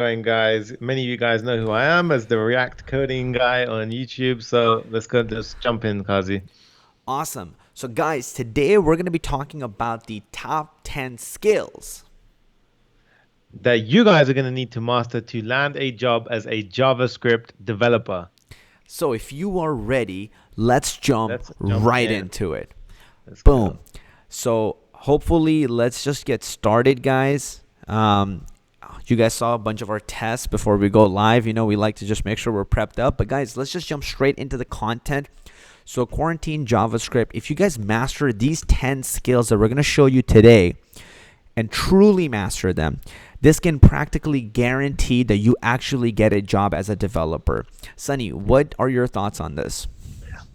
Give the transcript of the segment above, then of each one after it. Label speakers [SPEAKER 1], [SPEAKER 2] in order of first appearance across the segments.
[SPEAKER 1] going, guys? Many of you guys know who I am as the React coding guy on YouTube. So let's go just jump in, Kazi.
[SPEAKER 2] Awesome. So, guys, today we're going to be talking about the top 10 skills.
[SPEAKER 1] That you guys are going to need to master to land a job as a JavaScript developer.
[SPEAKER 2] So, if you are ready, let's jump
[SPEAKER 1] Let's jump
[SPEAKER 2] right
[SPEAKER 1] in.
[SPEAKER 2] into it.
[SPEAKER 1] Let's
[SPEAKER 2] Boom.
[SPEAKER 1] go.
[SPEAKER 2] So, hopefully, let's just get started, guys. You guys saw a bunch of our tests before we go live. We like to just make sure we're prepped up. But, guys, let's just jump straight into the content. So, quarantine JavaScript, if you guys master these 10 skills that we're going to show you today and truly master them, this can practically guarantee that you actually get a job as a developer. Sonny, what are your thoughts on this?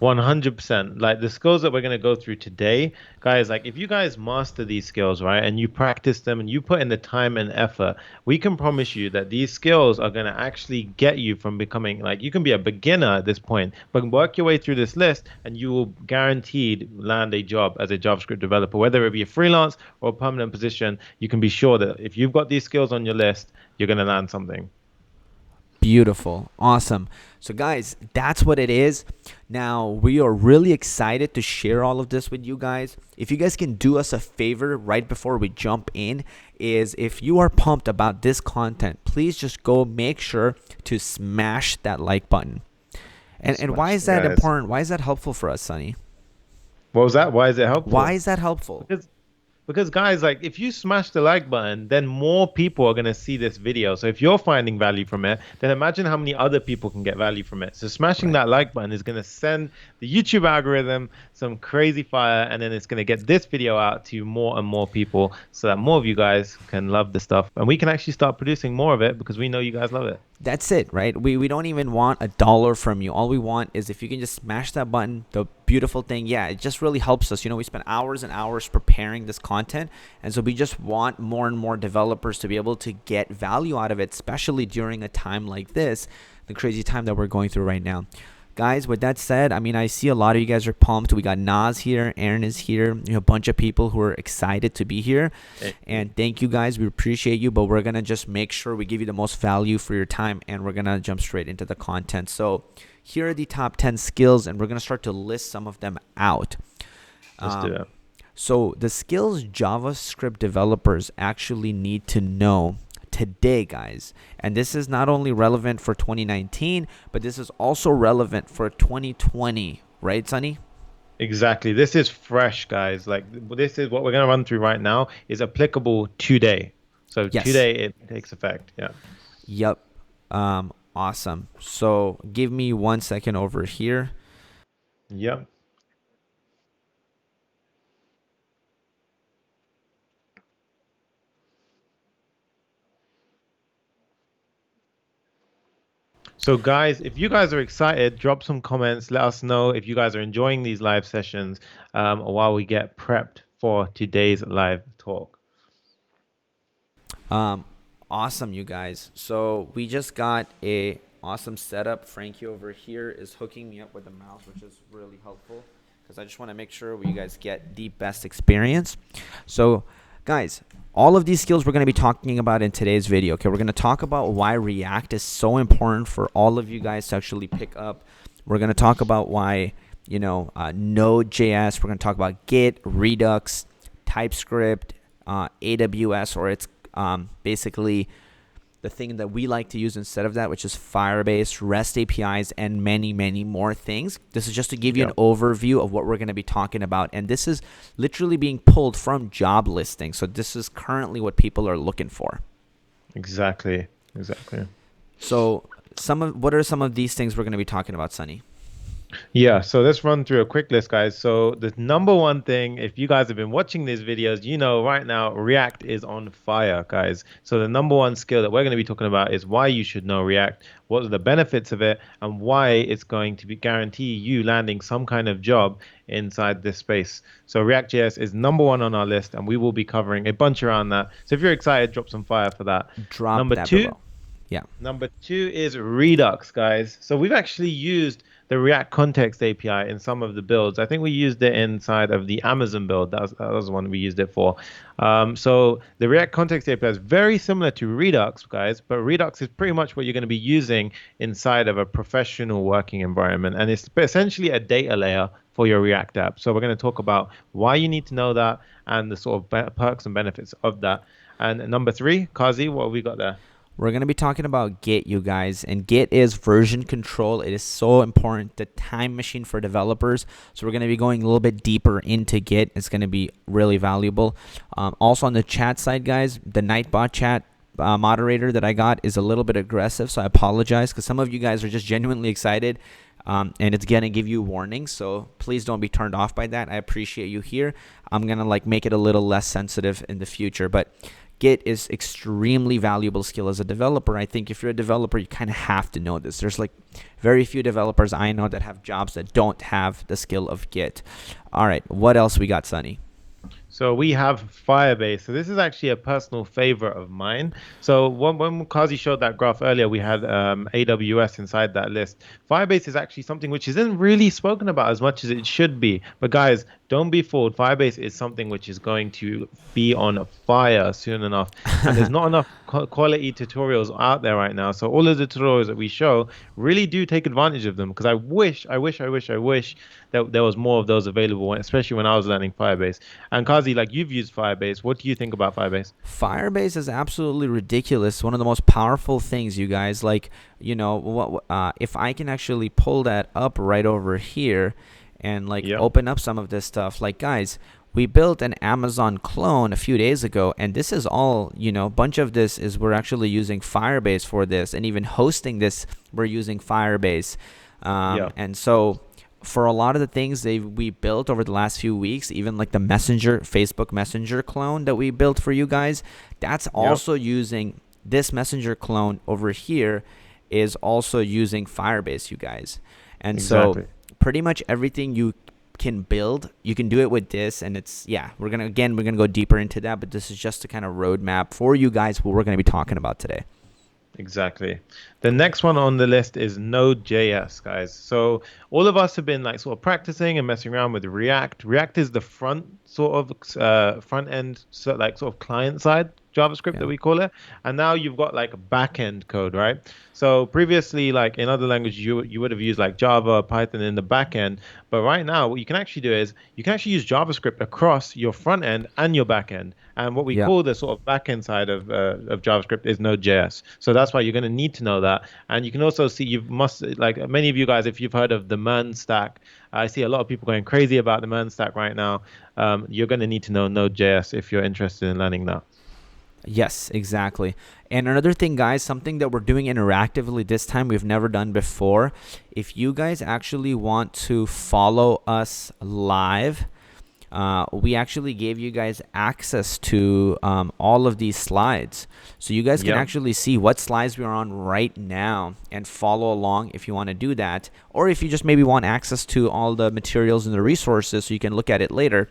[SPEAKER 1] 100%. Like the skills that we're going to go through today, guys, like if you guys master these skills, right, and you practice them and you put in the time and effort, we can promise you that these skills are going to actually get you from becoming like you can be a beginner at this point, but work your way through this list and you will guaranteed land a job as a JavaScript developer, whether it be a freelance or a permanent position. You can be sure that if you've got these skills on your list, you're going to land something.
[SPEAKER 2] Beautiful. Awesome. So, guys, that's what it is. Now, we are really excited to share all of this with you guys. If you guys can do us a favor right before we jump in, is if you are pumped about this content, please just go make sure to smash that like button. And why
[SPEAKER 1] Smash
[SPEAKER 2] is
[SPEAKER 1] it,
[SPEAKER 2] that
[SPEAKER 1] guys.
[SPEAKER 2] important? Why is that helpful for us, Sonny?
[SPEAKER 1] What was that? Why is it
[SPEAKER 2] Why
[SPEAKER 1] helpful?
[SPEAKER 2] is that helpful?
[SPEAKER 1] Because guys, like if you smash the like button, then more people are going to see this video. So if you're finding value from it, then imagine how many other people can get value from it. So smashing
[SPEAKER 2] Right.
[SPEAKER 1] that like button is going to send the YouTube algorithm some crazy fire, and then it's going to get this video out to more and more people so that more of you guys can love the stuff. And we can actually start producing more of it because we know you guys love it.
[SPEAKER 2] That's it, right? We don't even want a dollar from you. All we want is if you can just smash that button, the beautiful thing, yeah, it just really helps us. We spend hours and hours preparing this content. And so we just want more and more developers to be able to get value out of it, especially during a time like this, the crazy time that we're going through right now. Guys, with that said, I see a lot of you guys are pumped. We got Nas here, Aaron is here, a bunch of people who are excited to be here. And thank you guys. We appreciate you, but we're going to just make sure we give you the most value for your time, and we're going to jump straight into the content. So here are the top 10 skills, and we're going to start to list some of them out.
[SPEAKER 1] Let's do it.
[SPEAKER 2] So the skills JavaScript developers actually need to know today, guys, and this is not only relevant for 2019, but this is also relevant for 2020, right, Sonny?
[SPEAKER 1] Exactly. This is fresh, guys. Like this is what we're going to run through right now is applicable today. So
[SPEAKER 2] Yes.
[SPEAKER 1] today it takes effect. Yeah.
[SPEAKER 2] Yep. Awesome. So give me 1 second over here.
[SPEAKER 1] Yep. So, guys, if you guys are excited, drop some comments. Let us know if you guys are enjoying these live sessions while we get prepped for today's live talk.
[SPEAKER 2] Um, awesome, you guys. So we just got a awesome setup. Frankie over here is hooking me up with a mouse, which is really helpful because I just want to make sure you guys get the best experience. So, guys, all of these skills we're going to be talking about in today's video. Okay, we're going to talk about why React is so important for all of you guys to actually pick up. We're going to talk about why Node.js. We're going to talk about Git, Redux, TypeScript, AWS, or its basically the thing that we like to use instead of that, which is Firebase, REST APIs, and many, many more things. This is just to give you an
[SPEAKER 1] Yeah,
[SPEAKER 2] overview of what we're going to be talking about. And this is literally being pulled from job listings. So this is currently what people are looking for.
[SPEAKER 1] exactly. Exactly.
[SPEAKER 2] So what are some of these things we're going to be talking about, Sunny?
[SPEAKER 1] Yeah, so let's run through a quick list, guys. So the number one thing, if you guys have been watching these videos, you know right now React is on fire, guys. So the number one skill that we're going to be talking about is why you should know React, what are the benefits of it, and why it's going to be guarantee you landing some kind of job inside this space. So React.js is number one on our list, and we will be covering a bunch around that. So if you're excited, drop some fire for that.
[SPEAKER 2] Drop
[SPEAKER 1] Number
[SPEAKER 2] that
[SPEAKER 1] two,
[SPEAKER 2] below. Yeah.
[SPEAKER 1] Number two is Redux, guys. So we've actually used the React Context API in some of the builds. I think we used it inside of the Amazon build. That was the one we used it for. So the React Context API is very similar to Redux, guys, but Redux is pretty much what you're going to be using inside of a professional working environment. And it's essentially a data layer for your React app. So we're going to talk about why you need to know that and the sort of perks and benefits of that. And number three, Kazi, what have we got there?
[SPEAKER 2] We're going to be talking about Git, you guys, and Git is version control. It is so important, the time machine for developers. So we're going to be going a little bit deeper into Git. It's going to be really valuable. Also on the chat side, guys, the Nightbot chat moderator that I got is a little bit aggressive, so I apologize because some of you guys are just genuinely excited. And it's gonna give you warnings, so please don't be turned off by that. I appreciate you here. I'm gonna make it a little less sensitive in the future, but Git is extremely valuable skill as a developer. I think if you're a developer, you kind of have to know this. There's very few developers I know that have jobs that don't have the skill of Git. All right, what else we got, Sonny?
[SPEAKER 1] So we have Firebase. So this is actually a personal favorite of mine. So when Kazi showed that graph earlier, we had AWS inside that list. Firebase is actually something which isn't really spoken about as much as it should be. But guys, don't be fooled. Firebase is something which is going to be on fire soon enough. And there's not enough quality tutorials out there right now. So all of the tutorials that we show really do take advantage of them because I wish that there was more of those available, especially when I was learning Firebase. And Kazi, like you've used Firebase, what do you think about Firebase?
[SPEAKER 2] Firebase is absolutely ridiculous. One of the most powerful things, you guys. If I can actually pull that up right over here and
[SPEAKER 1] Yeah,
[SPEAKER 2] open up some of this stuff, guys, we built an Amazon clone a few days ago, and this is all, a bunch of this is we're actually using Firebase for this, and even hosting this, we're using Firebase.
[SPEAKER 1] yeah,
[SPEAKER 2] And so for a lot of the things we built over the last few weeks, even like the Facebook Messenger clone that we built for you guys, that's
[SPEAKER 1] yeah,
[SPEAKER 2] also using this Messenger clone over here is also using Firebase, you guys. And so
[SPEAKER 1] exactly.
[SPEAKER 2] pretty much everything you can build, you can do it with this. And we're going to go deeper into that, but this is just a kind of roadmap for you guys what we're going to be talking about today.
[SPEAKER 1] Exactly. The next one on the list is Node.js, guys. So all of us have been sort of practicing and messing around with React. React is the front end, so sort of client side JavaScript
[SPEAKER 2] Yeah.
[SPEAKER 1] that we call it. And now you've got back end code, right? So previously, in other languages, you would have used Java, Python in the back end. But right now, what you can actually do is you can actually use JavaScript across your front end and your back end. And what we
[SPEAKER 2] Yeah.
[SPEAKER 1] call the sort of back end side of JavaScript is Node.js. So that's why you're going to need to know that. And you can also see, many of you guys, if you've heard of the MERN stack, I see a lot of people going crazy about the MERN stack right now. You're going to need to know Node.js if you're interested in learning that.
[SPEAKER 2] Yes, exactly. And another thing, guys, something that we're doing interactively this time we've never done before. If you guys actually want to follow us live, we actually gave you guys access to all of these slides. So you guys can
[SPEAKER 1] Yeah.
[SPEAKER 2] actually see what slides we're on right now and follow along if you want to do that. Or if you just maybe want access to all the materials and the resources so you can look at it later.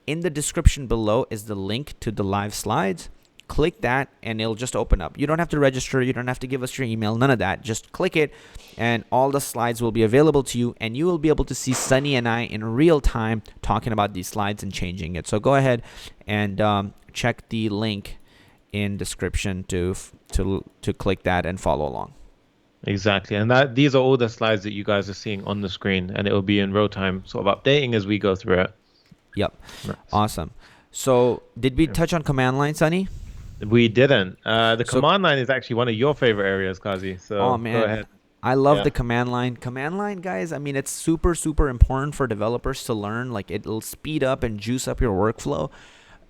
[SPEAKER 2] In the description below is the link to the live slides. Click that and it'll just open up. You don't have to register. You don't have to give us your email. None of that. Just click it and all the slides will be available to you and you will be able to see Sunny and I in real time talking about these slides and changing it. So go ahead and check the link in description to click that and follow along.
[SPEAKER 1] Exactly. And these are all the slides that you guys are seeing on the screen, and it will be in real time, sort of updating as we go through it.
[SPEAKER 2] Yep.
[SPEAKER 1] Nice.
[SPEAKER 2] Awesome. So did we touch on command line, Sunny?
[SPEAKER 1] We didn't. The
[SPEAKER 2] So,
[SPEAKER 1] command line is actually one of your favorite areas, Kazi.
[SPEAKER 2] oh
[SPEAKER 1] So go
[SPEAKER 2] man,
[SPEAKER 1] ahead.
[SPEAKER 2] I love
[SPEAKER 1] Yeah.
[SPEAKER 2] the command line. Command line, guys, I mean, it's super, super important for developers to learn. It'll speed up and juice up your workflow.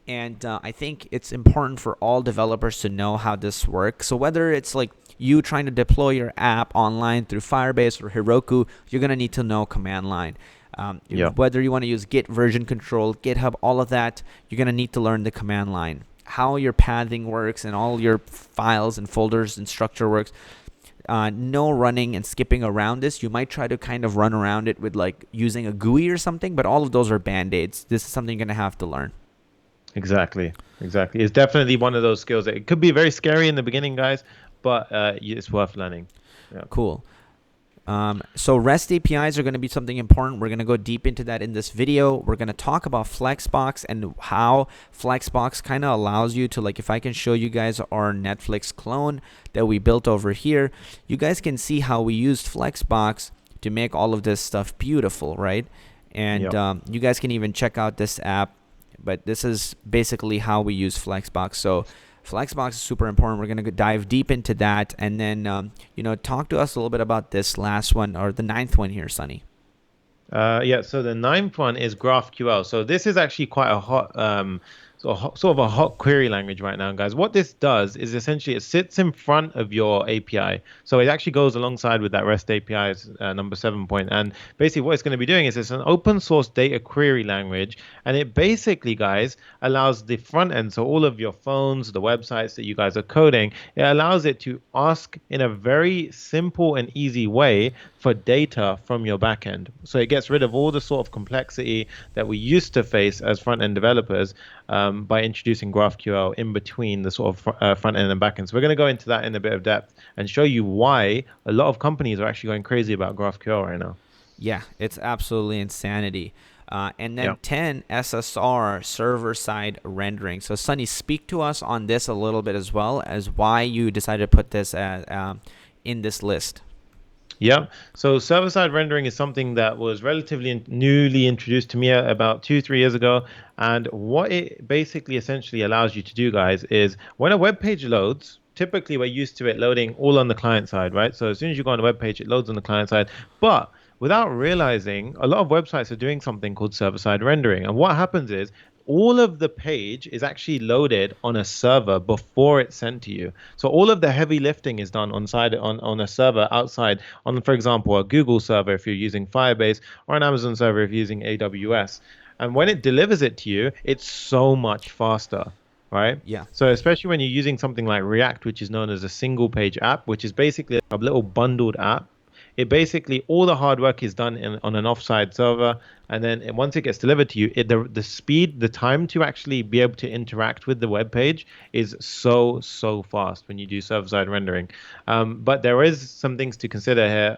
[SPEAKER 2] And I think it's important for all developers to know how this works. So whether it's you trying to deploy your app online through Firebase or Heroku, you're going to need to know command line.
[SPEAKER 1] Yeah.
[SPEAKER 2] Whether you want to use Git version control, GitHub, all of that, you're going to need to learn the command line. How your pathing works and all your files and folders and structure works. No running and skipping around this. You might try to kind of run around it with using a GUI or something, but all of those are band-aids. This is something you're going to have to learn.
[SPEAKER 1] Exactly. Exactly. It's definitely one of those skills that it could be very scary in the beginning, guys, but it's worth learning. Yeah.
[SPEAKER 2] Cool. So REST APIs are going to be something important. We're going to go deep into that in this video. We're going to talk about Flexbox and how Flexbox kind of allows you to, like, if I can show you guys our Netflix clone that we built over here, you guys can see how we used Flexbox to make all of this stuff beautiful, right? And you guys can even check out this app, but this is basically how we use Flexbox. So Flexbox is super important. We're going to dive deep into that, and then talk to us a little bit about this last one, or the ninth one here, Sonny.
[SPEAKER 1] Yeah, so the ninth one is GraphQL. So this is actually quite a hot, sort of a hot query language right now, guys. What this does is essentially it sits in front of your API. So it actually goes alongside with that REST API number 7 point. And basically what it's going to be doing is it's an open source data query language. And it basically, guys, allows the front end, so all of your phones, the websites that you guys are coding, it allows it to ask in a very simple and easy way for data from your backend. So it gets rid of all the sort of complexity that we used to face as front-end developers by introducing GraphQL in between the sort of front-end and backend. So we're going to go into that in a bit of depth and show you why a lot of companies are actually going crazy about GraphQL right now.
[SPEAKER 2] Yeah, it's absolutely insanity. And then 10, SSR, server-side rendering. So Sonny, speak to us on this a little bit, as well as why you decided to put this in this list.
[SPEAKER 1] Yeah, so server-side rendering is something that was relatively newly introduced to me about 2-3 years ago. And what it basically essentially allows you to do, guys, is when a web page loads, typically we're used to it loading all on the client side, right? So as soon as you go on a web page, it loads on the client side. But without realizing, a lot of websites are doing something called server-side rendering. And what happens is all of the page is actually loaded on a server before it's sent to you. So all of the heavy lifting is done on a server outside, on, for example, a Google server if you're using Firebase, or an Amazon server if you're using AWS. And when it delivers it to you, it's so much faster, right?
[SPEAKER 2] Yeah.
[SPEAKER 1] So especially when you're using something like React, which is known as a single page app, which is basically a little bundled app. It basically, all the hard work is done on an offside server, and then once it gets delivered to you, the speed, the time to actually be able to interact with the web page is so fast when you do server-side rendering. But there is some things to consider here,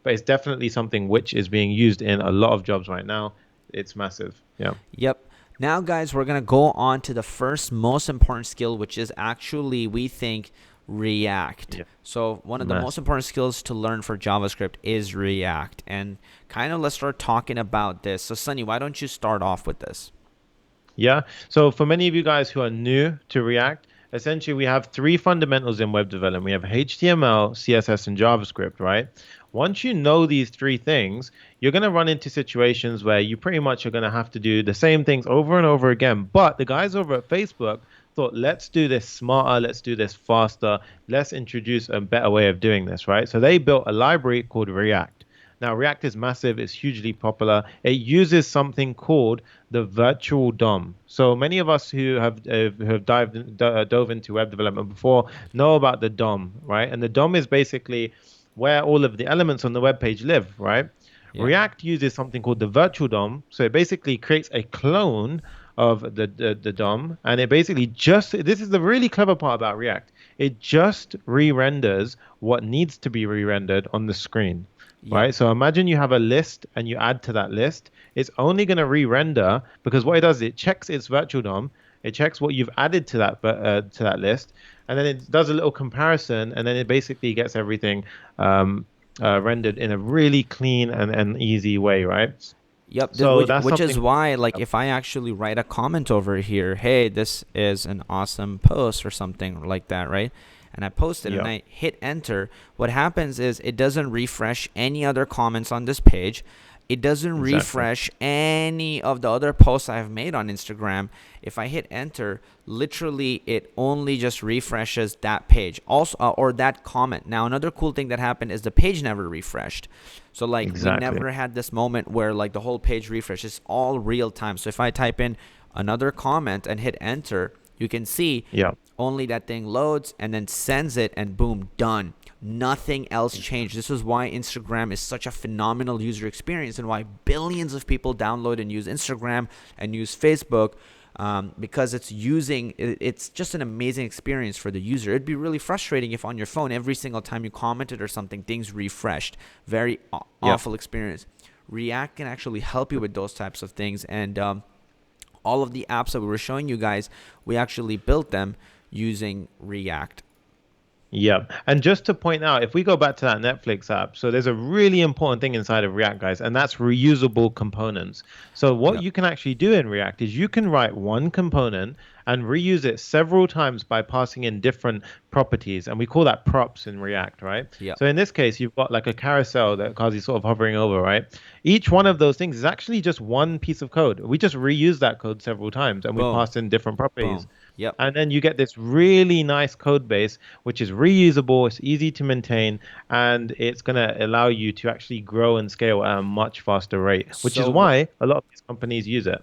[SPEAKER 1] but it's definitely something which is being used in a lot of jobs right now. It's massive. Yeah.
[SPEAKER 2] Yep. Now, guys, we're going to go on to the first most important skill, which is actually, we think, React. Yeah. So one of the most important skills to learn for JavaScript is React. And kind of let's start talking about this. So Sonny, why don't you start off with this?
[SPEAKER 1] Yeah. So for many of you guys who are new to React, essentially we have three fundamentals in web development. We have HTML, CSS, and JavaScript, right? Once you know these three things, you're going to run into situations where you pretty much are going to have to do the same things over and over again. But the guys over at Facebook thought, let's do this smarter, let's do this faster, let's introduce a better way of doing this, right? So they built a library called React. Now, React is massive, it's hugely popular. It uses something called the virtual DOM. So many of us who have dove into web development before know about the DOM, right? And the DOM is basically where all of the elements on the web page live, right? Yeah. React uses something called the virtual DOM. So it basically creates a clone of the DOM, and it basically this is the really clever part about React. It just re-renders what needs to be re-rendered on the screen, right? So imagine you have a list and you add to that list. It's only going to re-render because what it does is it checks its virtual DOM, it checks what you've added to that list, and then it does a little comparison, and then it basically gets everything rendered in a really clean and easy way, right?
[SPEAKER 2] Yep. So which is why, like, if I actually write a comment over here, hey, this is an awesome post or something like that, right? And I post it and I hit enter. What happens is it doesn't refresh any other comments on this page. It doesn't refresh any of the other posts I've made on Instagram. If I hit enter, literally it only just refreshes that page also, or that comment. Now, another cool thing that happened is the page never refreshed. So like we never had this moment where like the whole page refreshes. It's all real time. So if I type in another comment and hit enter, you can see only that thing loads and then sends it, and boom, done. Nothing else changed. This is why Instagram is such a phenomenal user experience, and why billions of people download and use Instagram and use Facebook because it's just an amazing experience for the user. It'd be really frustrating if on your phone every single time you commented or something, things refreshed. Very
[SPEAKER 1] Yeah.
[SPEAKER 2] awful experience. React can actually help you with those types of things, and all of the apps that we were showing you guys, we actually built them using React.
[SPEAKER 1] Yeah. And just to point out, if we go back to that Netflix app, so there's a really important thing inside of React, guys, and that's reusable components. So what
[SPEAKER 2] Yep.
[SPEAKER 1] you can actually do in React is you can write one component and reuse it several times by passing in different properties. And we call that props in React, right?
[SPEAKER 2] Yep.
[SPEAKER 1] So in this case, you've got like a carousel that Kazi's sort of hovering over, right? Each one of those things is actually just one piece of code. We just reuse that code several times and we
[SPEAKER 2] Boom.
[SPEAKER 1] pass in different properties.
[SPEAKER 2] Boom. Yep.
[SPEAKER 1] And then you get this really nice code base, which is reusable, it's easy to maintain, and it's going to allow you to actually grow and scale at a much faster rate, which is
[SPEAKER 2] So
[SPEAKER 1] why a lot of these companies use it.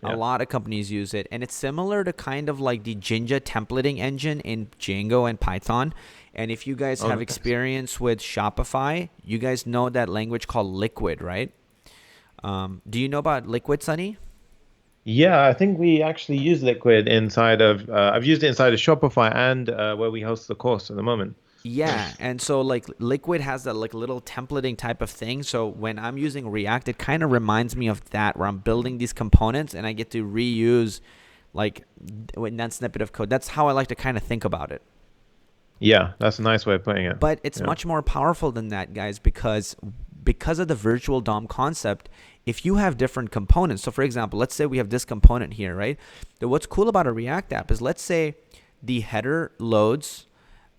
[SPEAKER 2] a
[SPEAKER 1] Yeah.
[SPEAKER 2] lot of companies use it, and it's similar to kind of like the Jinja templating engine in Django and Python. And if you guys
[SPEAKER 1] Oh,
[SPEAKER 2] have
[SPEAKER 1] nice.
[SPEAKER 2] experience with Shopify, you guys know that language called Liquid, right? Do you know about Liquid, Sunny?
[SPEAKER 1] Yeah, I think we actually use Liquid inside of, I've used it inside of Shopify and where we host the course at the moment.
[SPEAKER 2] Yeah, and so like Liquid has that like little templating type of thing. So when I'm using React, it kind of reminds me of that, where I'm building these components and I get to reuse like when that snippet of code. That's how I like to kind of think about it.
[SPEAKER 1] Yeah, that's a nice way of putting it.
[SPEAKER 2] But it's
[SPEAKER 1] Yeah.
[SPEAKER 2] much more powerful than that, guys, because of the virtual DOM concept. If you have different components, so for example, let's say we have this component here, right? What's cool about a React app is, let's say the header loads,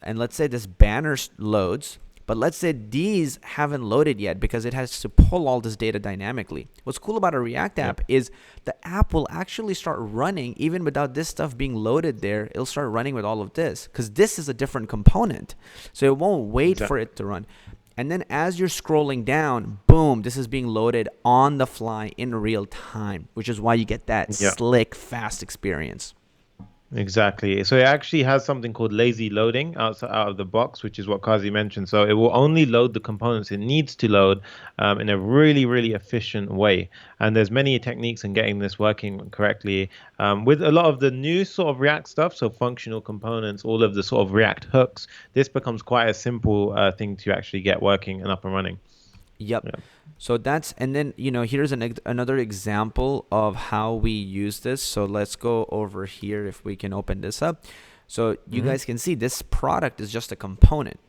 [SPEAKER 2] and let's say this banner loads, but let's say these haven't loaded yet because it has to pull all this data dynamically. What's cool about a React
[SPEAKER 1] Yeah.
[SPEAKER 2] app is the app will actually start running even without this stuff being loaded there. It'll start running with all of this because this is a different component. So it won't wait for
[SPEAKER 1] Exactly.
[SPEAKER 2] it to run. And then as you're scrolling down, boom, this is being loaded on the fly in real time, which is why you get that
[SPEAKER 1] Yeah.
[SPEAKER 2] slick, fast experience.
[SPEAKER 1] Exactly. So it actually has something called lazy loading out of the box, which is what Kazi mentioned. So it will only load the components it needs to load in a really, really efficient way. And there's many techniques in getting this working correctly. With a lot of the new sort of React stuff, so functional components, all of the sort of React hooks, this becomes quite a simple thing to actually get working and up and running.
[SPEAKER 2] Yep.
[SPEAKER 1] Yeah.
[SPEAKER 2] So that's, and then, here's another example of how we use this. So let's go over here if we can open this up. So you
[SPEAKER 1] Hmm.
[SPEAKER 2] guys can see this product is just a component.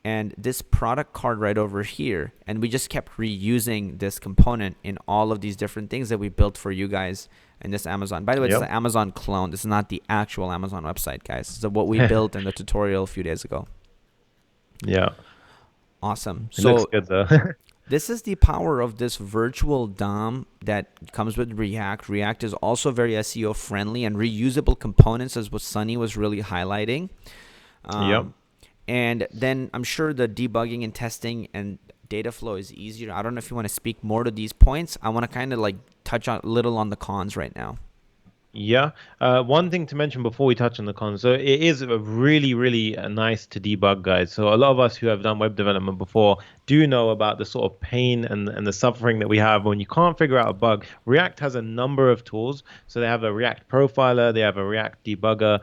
[SPEAKER 2] And this product card right over here, and we just kept reusing this component in all of these different things that we built for you guys in this Amazon. By the way, this is
[SPEAKER 1] Yep.
[SPEAKER 2] an Amazon clone. This is not the actual Amazon website, guys. This is what we built in the tutorial a few days ago.
[SPEAKER 1] Yeah.
[SPEAKER 2] Awesome.
[SPEAKER 1] It looks
[SPEAKER 2] So
[SPEAKER 1] good though.
[SPEAKER 2] this is the power of this virtual DOM that comes with React. React is also very SEO friendly, and reusable components is what Sunny was really highlighting.
[SPEAKER 1] Yep.
[SPEAKER 2] Um, and then I'm sure the debugging and testing and data flow is easier. I don't know if you want to speak more to these points. I want to kind of like touch on a little on the cons right now.
[SPEAKER 1] Yeah. One thing to mention before we touch on the cons, so it is a really, really nice to debug, guys. So a lot of us who have done web development before do know about the sort of pain and the suffering that we have when you can't figure out a bug. React has a number of tools. So they have a React profiler, they have a React debugger.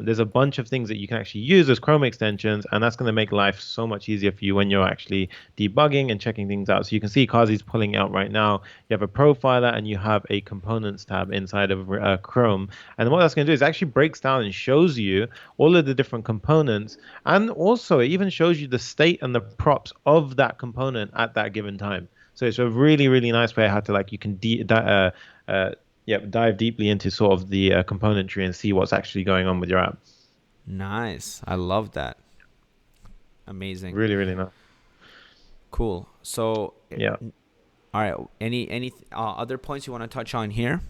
[SPEAKER 1] There's a bunch of things that you can actually use as Chrome extensions, and that's going to make life so much easier for you when you're actually debugging and checking things out. So you can see Kazi's pulling it out right now. You have a profiler and you have a components tab inside of Chrome. And what that's going to do is actually breaks down and shows you all of the different components. And also, it even shows you the state and the props of that component at that given time. So it's a really, really nice way how to like you can dive deeply into sort of the componentry and see what's actually going on with your app.
[SPEAKER 2] Nice. I love that. Amazing.
[SPEAKER 1] Really, really nice.
[SPEAKER 2] Cool. So,
[SPEAKER 1] Yeah.
[SPEAKER 2] all right. Any other points you want to touch on here?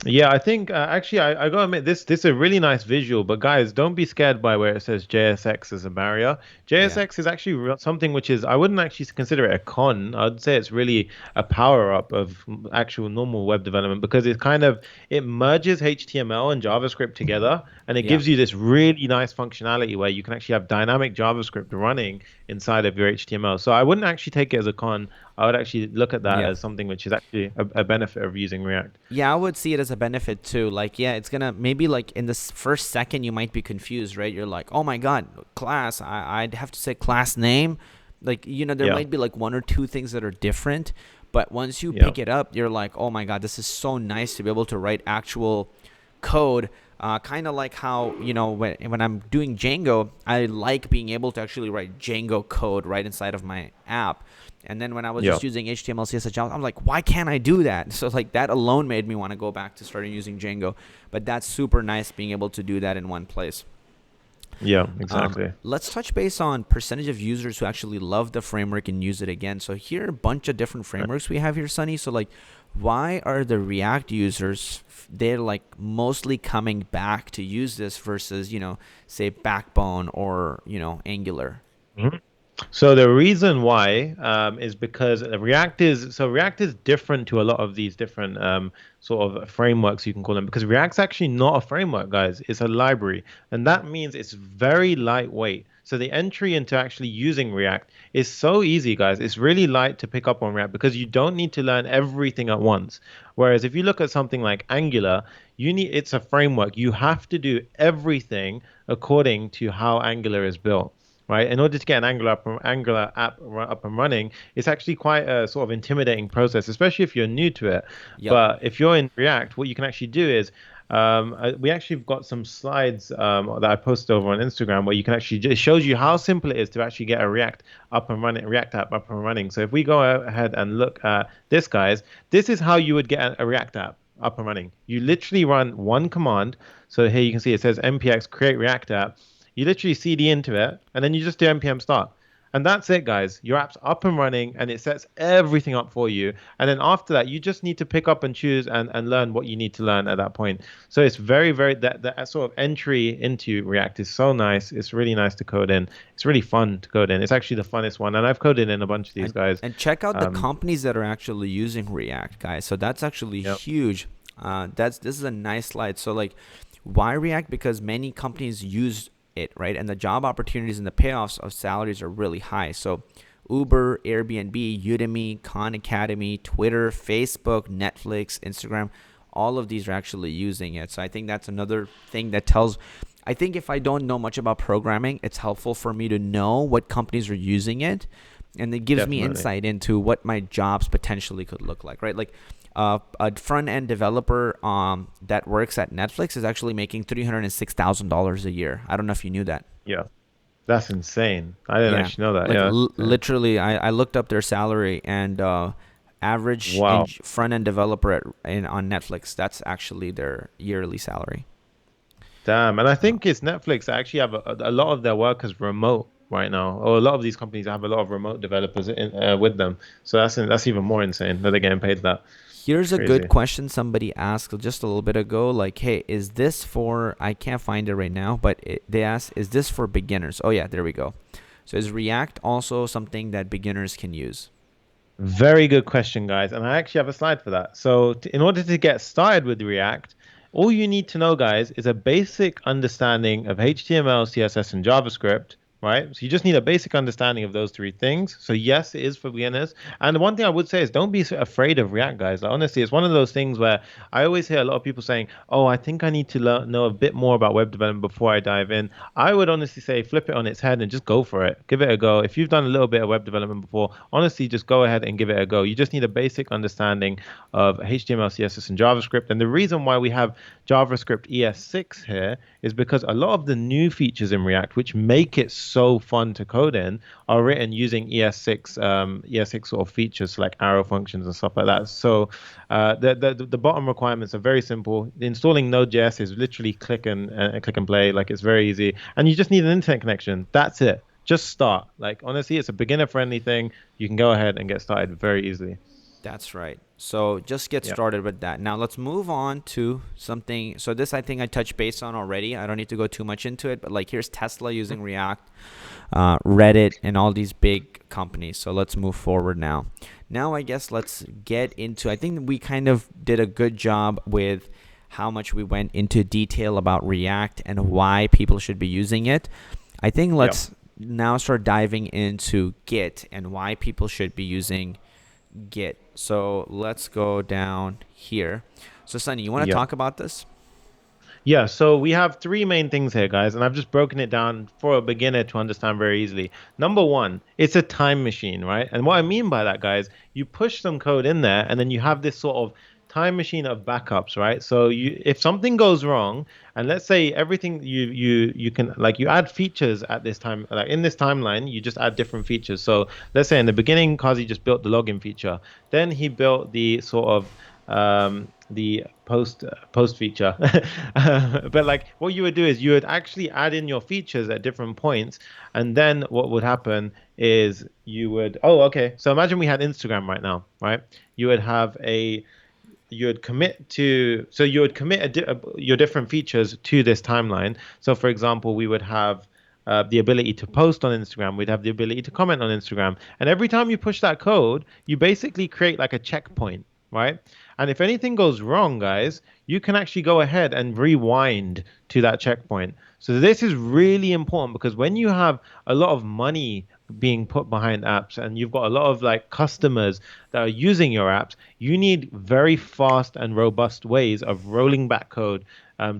[SPEAKER 1] Yeah, I think actually I gotta admit this is a really nice visual, but guys, don't be scared by where it says JSX as a barrier.
[SPEAKER 2] Yeah.
[SPEAKER 1] JSX is actually something which is I wouldn't actually consider it a con. I'd say it's really a power up of actual normal web development because it merges HTML and JavaScript together and it
[SPEAKER 2] Yeah.
[SPEAKER 1] gives you this really nice functionality where you can actually have dynamic JavaScript running inside of your HTML. So I wouldn't actually take it as a con. I would actually look at that
[SPEAKER 2] Yeah.
[SPEAKER 1] as something which is actually a benefit of using React.
[SPEAKER 2] Yeah, I would see it as a benefit too. Like, yeah, it's gonna maybe like in this first second you might be confused, right? You're like, oh my god, class. I'd have to say class name. Like, there
[SPEAKER 1] Yeah,
[SPEAKER 2] might be like one or two things that are different, but once you
[SPEAKER 1] yeah,
[SPEAKER 2] pick it up, you're like, oh my god, this is so nice to be able to write actual code. Kind of like how when I'm doing Django, I like being able to actually write Django code right inside of my app. And then when I was
[SPEAKER 1] yeah.
[SPEAKER 2] just using HTML, CSS, JavaScript, I'm like, why can't I do that? So like that alone made me want to go back to starting using Django. But that's super nice being able to do that in one place.
[SPEAKER 1] Yeah, exactly.
[SPEAKER 2] Let's touch base on percentage of users who actually love the framework and use it again. So here are a bunch of different frameworks we have here, Sonny. So like, why are the React users, they're like mostly coming back to use this versus, say Backbone or, Angular?
[SPEAKER 1] Mhm. So the reason why is because React is different to a lot of these different sort of frameworks you can call them, because React's actually not a framework, guys. It's a library, and that means it's very lightweight. So the entry into actually using React is so easy, guys. It's really light to pick up on React because you don't need to learn everything at once. Whereas if you look at something like Angular, it's a framework. You have to do everything according to how Angular is built, right? In order to get an Angular app up and running, it's actually quite a sort of intimidating process, especially if you're new to it.
[SPEAKER 2] Yep.
[SPEAKER 1] But if you're in React, what you can actually do is we actually have got some slides that I posted over on Instagram where you can actually, it shows you how simple it is to actually get a React up and running, React app up and running. So if we go ahead and look at this, guys, this is how you would get a React app up and running. You literally run one command. So here you can see it says npx create React app. You literally CD into it, and then you just do npm start. And that's it, guys. Your app's up and running, and it sets everything up for you. And then after that, you just need to pick up and choose and learn what you need to learn at that point. So it's that sort of entry into React is so nice. It's really nice to code in. It's really fun to code in. It's actually the funnest one. And I've coded in a bunch of these
[SPEAKER 2] And,
[SPEAKER 1] guys.
[SPEAKER 2] and check out the
[SPEAKER 1] Um,
[SPEAKER 2] companies that are actually using React, guys. So that's actually
[SPEAKER 1] yep.
[SPEAKER 2] huge. This is a nice slide. So like, why React? Because many companies use it, right? And the job opportunities and the payoffs of salaries are really high. So Uber, Airbnb, Udemy, Khan Academy, Twitter, Facebook, Netflix, Instagram, all of these are actually using it. So I think that's another thing that tells. I think if I don't know much about programming, it's helpful for me to know what companies are using it, and it gives me
[SPEAKER 1] Definitely.
[SPEAKER 2] insight into what my jobs potentially could look like, right? Like a front end developer that works at Netflix is actually making $306,000 a year. I don't know if you knew that.
[SPEAKER 1] Yeah. That's insane. I didn't
[SPEAKER 2] Yeah,
[SPEAKER 1] actually know that.
[SPEAKER 2] like
[SPEAKER 1] Yeah, that's insane.
[SPEAKER 2] literally, I looked up their salary and average
[SPEAKER 1] Wow.
[SPEAKER 2] front end developer on Netflix. That's actually their yearly salary.
[SPEAKER 1] Damn. And I think it's Netflix that actually have a lot of their workers remote right now, or a lot of these companies have a lot of remote developers with them. So that's even more insane that they're getting paid that. It's
[SPEAKER 2] Here's a good
[SPEAKER 1] crazy.
[SPEAKER 2] question somebody asked just a little bit ago. Like, hey, is this for, I can't find it right now, but they asked, is this for beginners? Oh, yeah, there we go. So is React also something that beginners can use?
[SPEAKER 1] Very good question, guys. And I actually have a slide for that. So, in order to get started with React, all you need to know, guys, is a basic understanding of HTML, CSS, and JavaScript, right? So, you just need a basic understanding of those three things. So, yes, it is for beginners. And the one thing I would say is don't be so afraid of React, guys. Like, honestly, it's one of those things where I always hear a lot of people saying, oh, I think I need to know a bit more about web development before I dive in. I would honestly say flip it on its head and just go for it. Give it a go. If you've done a little bit of web development before, honestly, just go ahead and give it a go. You just need a basic understanding of HTML, CSS, and JavaScript. And the reason why we have JavaScript ES6 here is because a lot of the new features in React, which make it so fun to code in, are written using ES6 sort of features like arrow functions and stuff like that. So the bottom requirements are very simple. Installing Node.js is literally click and play. Like it's very easy, and you just need an internet connection. That's it. Just start. Like honestly, it's a beginner friendly thing. You can go ahead and get started very easily.
[SPEAKER 2] That's right. So just get
[SPEAKER 1] Yeah.
[SPEAKER 2] started with that. Now let's move on to something. So this I think I touched base on already. I don't need to go too much into it, but like here's Tesla using React, Reddit, and all these big companies. So let's move forward now. Now I guess let's get into. I think we kind of did a good job with how much we went into detail about React and why people should be using it. I think
[SPEAKER 1] Yeah.
[SPEAKER 2] let's now start diving into Git and why people should be using Git. So let's go down here. So Sunny, you want to
[SPEAKER 1] Yeah.
[SPEAKER 2] talk about this?
[SPEAKER 1] Yeah, so we have three main things here, guys, and I've just broken it down for a beginner to understand very easily. Number one, it's a time machine, right? And what I mean by that, guys, you push some code in there, and then you have this sort of time machine of backups, right? So if something goes wrong, and let's say everything you can like you add features at this time, like in this timeline, you just add different features. So let's say in the beginning, Kazi just built the login feature, then he built the sort of the post feature. But like what you would do is you would actually add in your features at different points, and then what would happen is you would, oh, okay. So imagine we had Instagram right now, right? You would have a you would commit to so you would commit your different features to this timeline. So for example, we would have the ability to post on Instagram. We'd have the ability to comment on Instagram. And every time you push that code, you basically create like a checkpoint, right? And if anything goes wrong, guys, you can actually go ahead and rewind to that checkpoint. So this is really important because when you have a lot of money being put behind apps and you've got a lot of like customers that are using your apps, you need very fast and robust ways of rolling back code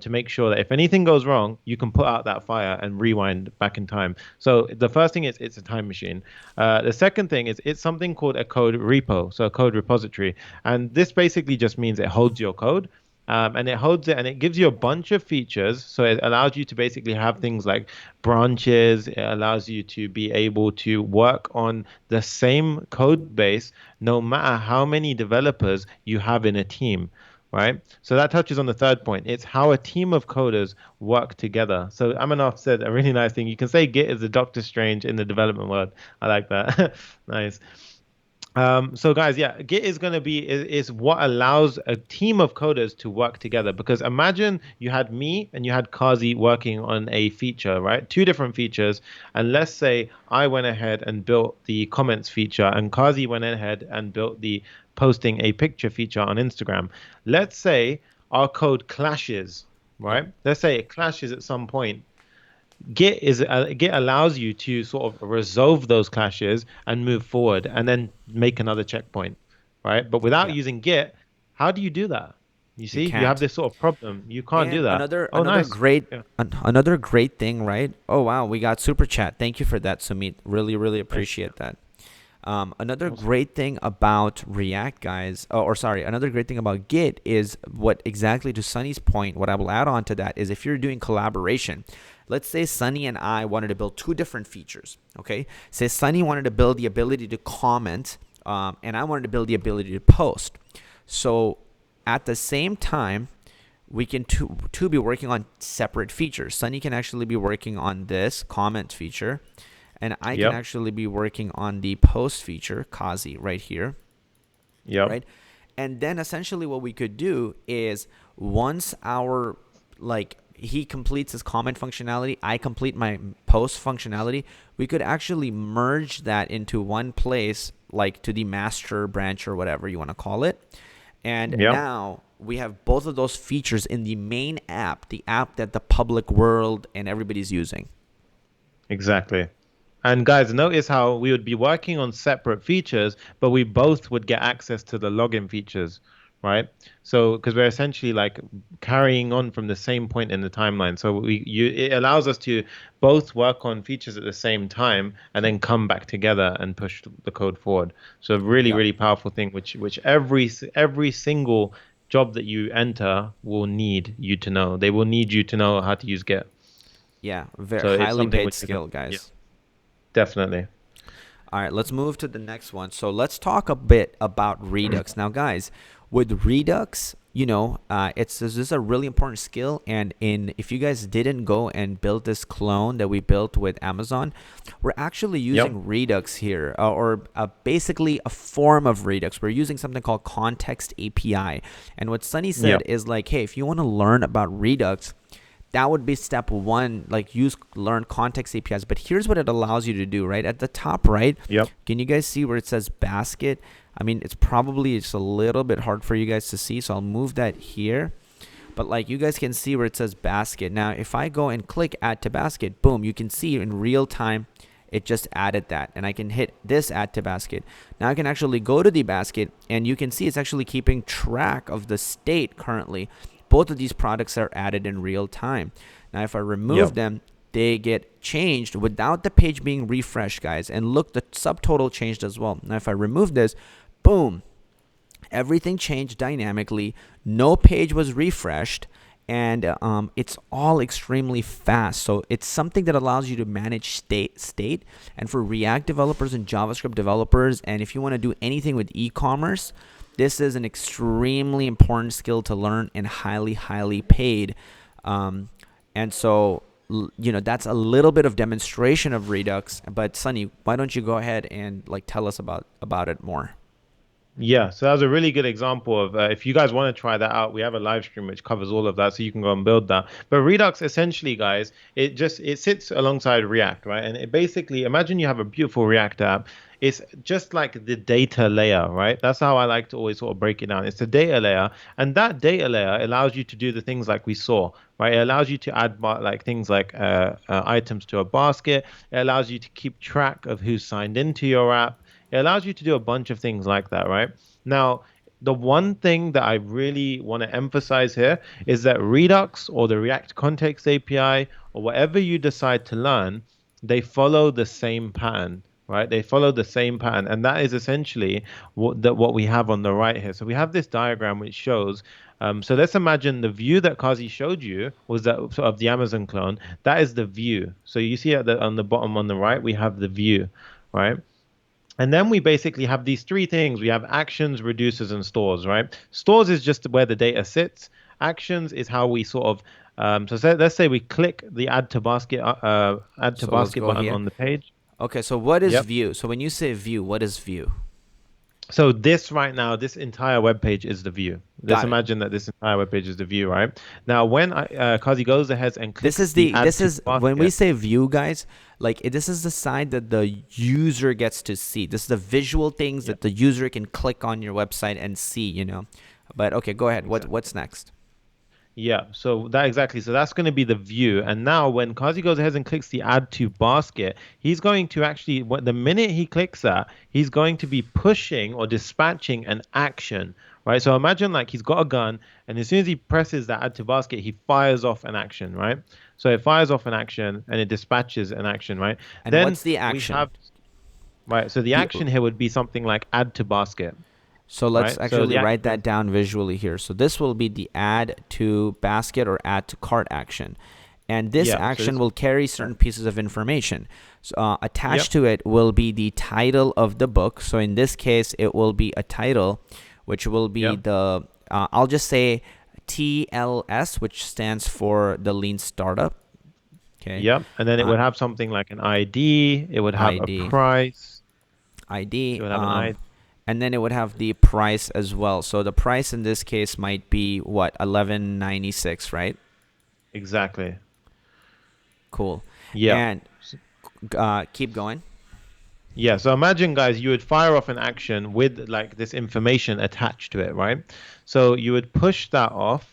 [SPEAKER 1] to make sure that if anything goes wrong, you can put out that fire and rewind back in time. So the first thing is it's a time machine. The second thing is it's something called a code repo, so a code repository. And this basically just means it holds your code. And it holds it and it gives you a bunch of features. So it allows you to basically have things like branches. It allows you to be able to work on the same code base no matter how many developers you have in a team, right? So that touches on the third point. It's how a team of coders work together. So Amanov said a really nice thing. You can say Git is the Doctor Strange in the development world. I like that. Nice. So guys, yeah, Git is going to be is what allows a team of coders to work together. Because imagine you had me and you had Kazi working on a feature, right? Two different features. And let's say I went ahead and built the comments feature, and Kazi went ahead and built the posting a picture feature on Instagram. Let's say our code clashes,
[SPEAKER 2] Yep.
[SPEAKER 1] right? Let's say it clashes at some point. Git allows you to sort of resolve those clashes and move forward and then make another checkpoint, right? But without
[SPEAKER 2] Yeah.
[SPEAKER 1] using Git, how do you do that? You
[SPEAKER 2] You
[SPEAKER 1] see, you have
[SPEAKER 2] can't.
[SPEAKER 1] this sort of problem. You can't do
[SPEAKER 2] And
[SPEAKER 1] that.
[SPEAKER 2] another
[SPEAKER 1] Oh,
[SPEAKER 2] another
[SPEAKER 1] nice.
[SPEAKER 2] great
[SPEAKER 1] Yeah,
[SPEAKER 2] another great thing, right? Oh wow, we got super chat. Thank you for that, Sumit. Really
[SPEAKER 1] nice. Yeah,
[SPEAKER 2] appreciate that. Another
[SPEAKER 1] awesome.
[SPEAKER 2] great thing about React, guys, or sorry, another great thing about Git is what exactly to Sunny's point. What I will add on to that is if you're doing collaboration, let's say Sunny and I wanted to build two different features. Okay, say Sunny wanted to build the ability to comment, and I wanted to build the ability to post. So at the same time, we can two be working on separate features. Sunny can actually be working on this comment feature, and I can
[SPEAKER 1] Yep.
[SPEAKER 2] actually be working on the post feature, Kazi, right here,
[SPEAKER 1] Yep.
[SPEAKER 2] right? And then essentially what we could do is once our like he completes his comment functionality, I complete my post functionality, we could actually merge that into one place, like to the master branch or whatever you want to call it. And
[SPEAKER 1] Yep.
[SPEAKER 2] now we have both of those features in the main app, the app that the public world and everybody's using.
[SPEAKER 1] Exactly. And guys, notice how we would be working on separate features, but we both would get access to the login features, right? So, because we're essentially like carrying on from the same point in the timeline. So it allows us to both work on features at the same time and then come back together and push the code forward. So, a really,
[SPEAKER 2] Yep.
[SPEAKER 1] really powerful thing, which every single job that you enter will need you to know. They will need you to know how to use Git.
[SPEAKER 2] Yeah, very
[SPEAKER 1] So it's
[SPEAKER 2] highly
[SPEAKER 1] something
[SPEAKER 2] paid
[SPEAKER 1] which is,
[SPEAKER 2] skill,
[SPEAKER 1] yeah,
[SPEAKER 2] guys.
[SPEAKER 1] definitely.
[SPEAKER 2] All right, let's move to the next one. So let's talk a bit about Redux. Now, guys, with Redux, it's this is a really important skill. And if you guys didn't go and build this clone that we built with Amazon, we're actually
[SPEAKER 1] Yep.
[SPEAKER 2] using Redux here, or basically a form of Redux. We're using something called Context API. And what Sunny said
[SPEAKER 1] Yep.
[SPEAKER 2] is like, hey, if you want to learn about Redux, that would be step one, like learn context APIs. But here's what it allows you to do, right? At the top right,
[SPEAKER 1] Yep.
[SPEAKER 2] can you guys see where it says basket? I mean, it's probably just a little bit hard for you guys to see, so I'll move that here. But like you guys can see where it says basket. Now, if I go and click add to basket, boom, you can see in real time it just added that, and I can hit this add to basket. Now I can actually go to the basket, and you can see it's actually keeping track of the state currently. Both of these products are added in real time. Now if I remove them, they get changed without the page being refreshed, guys. And look, the subtotal changed as well. Now if I remove this, boom, everything changed dynamically. No page was refreshed, and it's all extremely fast. So it's something that allows you to manage state. And for React developers and JavaScript developers, and if you want to do anything with e-commerce, this is an extremely important skill to learn and highly paid. And so, that's a little bit of demonstration of Redux. But Sonny, why don't you go ahead and tell us about it more?
[SPEAKER 1] Yeah, so that was a really good example of if you guys want to try that out, we have a live stream which covers all of that, so you can go and build that. But Redux essentially, guys, it sits alongside React, right? And it basically, imagine you have a beautiful React app. It's just like the data layer, right? That's how I like to always sort of break it down. It's the data layer, and that data layer allows you to do the things like we saw, right? It allows you to add things like items to a basket. It allows you to keep track of who's signed into your app. It allows you to do a bunch of things like that, right? Now, the one thing that I really want to emphasize here is that Redux or the React Context API or whatever you decide to learn, they follow the same pattern, right? They follow the same pattern. And that is essentially what we have on the right here. So we have this diagram which shows, so let's imagine the view that Qazi showed you was that sort of the Amazon clone. That is the view. So you see on the bottom on the right, we have the view, right? And then we basically have these three things. We have actions, reducers, and stores, right? Stores is just where the data sits. Actions is how we sort of, let's say we click the add to basket
[SPEAKER 2] So let's go
[SPEAKER 1] button
[SPEAKER 2] here.
[SPEAKER 1] on the page.
[SPEAKER 2] Okay, so what is
[SPEAKER 1] Yep.
[SPEAKER 2] view? So when you say view, what is view?
[SPEAKER 1] So this right now, this entire web page is the view. Let's
[SPEAKER 2] Got it.
[SPEAKER 1] imagine that this entire web page is the view, right? Now, when Kazi goes ahead and
[SPEAKER 2] This
[SPEAKER 1] clicks
[SPEAKER 2] is
[SPEAKER 1] the
[SPEAKER 2] the
[SPEAKER 1] add
[SPEAKER 2] this
[SPEAKER 1] to
[SPEAKER 2] is when we
[SPEAKER 1] basket,
[SPEAKER 2] say view, guys, this is the side that the user gets to see. This is the visual things
[SPEAKER 1] yeah,
[SPEAKER 2] that the user can click on your website and see. But okay, go ahead.
[SPEAKER 1] exactly.
[SPEAKER 2] What's next?
[SPEAKER 1] Yeah, so that exactly. So that's going to be the view. And now when Kazi goes ahead and clicks the add to basket, he's going to actually, the minute he clicks that, he's going to be pushing or dispatching an action, right? So imagine like he's got a gun, and as soon as he presses that add to basket, he fires off an action, right? So it fires off an action and it dispatches an action, right?
[SPEAKER 2] And
[SPEAKER 1] Then
[SPEAKER 2] what's the
[SPEAKER 1] we
[SPEAKER 2] action?
[SPEAKER 1] have, right, so the
[SPEAKER 2] The
[SPEAKER 1] action here would be something like add to basket,
[SPEAKER 2] So let's
[SPEAKER 1] right? So
[SPEAKER 2] actually
[SPEAKER 1] the
[SPEAKER 2] write that
[SPEAKER 1] action,
[SPEAKER 2] down visually here. So this will be the add to basket or add to cart action. And this
[SPEAKER 1] yeah, so
[SPEAKER 2] action
[SPEAKER 1] this,
[SPEAKER 2] will carry certain pieces of information. So,
[SPEAKER 1] yep,
[SPEAKER 2] attached to it will be the title of the book. So in this case, it will be a title, which will be
[SPEAKER 1] yep.
[SPEAKER 2] I'll just say TLS, which stands for the Lean Startup. Okay.
[SPEAKER 1] Yep. And then it
[SPEAKER 2] Uh,
[SPEAKER 1] would have something like an ID. It would have a
[SPEAKER 2] ID.
[SPEAKER 1] price. It
[SPEAKER 2] ID.
[SPEAKER 1] would have an ID.
[SPEAKER 2] And then it would have the price as well. So the price in this case might be what, 11.96, right?
[SPEAKER 1] Exactly.
[SPEAKER 2] Cool.
[SPEAKER 1] Yeah.
[SPEAKER 2] And keep going.
[SPEAKER 1] Yeah. So imagine, guys, you would fire off an action with like this information attached to it, right? So you would push that off.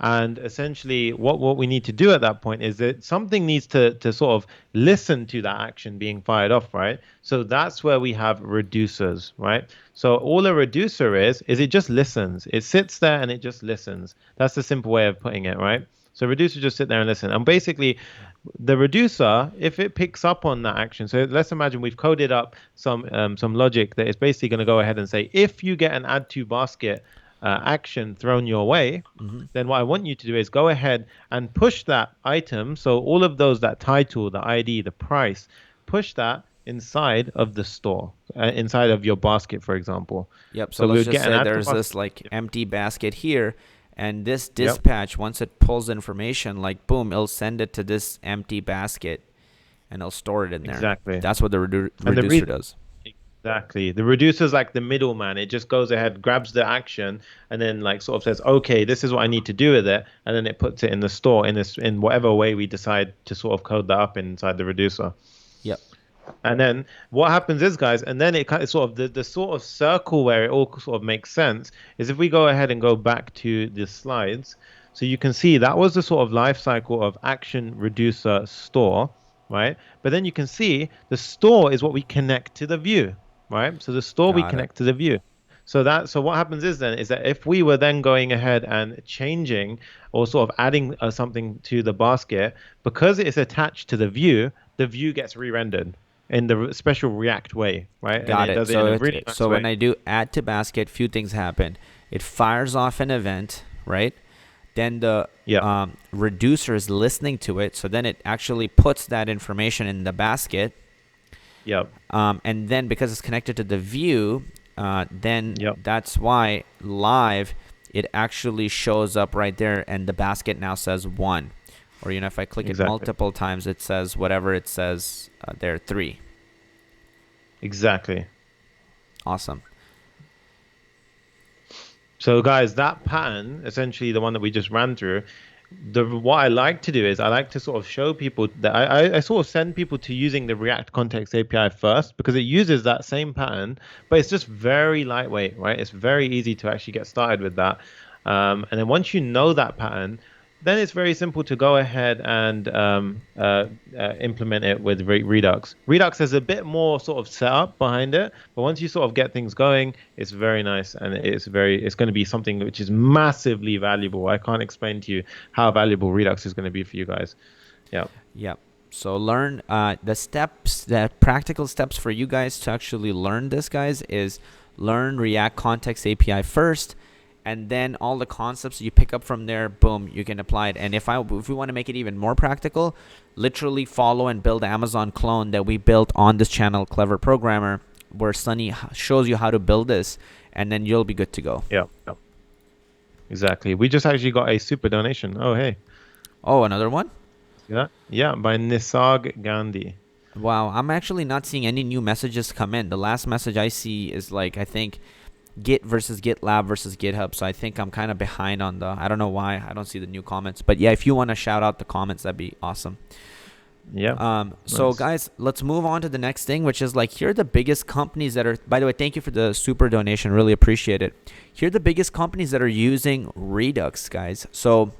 [SPEAKER 1] And essentially, what we need to do at that point is that something needs to sort of listen to that action being fired off, right? So that's where we have reducers, right? So all a reducer is it just listens. It sits there and it just listens. That's the simple way of putting it, right? So reducer just sit there and listen. And basically, the reducer, if it picks up on that action, so let's imagine we've coded up some logic that is basically going to go ahead and say, if you get an add to basket action thrown your way,
[SPEAKER 2] Hmm.
[SPEAKER 1] then what I want you to do is go ahead and push that item. So all of those, that title, the ID, the price, push that inside of the store, inside of your basket, for example.
[SPEAKER 2] Yep. So
[SPEAKER 1] So we
[SPEAKER 2] let's
[SPEAKER 1] would
[SPEAKER 2] just
[SPEAKER 1] get an
[SPEAKER 2] say
[SPEAKER 1] add to
[SPEAKER 2] there's
[SPEAKER 1] basket.
[SPEAKER 2] this empty basket here. And this
[SPEAKER 1] Yep.
[SPEAKER 2] dispatch, once it pulls information, boom, it'll send it to this empty basket and it'll store it in there.
[SPEAKER 1] Exactly.
[SPEAKER 2] That's what the
[SPEAKER 1] And the
[SPEAKER 2] reducer
[SPEAKER 1] reason
[SPEAKER 2] does.
[SPEAKER 1] Exactly. The reducer's like the middleman. It just goes ahead, grabs the action, and then like sort of says, okay, this is what I need to do with it, and then it puts it in the store in whatever way we decide to sort of code that up inside the reducer.
[SPEAKER 2] Yep.
[SPEAKER 1] And then what happens is, guys, and then it kind of sort of the sort of circle where it all sort of makes sense is if we go ahead and go back to the slides. So you can see that was the sort of life cycle of action, reducer, store, right? But then you can see the store is what we connect to the view, right? So the store we
[SPEAKER 2] Got it.
[SPEAKER 1] connect to the view. So what happens is that if we were then going ahead and changing or sort of adding something to the basket, because it's attached to the view gets re-rendered in the special React way, right? And
[SPEAKER 2] Got
[SPEAKER 1] it
[SPEAKER 2] it.
[SPEAKER 1] does it in a really nice
[SPEAKER 2] So when
[SPEAKER 1] way.
[SPEAKER 2] I do add to basket, few things happen. It fires off an event, right? Then the
[SPEAKER 1] Yeah,
[SPEAKER 2] reducer is listening to it, so then it actually puts that information in the basket,
[SPEAKER 1] yeah,
[SPEAKER 2] and then because it's connected to the view, then
[SPEAKER 1] yeah,
[SPEAKER 2] that's why live it actually shows up right there, and the basket now says 1, or if I click it
[SPEAKER 1] exactly,
[SPEAKER 2] multiple times, it says whatever it says there, 3.
[SPEAKER 1] exactly.
[SPEAKER 2] Awesome.
[SPEAKER 1] So guys, that pattern, essentially the one that we just ran through, the what I like to do is I like to sort of show people that I sort of send people to using the React Context API first because it uses that same pattern, but it's just very lightweight, right? It's very easy to actually get started with that. And then once you know that pattern, then it's very simple to go ahead and implement it with Redux. Redux has a bit more sort of setup behind it, but once you sort of get things going, it's very nice and it's going to be something which is massively valuable. I can't explain to you how valuable Redux is going to be for you guys. Yeah.
[SPEAKER 2] Yep. So learn the steps, the practical steps for you guys to actually learn this, guys, is learn React Context API first, and then all the concepts you pick up from there, boom, you can apply it. And if we want to make it even more practical, literally follow and build Amazon clone that we built on this channel, Clever Programmer, where Sonny shows you how to build this, and then you'll be good to go.
[SPEAKER 1] Yeah. Yeah. Exactly. We just actually got a super donation. Oh, hey.
[SPEAKER 2] Oh, another one?
[SPEAKER 1] See that? Yeah, by Nisarg Gandhi.
[SPEAKER 2] Wow, I'm actually not seeing any new messages come in. The last message I see is like, I think, Git versus GitLab versus GitHub. So I think I'm kind of behind on I don't know why I don't see the new comments. But yeah, if you want to shout out the comments, that'd be awesome.
[SPEAKER 1] Yeah.
[SPEAKER 2] So
[SPEAKER 1] Nice.
[SPEAKER 2] guys, let's move on to the next thing, which is like, here are the biggest companies that are, by the way, thank you for the super donation. Really appreciate it. Here are the biggest companies that are using Redux, guys. So,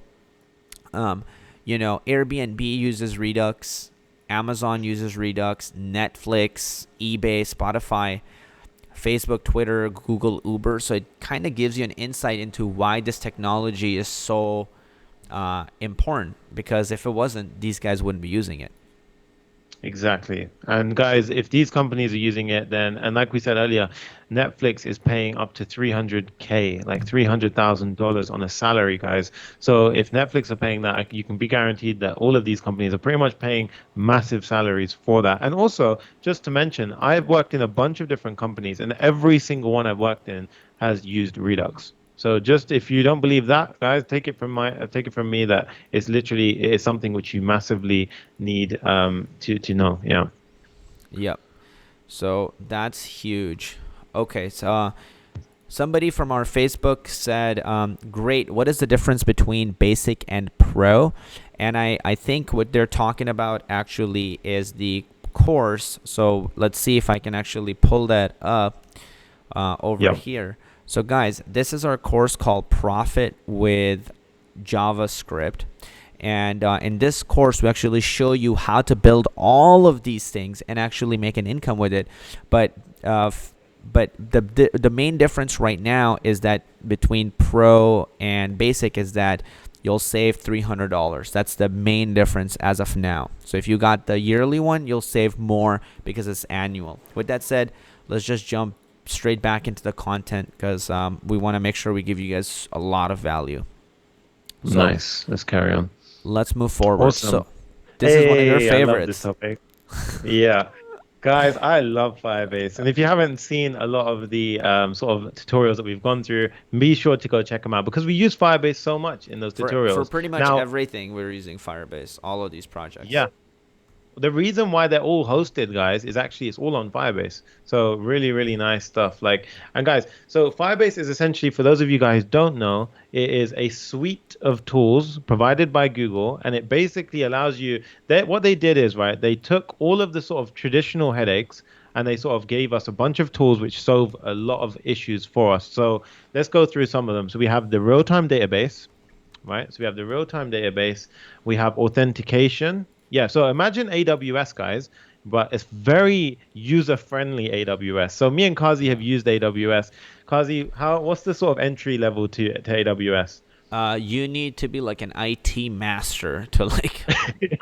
[SPEAKER 2] Airbnb uses Redux, Amazon uses Redux, Netflix, eBay, Spotify, Facebook, Twitter, Google, Uber. So it kind of gives you an insight into why this technology is so important, because if it wasn't, these guys wouldn't be using it.
[SPEAKER 1] Exactly. And guys, if these companies are using it, then, and like we said earlier, Netflix is paying up to 300K, like $300,000 on a salary, guys. So if Netflix are paying that, you can be guaranteed that all of these companies are pretty much paying massive salaries for that. And also, just to mention, I've worked in a bunch of different companies, and every single one I've worked in has used Redux. So just if you don't believe that, guys, take it from me that it is something which you massively need to know. Yeah.
[SPEAKER 2] Yep. So that's huge. Okay, so somebody from our Facebook said, great, what is the difference between basic and pro? And I think what they're talking about actually is the course. So let's see if I can actually pull that up over
[SPEAKER 1] Yeah.
[SPEAKER 2] here. So guys, this is our course called Profit with JavaScript. And in this course, we actually show you how to build all of these things and actually make an income with it. But the main difference right now is that between pro and basic is that you'll save $300. That's the main difference as of now. So if you got the yearly one, you'll save more because it's annual. With that said, let's just jump straight back into the content, because we want to make sure we give you guys a lot of value. So
[SPEAKER 1] Nice. Let's carry on.
[SPEAKER 2] let's move forward.
[SPEAKER 1] Awesome.
[SPEAKER 2] So this is one of your
[SPEAKER 1] Hey, I love this
[SPEAKER 2] favorites.
[SPEAKER 1] topic. Yeah. Guys, I love Firebase. And if you haven't seen a lot of the sort of tutorials that we've gone through, be sure to go check them out because we use Firebase so much in those
[SPEAKER 2] For
[SPEAKER 1] tutorials.
[SPEAKER 2] pretty much
[SPEAKER 1] Now,
[SPEAKER 2] everything, we're using Firebase, all of these projects.
[SPEAKER 1] yeah, the reason why they're all hosted, guys, is actually it's all on Firebase. So really, really nice stuff. Like, and guys, so Firebase is essentially, for those of you guys who don't know, it is a suite of tools provided by Google, and it basically allows you. What they did is, right, they took all of the sort of traditional headaches and they sort of gave us a bunch of tools which solve a lot of issues for us. So let's go through some of them. So we have the real-time database, right? So we have the real-time database. We have authentication, Yeah, so imagine AWS, guys, but it's very user-friendly AWS. So me and Kazi have
[SPEAKER 2] Yeah.
[SPEAKER 1] used AWS. Kazi, what's the sort of entry level to AWS?
[SPEAKER 2] You need to be like an IT master to like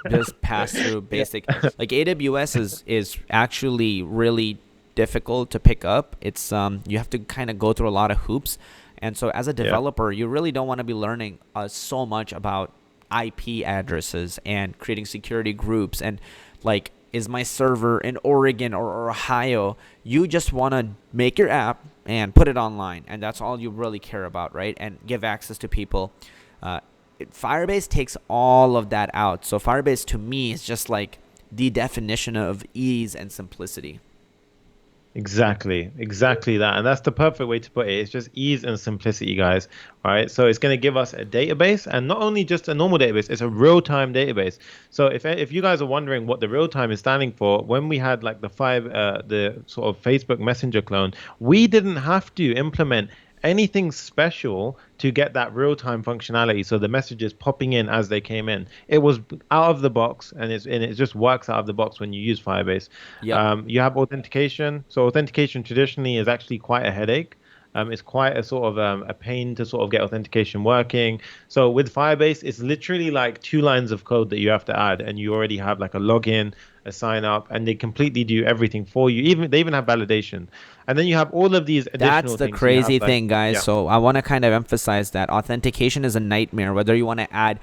[SPEAKER 2] just pass through
[SPEAKER 1] Yeah.
[SPEAKER 2] basic. Like AWS is actually really difficult to pick up. It's you have to kind of go through a lot of hoops, and so as a
[SPEAKER 1] Yeah.
[SPEAKER 2] developer, you really don't want to be learning so much about IP addresses and creating security groups and like, is my server in Oregon or Ohio? You just want to make your app and put it online, and that's all you really care about, right? And give access to people. Uh, Firebase takes all of that out. So Firebase to me is just like the definition of ease and simplicity.
[SPEAKER 1] Exactly that. And that's the perfect way to put it. It's just ease and simplicity, guys. Right. So it's going to give us a database, and not only just a normal database, it's a real-time database. So if you guys are wondering what the real time is standing for, when we had like the sort of Facebook Messenger clone, we didn't have to implement anything special to get that real-time functionality. So the messages popping in as they came in. It was out of the box, and it just works out of the box when you use Firebase.
[SPEAKER 2] Yep.
[SPEAKER 1] You have authentication. So authentication traditionally is actually quite a headache. It's quite a sort of a pain to sort of get authentication working. So with Firebase, it's literally like two lines of code that you have to add, and you already have like a login, a sign up, and they completely do everything for you. Even they even have validation, and then you have all of these
[SPEAKER 2] That's
[SPEAKER 1] additional
[SPEAKER 2] the
[SPEAKER 1] things. So you have
[SPEAKER 2] crazy
[SPEAKER 1] like,
[SPEAKER 2] thing, guys.
[SPEAKER 1] yeah,
[SPEAKER 2] So I want to kind of emphasize that authentication is a nightmare, whether you want to add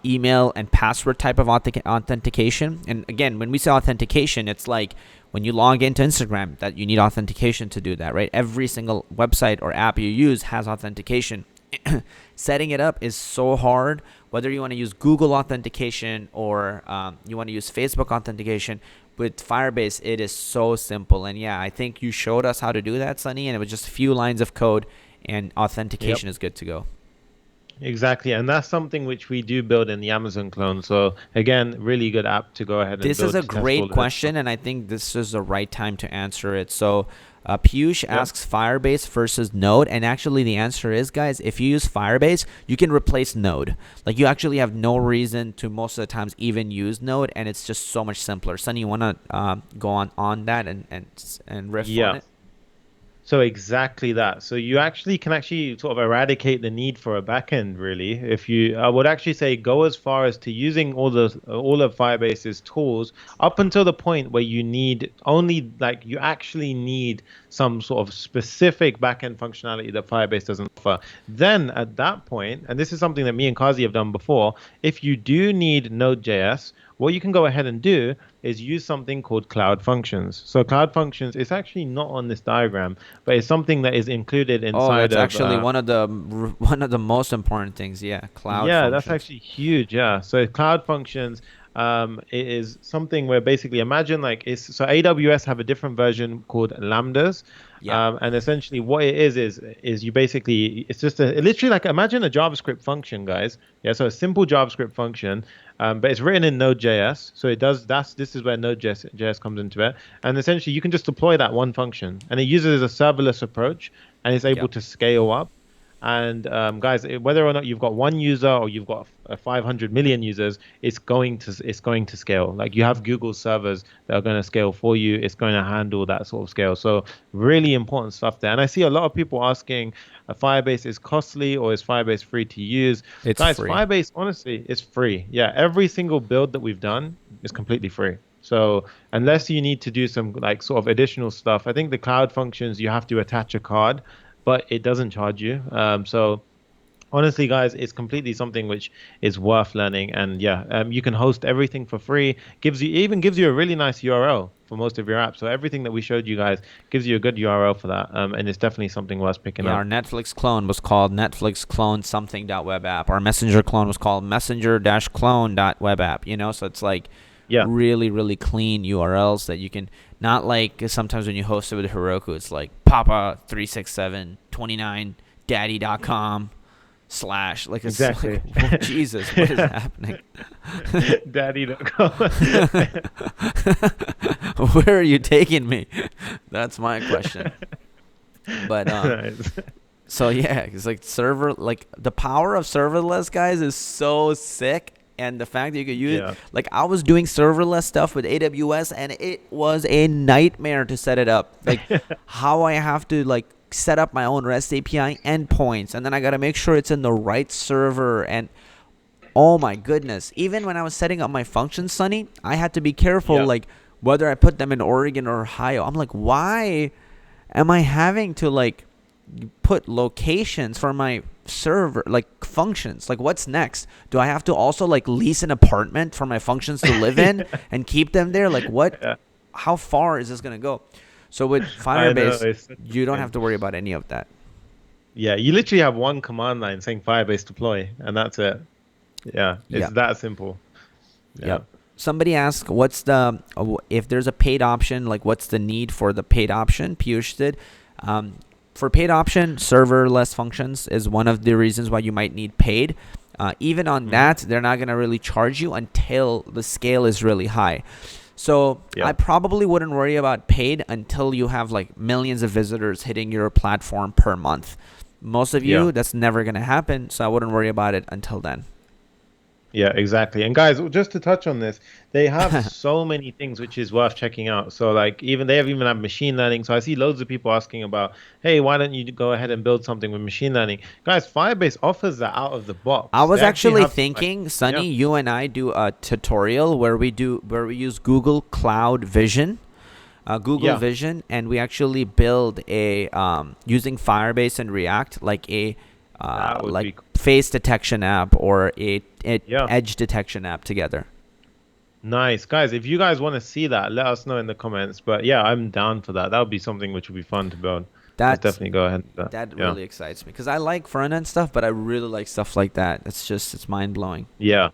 [SPEAKER 2] email and password type of authentication. And again, when we say authentication, it's like when you log into Instagram that you need authentication to do that, right? Every single website or app you use has authentication. Setting it up is so hard. Whether you want to use Google authentication or you want to use Facebook authentication, with Firebase, it is so simple. And yeah, I think you showed us how to do that, Sunny, and it was just a few lines of code, and
[SPEAKER 1] yep.
[SPEAKER 2] authentication is good to go.
[SPEAKER 1] Exactly, and that's something which we do build in the Amazon clone. So again, really good app to go ahead and
[SPEAKER 2] This is
[SPEAKER 1] build
[SPEAKER 2] a
[SPEAKER 1] to test all
[SPEAKER 2] great
[SPEAKER 1] of this stuff.
[SPEAKER 2] question, and I think this is the right time to answer it. So, Piyush
[SPEAKER 1] Yep.
[SPEAKER 2] asks Firebase versus Node, and actually, the answer is, guys, if you use Firebase, you can replace Node. Like, you actually have no reason to most of the times even use Node, and it's just so much simpler. Sunny, you want to go on that and riff on
[SPEAKER 1] Yeah.
[SPEAKER 2] it?
[SPEAKER 1] So exactly that. So you actually can actually sort of eradicate the need for a backend, really. If you, I would actually say go as far as to using all of Firebase's tools up until the point where you need only like you actually need some sort of specific backend functionality that Firebase doesn't offer. Then at that point, and this is something that me and Kazi have done before, if you do need Node.js, what you can go ahead and do is use something called Cloud Functions. So Cloud Functions is actually not on this diagram, but it's something that is included
[SPEAKER 2] Oh,
[SPEAKER 1] inside
[SPEAKER 2] that's
[SPEAKER 1] of
[SPEAKER 2] actually one of the most important things. Yeah, cloud
[SPEAKER 1] yeah, that's
[SPEAKER 2] functions.
[SPEAKER 1] actually huge. Yeah. So Cloud Functions it is something where basically imagine like it's so AWS have a different version called Lambdas.
[SPEAKER 2] Yeah,
[SPEAKER 1] And essentially what it is you basically it's just a literally like imagine a JavaScript function, guys. Yeah, so a simple JavaScript function, but it's written in Node.js. So it does this is where Node.js comes into it. And essentially you can just deploy that one function and it uses a serverless approach and it's able
[SPEAKER 2] yep.
[SPEAKER 1] to scale up. And guys, whether or not you've got one user or you've got 500 million users, it's going to scale. Like you have Google servers that are going to scale for you. It's going to handle that sort of scale. So really important stuff there. And I see a lot of people asking, Firebase is costly or is Firebase free to use?
[SPEAKER 2] It's
[SPEAKER 1] Guys,
[SPEAKER 2] free.
[SPEAKER 1] Firebase honestly is free. Yeah, every single build that we've done is completely free. So unless you need to do some like sort of additional stuff, I think the cloud functions you have to attach a card but it doesn't charge you. So honestly, guys, it's completely something which is worth learning. And yeah, you can host everything for free. Gives you a really nice URL for most of your apps. So everything that we showed you guys gives you a good URL for that. And it's definitely something worth picking
[SPEAKER 2] Yeah, our
[SPEAKER 1] up.
[SPEAKER 2] Netflix clone was called Netflix clone something dot web app. Our Messenger clone was called Messenger dash clone dot web app. So it's like
[SPEAKER 1] Yeah,
[SPEAKER 2] really, really clean URLs that you can not like sometimes when you host it with Heroku, it's like papa36729 daddy.com slash like it's like
[SPEAKER 1] exactly.
[SPEAKER 2] oh, Jesus, what is happening?
[SPEAKER 1] Daddy.com.
[SPEAKER 2] Where are you taking me? That's my question. But
[SPEAKER 1] Nice.
[SPEAKER 2] so yeah, it's like server like the power of serverless guys is so sick. And the fact that you could use,
[SPEAKER 1] Yeah.
[SPEAKER 2] like, I was doing serverless stuff with AWS, and it was a nightmare to set it up. Like, how I have to, like, set up my own REST API endpoints, and then I got to make sure it's in the right server. And oh my goodness, even when I was setting up my functions, Sonny, I had to be careful,
[SPEAKER 1] Yeah.
[SPEAKER 2] like, whether I put them in Oregon or Ohio. I'm like, why am I having to, like, put locations for my server, like, functions? Like, what's next? Do I have to also, like, lease an apartment for my functions to live in and keep them there? Like, what?
[SPEAKER 1] Yeah.
[SPEAKER 2] How far is this gonna go? So with
[SPEAKER 1] I know,
[SPEAKER 2] Firebase,
[SPEAKER 1] it's such a
[SPEAKER 2] you don't have
[SPEAKER 1] pain.
[SPEAKER 2] to worry about any of that.
[SPEAKER 1] Yeah, you literally have one command line saying Firebase deploy, and that's it. Yeah, it's
[SPEAKER 2] Yeah.
[SPEAKER 1] that simple. Yeah.
[SPEAKER 2] Yep. Somebody asked, "What's the if there's a paid option? Like, what's the need for the paid option?" Piyush did. Um, for paid option, serverless functions is one of the reasons why you might need paid. Even on
[SPEAKER 1] Hmm.
[SPEAKER 2] that, they're not gonna really charge you until the scale is really high. So I
[SPEAKER 1] Yeah.
[SPEAKER 2] probably wouldn't worry about paid until you have, like, millions of visitors hitting your platform per month. Most of
[SPEAKER 1] Yeah.
[SPEAKER 2] you, that's never gonna happen. So I wouldn't worry about it until then.
[SPEAKER 1] Yeah, exactly. And guys, just to touch on this, they have so many things which is worth checking out. So like even they have even have machine learning. So I see loads of people asking about, hey, why don't you go ahead and build something with machine learning? Guys, Firebase offers that out of the
[SPEAKER 2] I
[SPEAKER 1] box. They
[SPEAKER 2] was
[SPEAKER 1] actually
[SPEAKER 2] actually
[SPEAKER 1] have like,
[SPEAKER 2] thinking,
[SPEAKER 1] yeah,
[SPEAKER 2] Sunny, you and I do a tutorial where we use Google Cloud Vision, Google
[SPEAKER 1] yeah,
[SPEAKER 2] Vision, and we actually build a using Firebase and React, like a
[SPEAKER 1] that would
[SPEAKER 2] like
[SPEAKER 1] be,
[SPEAKER 2] face detection app or a
[SPEAKER 1] yeah,
[SPEAKER 2] edge detection app together.
[SPEAKER 1] nice. Guys, if you guys want to see that, let us know in the comments. But yeah, I'm down for that. That would be something which would be fun to build. Let's
[SPEAKER 2] That's
[SPEAKER 1] definitely go ahead and do that.
[SPEAKER 2] that
[SPEAKER 1] Yeah.
[SPEAKER 2] really excites me because I like front end stuff, but I really like stuff like that. It's mind blowing.
[SPEAKER 1] Yeah.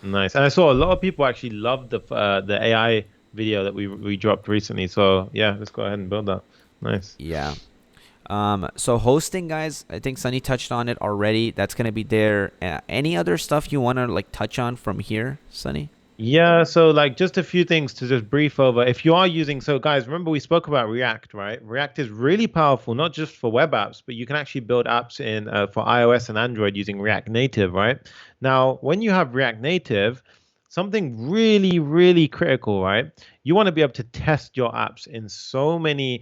[SPEAKER 1] Nice. And I saw a lot of people actually loved the AI video that we dropped recently. So yeah, let's go ahead and build that. Nice.
[SPEAKER 2] Yeah. So hosting, guys, I think Sunny touched on it already. That's gonna be there. Any other stuff you wanna, like, touch on from here, Sunny?
[SPEAKER 1] Yeah, so like just a few things to just brief over. If you are using, so guys, remember we spoke about React, right? React is really powerful, not just for web apps, but you can actually build apps in for iOS and Android using React Native, right? Now, when you have React Native, something really, really critical, right? You want to be able to test your apps in so many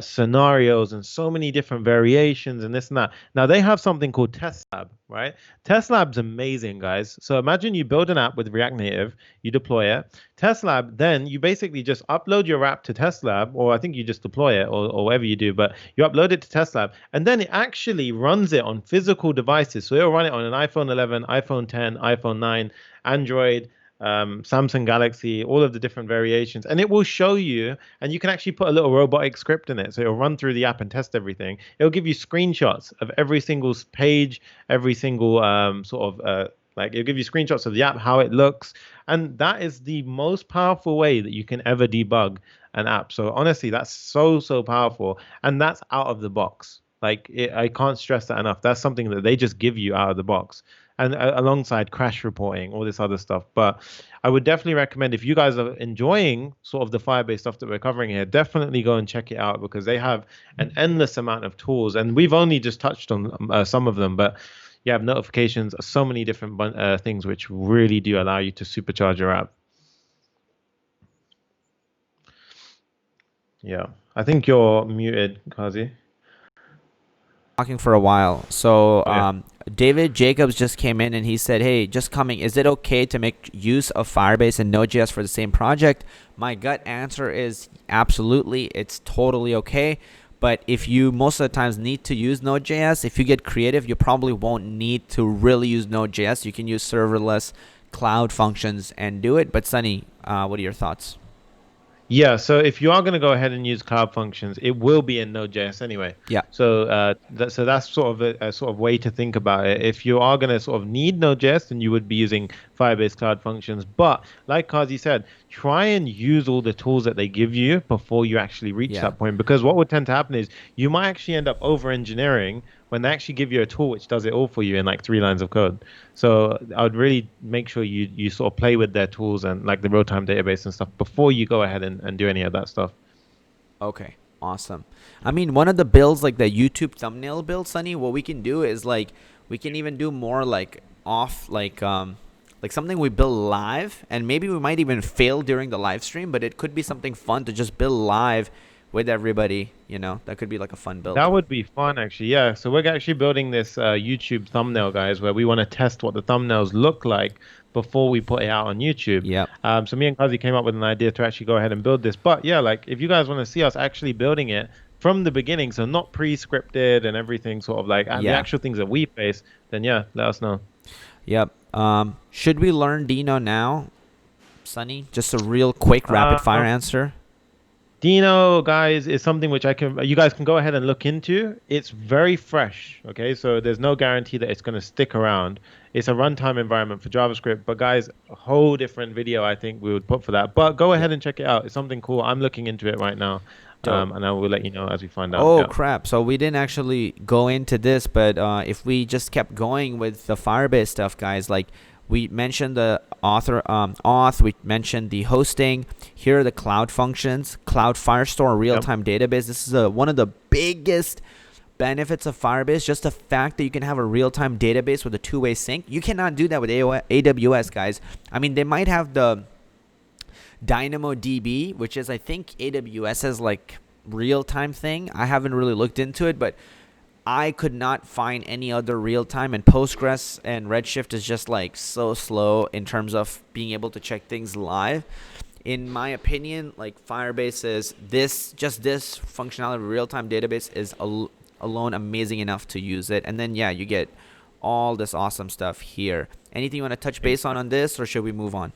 [SPEAKER 1] scenarios and so many different variations and this and that. Now they have something called Test Lab, right? Test Lab's amazing, guys. So imagine you build an app with React Native, you deploy it. Test Lab, then you basically just upload your app to Test Lab, or I think you just deploy it, or whatever you do, but you upload it to Test Lab, and then it actually runs it on physical devices. So it'll run it on an iPhone 11, iPhone 10, iPhone 9, Android, Samsung Galaxy, all of the different variations, and it will show you. And you can actually put a little robotic script in it, so it'll run through the app and test everything. It'll give you screenshots of every single page, every single like it'll give you screenshots of the app, how it looks, and that is the most powerful way that you can ever debug an app. So honestly, that's so powerful, and that's out of the box. Like I can't stress that enough. That's something that they just give you out of the box, and alongside crash reporting, all this other stuff. But I would definitely recommend if you guys are enjoying sort of the Firebase stuff that we're covering here, definitely go and check it out because they have an endless amount of tools, and we've only just touched on some of them, but you have notifications, so many different things which really do allow you to supercharge your app. Yeah, I think you're muted, Kazi.
[SPEAKER 2] Talking for a while. So
[SPEAKER 1] Oh yeah.
[SPEAKER 2] David Jacobs just came in and he said, "Hey, just coming. Is it okay to make use of Firebase and Node.js for the same project?" My gut answer is absolutely. It's totally okay. But if you most of the times need to use Node.js, if you get creative, you probably won't need to really use Node.js. You can use serverless cloud functions and do it. But Sunny, what are your thoughts?
[SPEAKER 1] Yeah, so if you are going to go ahead and use Cloud Functions, it will be in Node.js anyway.
[SPEAKER 2] Yeah.
[SPEAKER 1] So that's sort of a sort of way to think about it. If you are going to sort of need Node.js, then you would be using Firebase Cloud Functions. But like Kazi said, try and use all the tools that they give you before you actually reach
[SPEAKER 2] Yeah.
[SPEAKER 1] that point. Because what would tend to happen is you might actually end up over engineering when they actually give you a tool which does it all for you in like 3 lines of code. So I would really make sure you sort of play with their tools and like the real-time database and stuff before you go ahead and do any of that stuff.
[SPEAKER 2] Okay, awesome. I mean, one of the builds, like the YouTube thumbnail build, Sunny, what we can do is, like, we can even do more like off, like something we build live, and maybe we might even fail during the live stream, but it could be something fun to just build live with everybody. That could be like a fun build.
[SPEAKER 1] That would be fun, actually. Yeah. So we're actually building this YouTube thumbnail, guys, where we want to test what the thumbnails look like before we put it out on YouTube.
[SPEAKER 2] Yep.
[SPEAKER 1] So me and Kazi came up with an idea to actually go ahead and build this. But yeah, like if you guys want to see us actually building it from the beginning, so not pre-scripted and everything, sort of like the
[SPEAKER 2] Yeah.
[SPEAKER 1] actual things that we face, then yeah, let us know.
[SPEAKER 2] Yep. Should we learn Dino now, Sonny? Just a real quick rapid fire answer.
[SPEAKER 1] Dino, guys, is something which you guys can go ahead and look into. It's very fresh, okay? So there's no guarantee that it's going to stick around. It's a runtime environment for JavaScript, but guys, a whole different video I think we would put for that. But go ahead
[SPEAKER 2] Yep.
[SPEAKER 1] and check it out. It's something cool. I'm looking into it right now,
[SPEAKER 2] Dope.
[SPEAKER 1] and I will let you know as we find out.
[SPEAKER 2] Oh
[SPEAKER 1] Yeah.
[SPEAKER 2] crap! So we didn't actually go into this, but if we just kept going with the Firebase stuff, guys, like we mentioned the auth, we mentioned the hosting. Here are the cloud functions, Cloud Firestore real-time database. This is one of the biggest benefits of Firebase, just the fact that you can have a real-time database with a two-way sync. You cannot do that with AWS, guys. I mean, they might have the DynamoDB, which is, I think, AWS's like real-time thing. I haven't really looked into it, but I could not find any other real-time, and Postgres and Redshift is just like so slow in terms of being able to check things live. In my opinion, like Firebase is this functionality, real-time database is alone amazing enough to use it. And then yeah, you get all this awesome stuff here. Anything you want to touch base on this, or should we move on?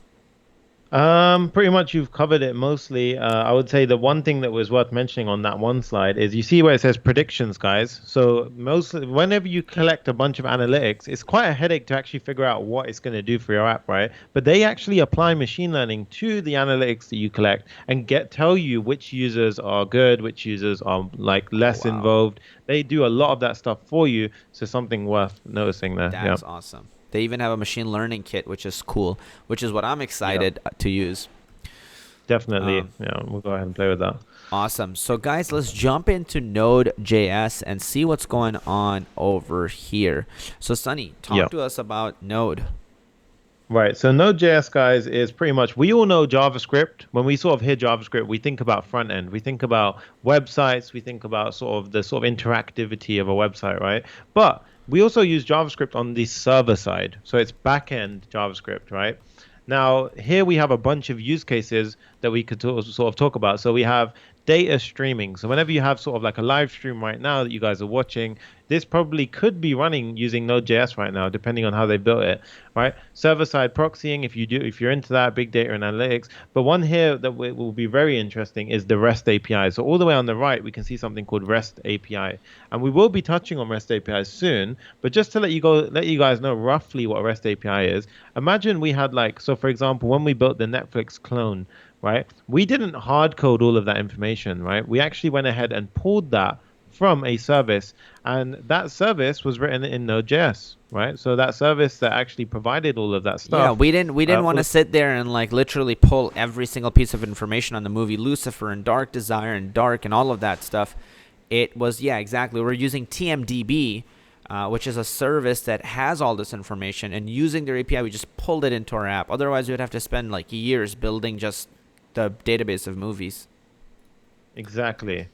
[SPEAKER 1] Pretty much you've covered it mostly. I would say the one thing that was worth mentioning on that one slide is you see where it says predictions, guys. So mostly whenever you collect a bunch of analytics, it's quite a headache to actually figure out what it's going to do for your app, right? But they actually apply machine learning to the analytics that you collect and tell you which users are good, which users are like less involved. They do a lot of that stuff for you. So something worth noticing there.
[SPEAKER 2] That's awesome. They even have a machine learning kit, which is cool, which is what I'm excited to use.
[SPEAKER 1] Definitely. Yeah, we'll go ahead and play with that.
[SPEAKER 2] Awesome. So guys, let's jump into Node.js and see what's going on over here. So Sonny, talk to us about Node.
[SPEAKER 1] Right. So Node.js, guys, is pretty much, we all know JavaScript. When we sort of hear JavaScript, we think about front end. We think about websites. We think about sort of the sort of interactivity of a website, right? But we also use JavaScript on the server side. So it's back-end JavaScript, right? Now, here we have a bunch of use cases that we could sort of talk about. So we have data streaming. So whenever you have sort of like a live stream right now that you guys are watching, this probably could be running using Node.js right now, depending on how they built it, right? Server-side proxying, if you're into that, big data and analytics. But one here that will be very interesting is the REST API. So all the way on the right, we can see something called REST API, and we will be touching on REST API soon. But just to let you guys know roughly what a REST API is, imagine we had so for example, when we built the Netflix clone, right? We didn't hard code all of that information, right? We actually went ahead and pulled that from a service, and that service was written in Node.js, right? So that service that actually provided all of that stuff.
[SPEAKER 2] Yeah, we didn't want to sit there and like literally pull every single piece of information on the movie Lucifer and Dark Desire and Dark and all of that stuff. It was, yeah, exactly. We're using TMDB, which is a service that has all this information, and using their API, we just pulled it into our app. Otherwise, we would have to spend like years building just the database of movies.
[SPEAKER 1] Exactly.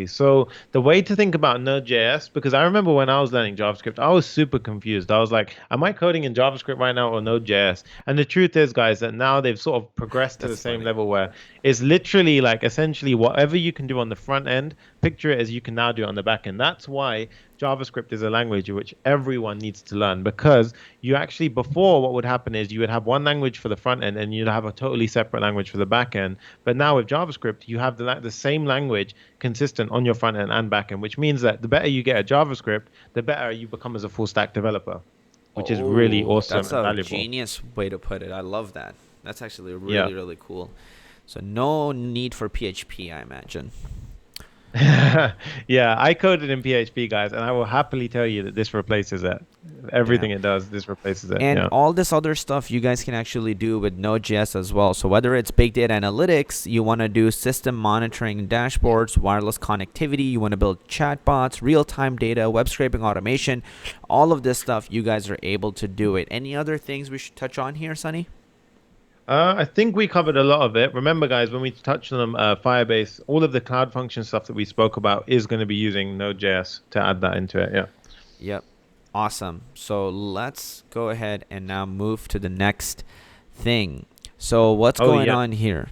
[SPEAKER 1] So the way to think about Node.js, because I remember when I was learning JavaScript, I was super confused. I was like, am I coding in JavaScript right now or Node.js? And the truth is, guys, that now they've sort of progressed to the same level where it's literally like essentially whatever you can do on the front end, picture it as you can now do it on the back end. That's why JavaScript is a language which everyone needs to learn, because you actually, before, what would happen is you would have one language for the front end and you'd have a totally separate language for the back end. But now with JavaScript, you have the same language consistent on your front end and back end, which means that the better you get at JavaScript, the better you become as a full stack developer, which is really awesome and valuable.
[SPEAKER 2] That's a genius way to put it. I love that. That's actually really, really cool. So no need for PHP, I imagine.
[SPEAKER 1] Yeah, I coded in PHP, guys, and I will happily tell you that this replaces it.
[SPEAKER 2] Yeah.
[SPEAKER 1] Everything it does, this replaces it.
[SPEAKER 2] And
[SPEAKER 1] Yeah.
[SPEAKER 2] all this other stuff you guys can actually do with Node.js as well. So whether it's big data analytics, you want to do system monitoring dashboards, wireless connectivity, you want to build chatbots, real-time data, web scraping automation, all of this stuff, you guys are able to do it. Any other things we should touch on here, Sonny?
[SPEAKER 1] I think we covered a lot of it. Remember, guys, when we touched on Firebase, all of the cloud function stuff that we spoke about is going to be using Node.js to add that into it. Yeah.
[SPEAKER 2] Yep. Awesome. So let's go ahead and now move to the next thing. So what's
[SPEAKER 1] Oh,
[SPEAKER 2] going
[SPEAKER 1] yeah.
[SPEAKER 2] on here?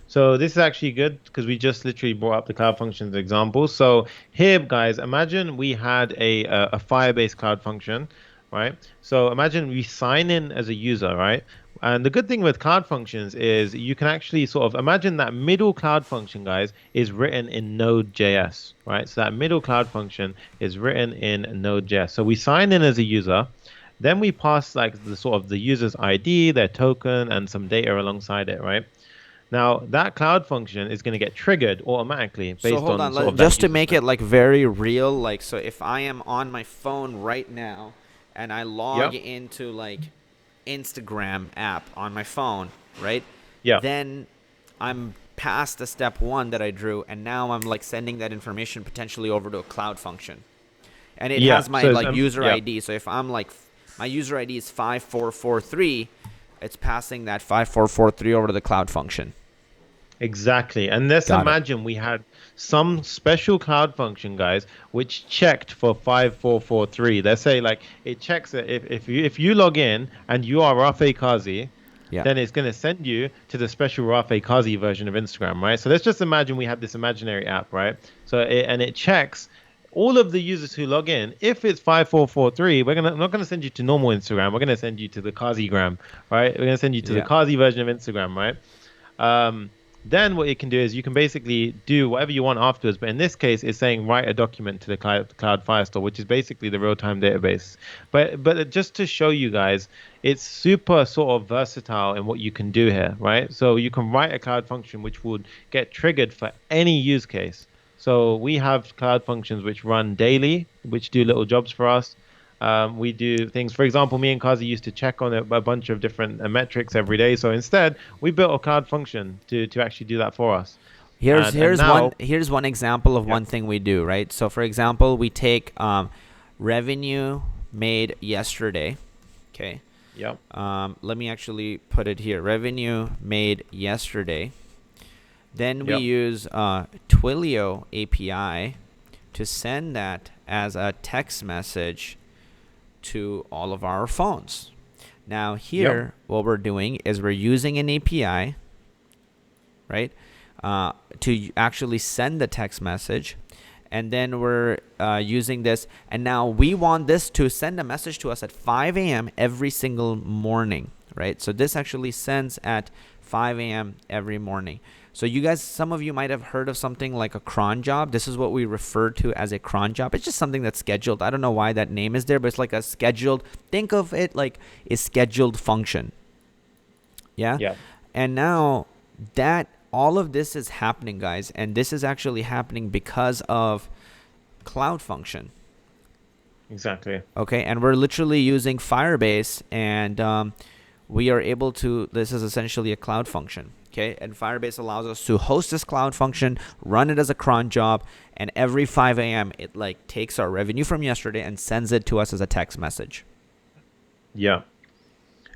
[SPEAKER 1] So this is actually good because we just literally brought up the cloud functions example. So here, guys, imagine we had a Firebase cloud function, right? So imagine we sign in as a user, right? And the good thing with cloud functions is you can actually sort of imagine that middle cloud function, guys, is written in Node.js, right? So that middle cloud function is written in Node.js. So we sign in as a user. Then we pass like the sort of the user's ID, their token, and some data alongside it, right? Now, that cloud function is going to get triggered automatically
[SPEAKER 2] So
[SPEAKER 1] based
[SPEAKER 2] hold
[SPEAKER 1] on
[SPEAKER 2] on,
[SPEAKER 1] sort of that
[SPEAKER 2] just to
[SPEAKER 1] user's
[SPEAKER 2] make it
[SPEAKER 1] permission.
[SPEAKER 2] like very real, like so if I am on my phone right now and I log
[SPEAKER 1] Yep.
[SPEAKER 2] into like Instagram app on my phone, right?
[SPEAKER 1] Yeah.
[SPEAKER 2] Then I'm past the step one that I drew, and now I'm like sending that information potentially over to a cloud function, and it
[SPEAKER 1] Yeah.
[SPEAKER 2] has my
[SPEAKER 1] So,
[SPEAKER 2] like user
[SPEAKER 1] yeah.
[SPEAKER 2] ID. So if I'm like my user ID is 5443, it's passing that 5443 over to the cloud function.
[SPEAKER 1] Exactly. And let's
[SPEAKER 2] Got it.
[SPEAKER 1] imagine we had some special cloud function, guys, which checked for 5443. Let's say like it checks that if you log in and you are Rafe Kazi,
[SPEAKER 2] Yeah.
[SPEAKER 1] then it's going to send you to the special Rafe Kazi version of Instagram, right? So let's just imagine we have this imaginary app, right? And it checks all of the users who log in. If it's 5443, I'm not gonna send you to normal Instagram. We're gonna send you to the Kazigram, right? We're gonna send you to the
[SPEAKER 2] Yeah.
[SPEAKER 1] Kazi version of Instagram, right? Um, then what you can do is you can basically do whatever you want afterwards. But in this case, it's saying write a document to the cloud Firestore, which is basically the real-time database. But just to show you guys, it's super sort of versatile in what you can do here, right? So you can write a cloud function which would get triggered for any use case. So we have cloud functions which run daily, which do little jobs for us. We do things, for example, me and Kazi used to check on a bunch of different metrics every day. So instead, we built a cloud function to actually do that for us.
[SPEAKER 2] Here's
[SPEAKER 1] And
[SPEAKER 2] here's one
[SPEAKER 1] now,
[SPEAKER 2] here's one example of
[SPEAKER 1] yeah,
[SPEAKER 2] one thing we do, right? So for example, we take revenue made yesterday. Okay.
[SPEAKER 1] yeah,
[SPEAKER 2] Let me actually put it here. Revenue made yesterday. Then we
[SPEAKER 1] yeah,
[SPEAKER 2] use Twilio API to send that as a text message to all of our phones. Now
[SPEAKER 1] yeah,
[SPEAKER 2] here, what we're doing is we're using an API, right, to actually send the text message, and then we're using this, and now we want this to send a message to us at 5 a.m. every single morning, right? So this actually sends at 5 a.m. every morning. So you guys, some of you might have heard of something like a cron job. This is what we refer to as a cron job. It's just something that's scheduled. I don't know why that name is there, but it's like a scheduled, think of it like a scheduled function. Yeah.
[SPEAKER 1] yeah,
[SPEAKER 2] And now that all of this is happening, guys, and this is actually happening because of cloud function.
[SPEAKER 1] exactly.
[SPEAKER 2] Okay. And we're literally using Firebase, and we are able to, this is essentially a cloud function. Okay. And Firebase allows us to host this cloud function, run it as a cron job, and every 5 a.m. it like takes our revenue from yesterday and sends it to us as a text message.
[SPEAKER 1] Yeah.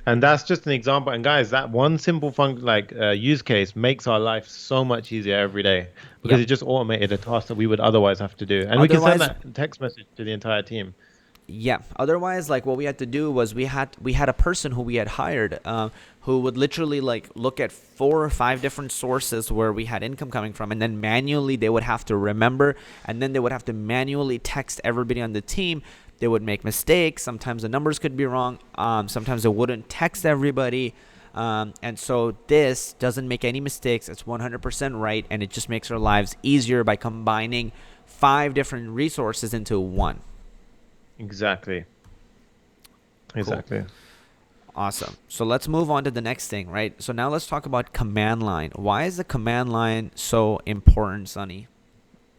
[SPEAKER 1] And that's just an example. And guys, that one simple use case makes our life so much easier every day because
[SPEAKER 2] Yep.
[SPEAKER 1] it just automated a task that we would otherwise have to do. And we can send
[SPEAKER 2] Otherwise,
[SPEAKER 1] that text message to the entire team.
[SPEAKER 2] yeah. Otherwise, like what we had to do was we had a person who we had hired, who would literally like look at 4 or 5 different sources where we had income coming from, and then manually they would have to remember, and then they would have to manually text everybody on the team. They would make mistakes. Sometimes the numbers could be wrong. Sometimes they wouldn't text everybody. And so this doesn't make any mistakes. It's 100% right, and it just makes our lives easier by combining 5 different resources into one.
[SPEAKER 1] Exactly.
[SPEAKER 2] Cool.
[SPEAKER 1] Exactly.
[SPEAKER 2] Awesome. So let's move on to the next thing, right? So now let's talk about command line. Why is the command line so important, Sonny?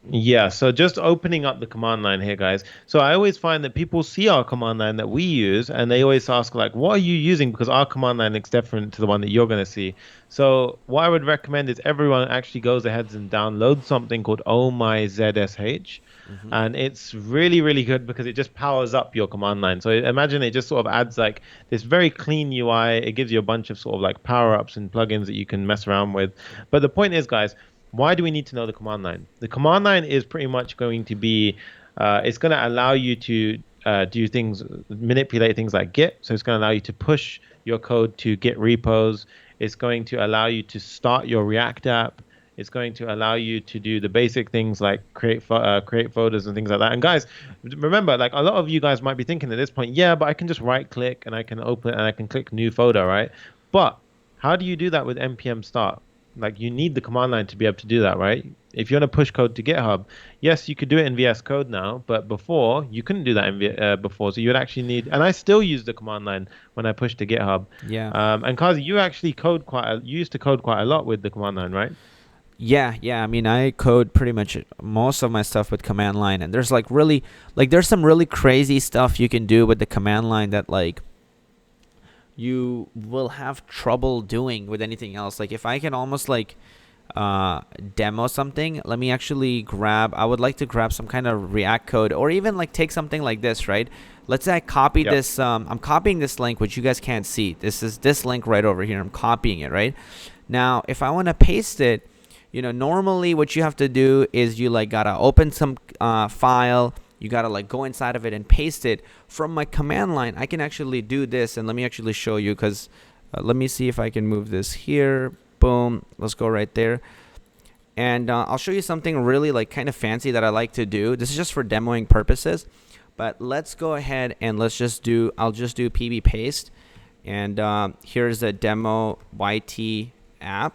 [SPEAKER 1] Yeah, so just opening up the command line here, guys. So I always find that people see our command line that we use, and they always ask, like, what are you using? Because our command line is different to the one that you're going to see. So what I would recommend is everyone actually goes ahead and downloads something called Oh My ZSH.
[SPEAKER 2] Hmm.
[SPEAKER 1] And it's really, really good because it just powers up your command line. So imagine it just sort of adds like this very clean UI. It gives you a bunch of sort of like power ups and plugins that you can mess around with. But the point is, guys, why do we need to know the command line? The command line is pretty much going to be, it's going to allow you to do things, manipulate things like Git. So it's going to allow you to push your code to Git repos. It's going to allow you to start your React app. It's going to allow you to do the basic things like create folders and things like that. And guys, remember, like a lot of you guys might be thinking at this point, yeah, but I can just right click and I can open and I can click new folder, right? But how do you do that with npm start? Like you need the command line to be able to do that, right? If you want to push code to GitHub, yes, you could do it in VS Code now, but before you couldn't do that before. So you would actually need, and I still use the command line when I push to GitHub.
[SPEAKER 2] Yeah.
[SPEAKER 1] And Kazi, you actually you used to code quite a lot with the command line, right?
[SPEAKER 2] Yeah, yeah. I mean, I code pretty much most of my stuff with command line, and there's like really, like there's some really crazy stuff you can do with the command line that like you will have trouble doing with anything else. Like if I can almost like demo something, let me actually grab, I would like to grab some kind of React code, or even like take something like this, right? Let's say I copy
[SPEAKER 1] Yep.
[SPEAKER 2] this, I'm copying this link, which you guys can't see. This is this link right over here. I'm copying it, right? Now, if I want to paste it, normally what you have to do is you like gotta open some file. You gotta like go inside of it and paste it. From my command line, I can actually do this, and let me actually show you, because let me see if I can move this here. Boom. Let's go right there. And I'll show you something really like kind of fancy that I like to do. This is just for demoing purposes. But let's go ahead and I'll just do pb paste. And here's a demo YT app.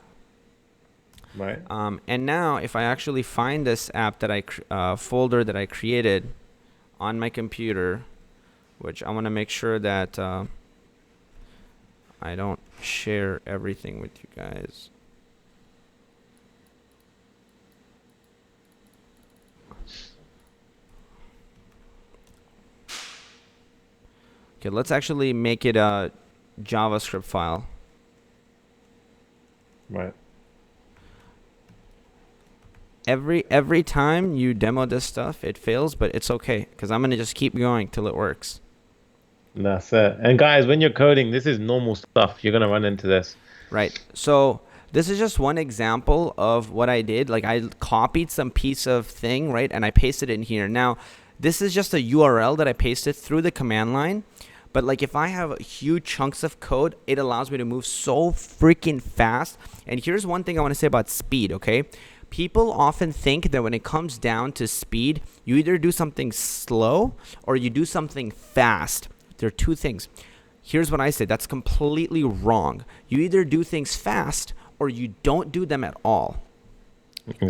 [SPEAKER 1] Right.
[SPEAKER 2] And now if I actually find this app that folder that I created on my computer, which I want to make sure that I don't share everything with you guys. Okay, let's actually make it a JavaScript file.
[SPEAKER 1] Right.
[SPEAKER 2] Every time you demo this stuff, it fails, but it's okay, because I'm going to just keep going till it works.
[SPEAKER 1] That's it. And guys, when you're coding, this is normal stuff. You're gonna run into this.
[SPEAKER 2] Right. So this is just one example of what I did. Like I copied some piece of thing, right, and I pasted it in here. Now, this is just a URL that I pasted through the command line. But like if I have huge chunks of code, it allows me to move so freaking fast. And here's one thing I want to say about speed, okay? People often think that when it comes down to speed, you either do something slow or you do something fast. There are two things. Here's what I say. That's completely wrong. You either do things fast or you don't do them at all.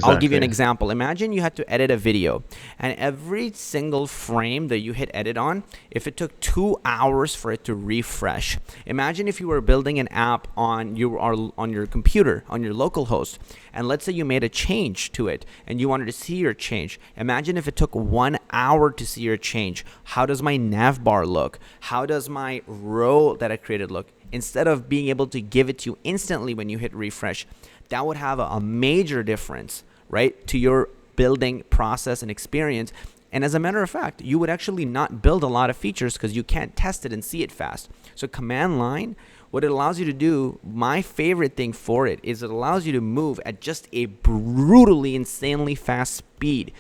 [SPEAKER 2] I'll give you an
[SPEAKER 1] Exactly.
[SPEAKER 2] example. Imagine you had to edit a video, and every single frame that you hit edit on, if it took 2 hours for it to refresh. Imagine if you were building an app on your computer, on your local host, and let's say you made a change to it and you wanted to see your change. Imagine if it took 1 hour to see your change. How does my nav bar look? How does my row that I created look? Instead of being able to give it to you instantly when you hit refresh, that would have a major difference, right, to your building process and experience. And as a matter of fact, you would actually not build a lot of features because you can't test it and see it fast. So command line, what it allows you to do, my favorite thing for it is it allows you to move at just a brutally, insanely fast speed.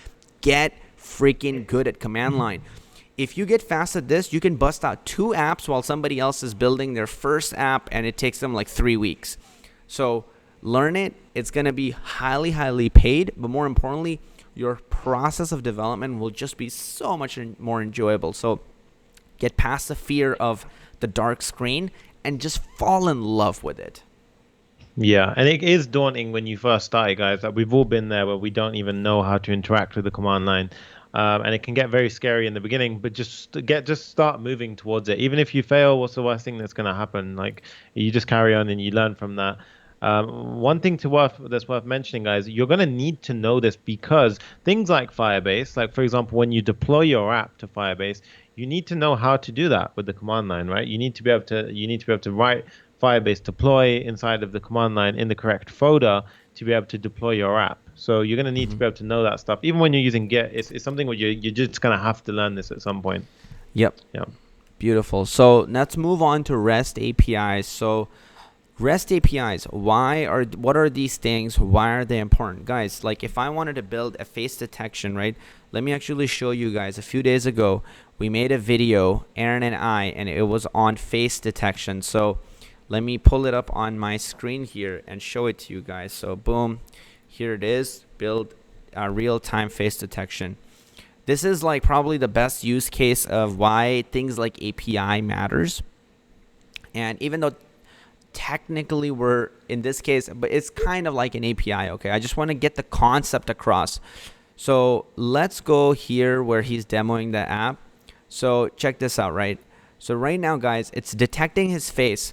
[SPEAKER 2] Get freaking good at command line. If you get fast at this, you can bust out 2 apps while somebody else is building their first app, and it takes them like 3 weeks. So learn it. It's going to be highly, highly paid, but more importantly, your process of development will just be so much more enjoyable. So get past the fear of the dark screen and just fall in love with it.
[SPEAKER 1] Yeah, and it is daunting when you first start, guys. Like we've all been there where we don't even know how to interact with the command line, and it can get very scary in the beginning. But just start moving towards it. Even if you fail, what's the worst thing that's going to happen? Like you just carry on and you learn from that. One thing that's worth mentioning, guys, you're going to need to know this because things like Firebase, like for example, when you deploy your app to Firebase, you need to know how to do that with the command line, right? You need to be able to write Firebase deploy inside of the command line in the correct folder to be able to deploy your app. So you're going to need to
[SPEAKER 2] Hmm.
[SPEAKER 1] be able to know that stuff. Even when you're using Git, it's something where you're just going to have to learn this at some point.
[SPEAKER 2] Yep.
[SPEAKER 1] Yeah.
[SPEAKER 2] Beautiful. So let's move on to REST APIs. So REST APIs, what are these things? Why are they important? Guys, like if I wanted to build a face detection, right? Let me actually show you guys. A few days ago, we made a video, Aaron and I, and it was on face detection. So let me pull it up on my screen here and show it to you guys. So boom, here it is, build real-time face detection. This is like probably the best use case of why things like API matters. And even though technically we're in this case, but it's kind of like an API, okay? I just want to get the concept across. So let's go here where he's demoing the app. So check this out, right? So right now, guys, it's detecting his face.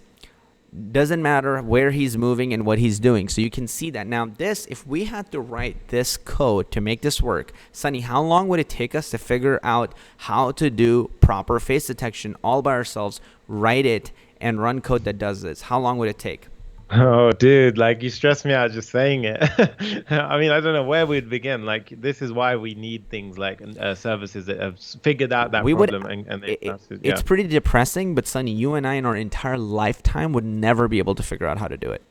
[SPEAKER 2] Doesn't matter where he's moving and what he's doing. So you can see that. Now this, if we had to write this code to make this work, Sonny, how long would it take us to figure out how to do proper face detection all by ourselves, write it, and run code that does this? How long would it take?
[SPEAKER 1] Oh, dude, like you stress me out just saying it. I mean, I don't know where we'd begin. Like, this is why we need things like services that have figured out that
[SPEAKER 2] We would.
[SPEAKER 1] problem and they've mastered.
[SPEAKER 2] It's
[SPEAKER 1] Yeah.
[SPEAKER 2] pretty depressing, but Sonny, you and I in our entire lifetime would never be able to figure out how to do it.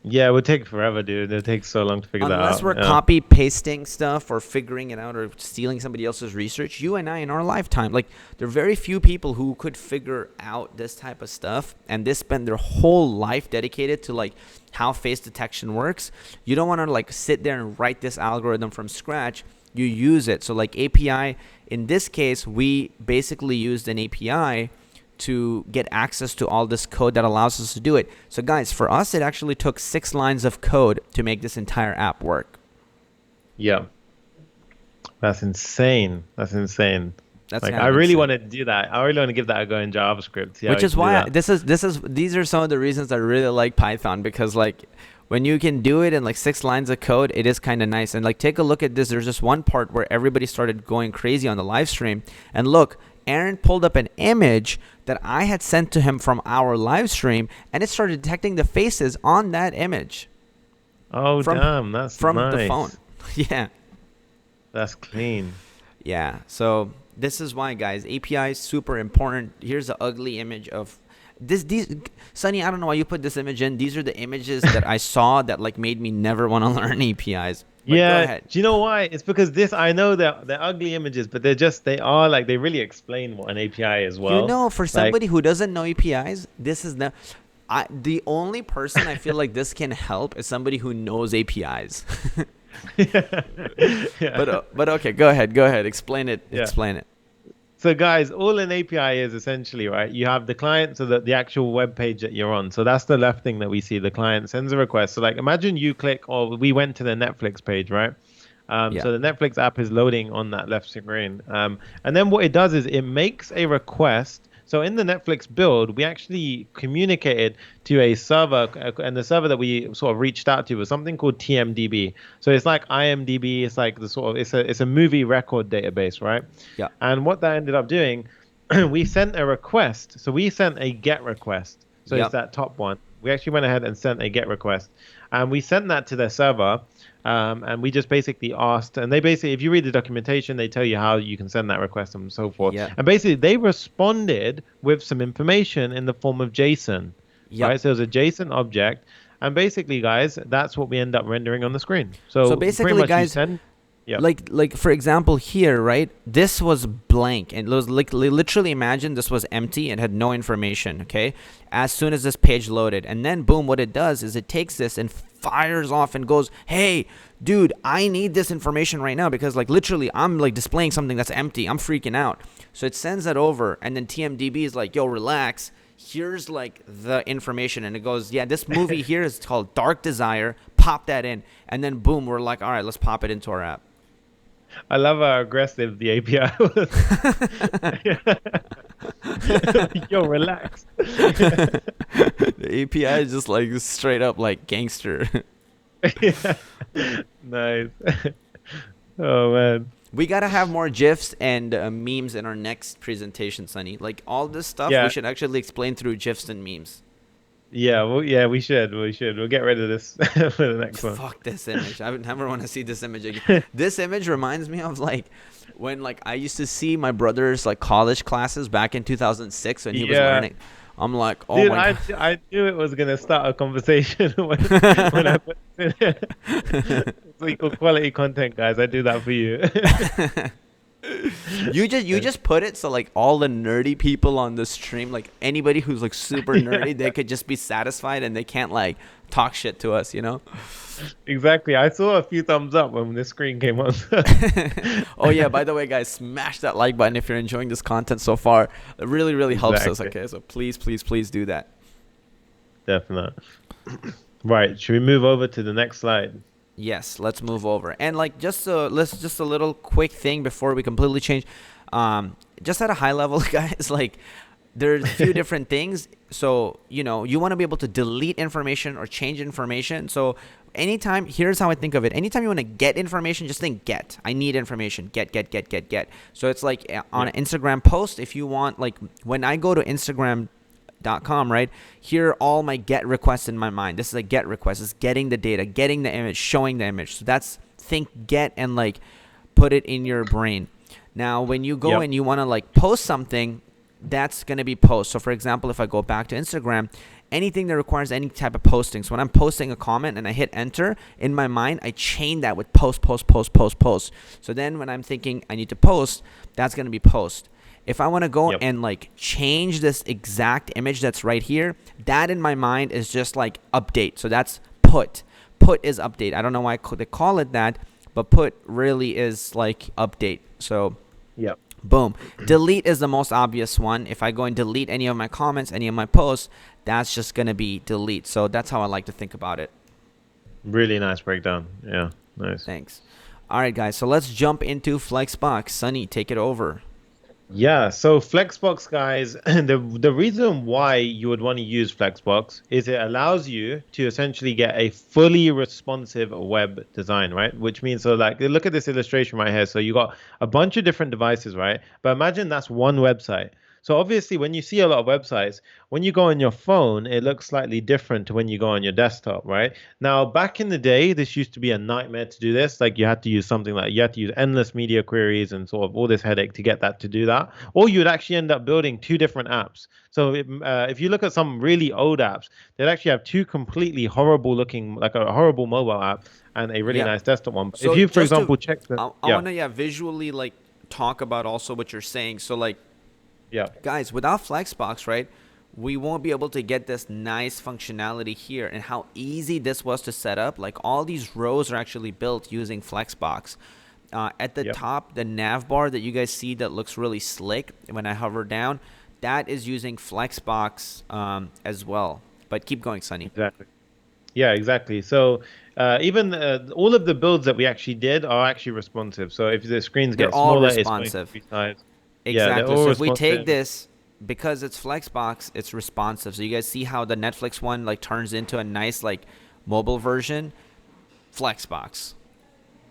[SPEAKER 1] Yeah, it would take forever, dude. It takes so long to figure that
[SPEAKER 2] Unless
[SPEAKER 1] out.
[SPEAKER 2] we're
[SPEAKER 1] Yeah.
[SPEAKER 2] copy pasting stuff or figuring it out or stealing somebody else's research, you and I in our lifetime, like there are very few people who could figure out this type of stuff, and they spend their whole life dedicated to like how face detection works. You don't want to like sit there and write this algorithm from scratch. You use it. So like API, in this case, we basically used an API to get access to all this code that allows us to do it. So guys, for us, it actually took 6 lines of code to make this entire app work.
[SPEAKER 1] Yeah. That's insane. That's insane.
[SPEAKER 2] That's
[SPEAKER 1] Like,
[SPEAKER 2] kind
[SPEAKER 1] I
[SPEAKER 2] of
[SPEAKER 1] really
[SPEAKER 2] insane.
[SPEAKER 1] want to do that. I really want to give that a go in JavaScript. See how
[SPEAKER 2] Which
[SPEAKER 1] we
[SPEAKER 2] is
[SPEAKER 1] can do
[SPEAKER 2] why
[SPEAKER 1] that.
[SPEAKER 2] these are some of the reasons I really like Python, because like when you can do it in like 6 lines of code, it is kind of nice. And like take a look at this. There's this one part where everybody started going crazy on the live stream, and look, Aaron pulled up an image that I had sent to him from our live stream, and it started detecting the faces on that image
[SPEAKER 1] Oh,
[SPEAKER 2] from
[SPEAKER 1] damn. That's
[SPEAKER 2] from the phone.
[SPEAKER 1] nice.
[SPEAKER 2] Yeah.
[SPEAKER 1] That's clean.
[SPEAKER 2] Yeah. So this is why, guys, API is super important. Here's the ugly image of this. These Sonny, I don't know why you put this image in. These are the images that I saw that like made me never want to learn APIs. But go
[SPEAKER 1] Yeah,
[SPEAKER 2] ahead.
[SPEAKER 1] do you know why? It's because I know they're ugly images, but they really explain what an API is
[SPEAKER 2] You
[SPEAKER 1] well.
[SPEAKER 2] know, for
[SPEAKER 1] Like,
[SPEAKER 2] somebody who doesn't know APIs, this is the only person I feel like this can help is somebody who knows APIs.
[SPEAKER 1] yeah. Yeah.
[SPEAKER 2] But okay, go ahead, explain it,
[SPEAKER 1] Yeah.
[SPEAKER 2] explain it.
[SPEAKER 1] So guys, all an API is essentially, right? You have the client, so the actual web page that you're on. So that's the left thing that we see. The client sends a request. So like imagine you click, or we went to the Netflix page, right?
[SPEAKER 2] Yeah.
[SPEAKER 1] So the Netflix app is loading on that left screen. And then what it does is it makes a request. So in the Netflix build, we actually communicated to a server, and the server that we sort of reached out to was something called TMDB. So it's like IMDb. It's like the sort of it's a movie record database, right?
[SPEAKER 2] Yeah.
[SPEAKER 1] And what that ended up doing, we sent a request. So we sent a GET request. So it's
[SPEAKER 2] Yep.
[SPEAKER 1] that top one. We actually went ahead and sent a GET request, and we sent that to their server. And we just basically asked, and they basically, if you read the documentation, they tell you how you can send that request and so forth.
[SPEAKER 2] Yep.
[SPEAKER 1] And basically, they responded with some information in the form of JSON,
[SPEAKER 2] Yep.
[SPEAKER 1] right? So it was a JSON object, and basically, guys, that's what we end up rendering on the screen.
[SPEAKER 2] So
[SPEAKER 1] So
[SPEAKER 2] basically,
[SPEAKER 1] pretty much you
[SPEAKER 2] guys,
[SPEAKER 1] send, yeah,
[SPEAKER 2] like for example here, right, this was blank, and it was like literally imagine this was empty and had no information. Okay, as soon as this page loaded, and then boom, what it does is it takes this and fires off and goes, hey dude, I need this information right now, because like literally I'm like displaying something that's empty, I'm freaking out. So it sends that over, and then TMDB is like, yo, relax, here's like the information, and it goes, yeah, this movie here is called Dark Desire, pop that in, and then boom, we're like, all right, let's pop it into our app.
[SPEAKER 1] I love how aggressive the API was. Yo, relax.
[SPEAKER 2] The API is just like straight up like gangster.
[SPEAKER 1] Yeah. Nice. Oh man.
[SPEAKER 2] We gotta have more gifs and memes in our next presentation, Sunny. Like all this stuff, we
[SPEAKER 1] Yeah.
[SPEAKER 2] should actually explain through gifs and memes.
[SPEAKER 1] Yeah. Well, yeah, we should. We should. We'll get rid of this for the next one.
[SPEAKER 2] Fuck this image. I would never want to see this image again. This image reminds me of like when like I used to see my brother's like college classes back in 2006 when he was
[SPEAKER 1] Yeah.
[SPEAKER 2] learning. I'm like, oh
[SPEAKER 1] Dude,
[SPEAKER 2] my god.
[SPEAKER 1] I knew it was gonna start a conversation when I put it in. It's equal quality content, guys. I do that for you.
[SPEAKER 2] You just put it so like all the nerdy people on the stream, like anybody who's like super
[SPEAKER 1] Yeah,
[SPEAKER 2] nerdy, they could just be satisfied and they can't like talk shit to us, you know?
[SPEAKER 1] exactly. I saw a few thumbs up when the screen came on.
[SPEAKER 2] Oh yeah, by the way, guys, smash that like button if you're enjoying this content so far. It really, really helps us.
[SPEAKER 1] Exactly.
[SPEAKER 2] Okay, so please, please, please do that.
[SPEAKER 1] Definitely. Right. Should we move over to the next slide?
[SPEAKER 2] Yes, let's move over. And like just a little quick thing before we completely change. Just at a high level, guys, like there's a few different things. So, you want to be able to delete information or change information. So anytime, here's how I think of it. Anytime you want to get information, just think get. I need information. Get, get, get, get, get. So it's like on
[SPEAKER 1] Yeah.
[SPEAKER 2] an Instagram post, if you want, like when I go to Instagram.com, right? Here are all my get requests in my mind. This is a get request. It's getting the data, getting the image, showing the image. So that's think get and like put it in your brain. Now, when you go
[SPEAKER 1] Yep.
[SPEAKER 2] and you want to like post something, that's going to be post. So for example, if I go back to Instagram, anything that requires any type of posting. So when I'm posting a comment and I hit enter, in my mind, I chain that with post, post, post, post, post. So then when I'm thinking I need to post, that's going to be post. If I want to go
[SPEAKER 1] Yep.
[SPEAKER 2] and like change this exact image that's right here, that in my mind is just like update. So that's put. Put is update. I don't know why they call it that, but put really is like update. So
[SPEAKER 1] Yep.
[SPEAKER 2] boom. Delete is the most obvious one. If I go and delete any of my comments, any of my posts, that's just going to be delete. So that's how I like to think about it.
[SPEAKER 1] Really nice breakdown. Yeah. Nice.
[SPEAKER 2] Thanks. All right, guys. So let's jump into Flexbox. Sunny, take it over.
[SPEAKER 1] Yeah, so Flexbox, guys, the reason why you would want to use Flexbox is it allows you to essentially get a fully responsive web design, right? Which means, so like, look at this illustration right here. So you got a bunch of different devices, right? But imagine that's one website. So obviously, when you see a lot of websites, when you go on your phone, it looks slightly different to when you go on your desktop, right? Now, back in the day, this used to be a nightmare to do this. Like you had to use something like you had to use endless media queries and sort of all this headache to get that to do that. Or you would actually end up building two different apps. So if you look at some really old apps, they'd actually have two completely horrible looking, like a horrible mobile app and a really
[SPEAKER 2] Yeah.
[SPEAKER 1] nice desktop one. But
[SPEAKER 2] So
[SPEAKER 1] if you, for
[SPEAKER 2] just to,
[SPEAKER 1] example, check the,
[SPEAKER 2] I
[SPEAKER 1] yeah,
[SPEAKER 2] want to visually like talk about also what you're saying. So like,
[SPEAKER 1] yeah,
[SPEAKER 2] guys, without Flexbox, right, we won't be able to get this nice functionality here. And how easy this was to set up. Like all these rows are actually built using Flexbox. At the
[SPEAKER 1] yep,
[SPEAKER 2] top, the nav bar that you guys see that looks really slick when I hover down, that is using Flexbox as well. But keep going, Sunny.
[SPEAKER 1] exactly. Yeah, exactly. So even all of the builds that we actually did are actually responsive. So if the screens
[SPEAKER 2] They're
[SPEAKER 1] get
[SPEAKER 2] all
[SPEAKER 1] smaller, it's going to
[SPEAKER 2] responsive.
[SPEAKER 1] be size. Yeah, they're
[SPEAKER 2] Exactly.
[SPEAKER 1] all
[SPEAKER 2] So if we take
[SPEAKER 1] responsive.
[SPEAKER 2] this, because it's Flexbox, it's responsive. So you guys see how the Netflix one like turns into a nice like mobile version? Flexbox.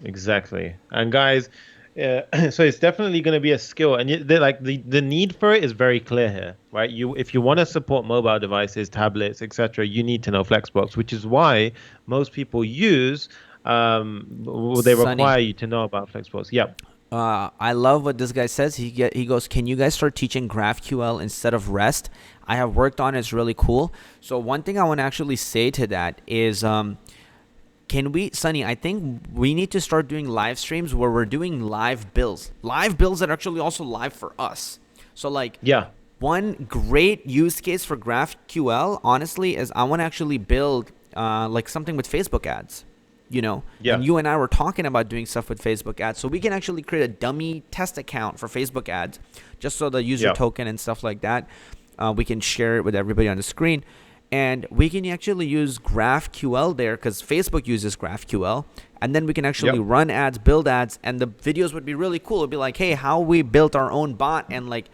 [SPEAKER 1] Exactly. And guys, so it's definitely going to be a skill, and like the need for it is very clear here, right? If you want to support mobile devices, tablets, etc., you need to know Flexbox, which is why most people use. They
[SPEAKER 2] Sunny.
[SPEAKER 1] require you to know about Flexbox. Yep.
[SPEAKER 2] I love what this guy says. He goes, can you guys start teaching GraphQL instead of REST? I have worked on it. It's really cool. So one thing I want to actually say to that is, can we, Sunny, I think we need to start doing live streams where we're doing live builds that are actually also live for us. So like
[SPEAKER 1] Yeah.
[SPEAKER 2] one great use case for GraphQL, honestly, is I want to actually build like something with Facebook ads.
[SPEAKER 1] Yeah.
[SPEAKER 2] And you and I were talking about doing stuff with Facebook ads. So we can actually create a dummy test account for Facebook ads, just so the user
[SPEAKER 1] Yeah.
[SPEAKER 2] token and stuff like that, we can share it with everybody on the screen. And we can actually use GraphQL there because Facebook uses GraphQL. And then we can actually
[SPEAKER 1] Yep.
[SPEAKER 2] run ads, build ads, and the videos would be really cool. It'd be like, hey, how we built our own bot and like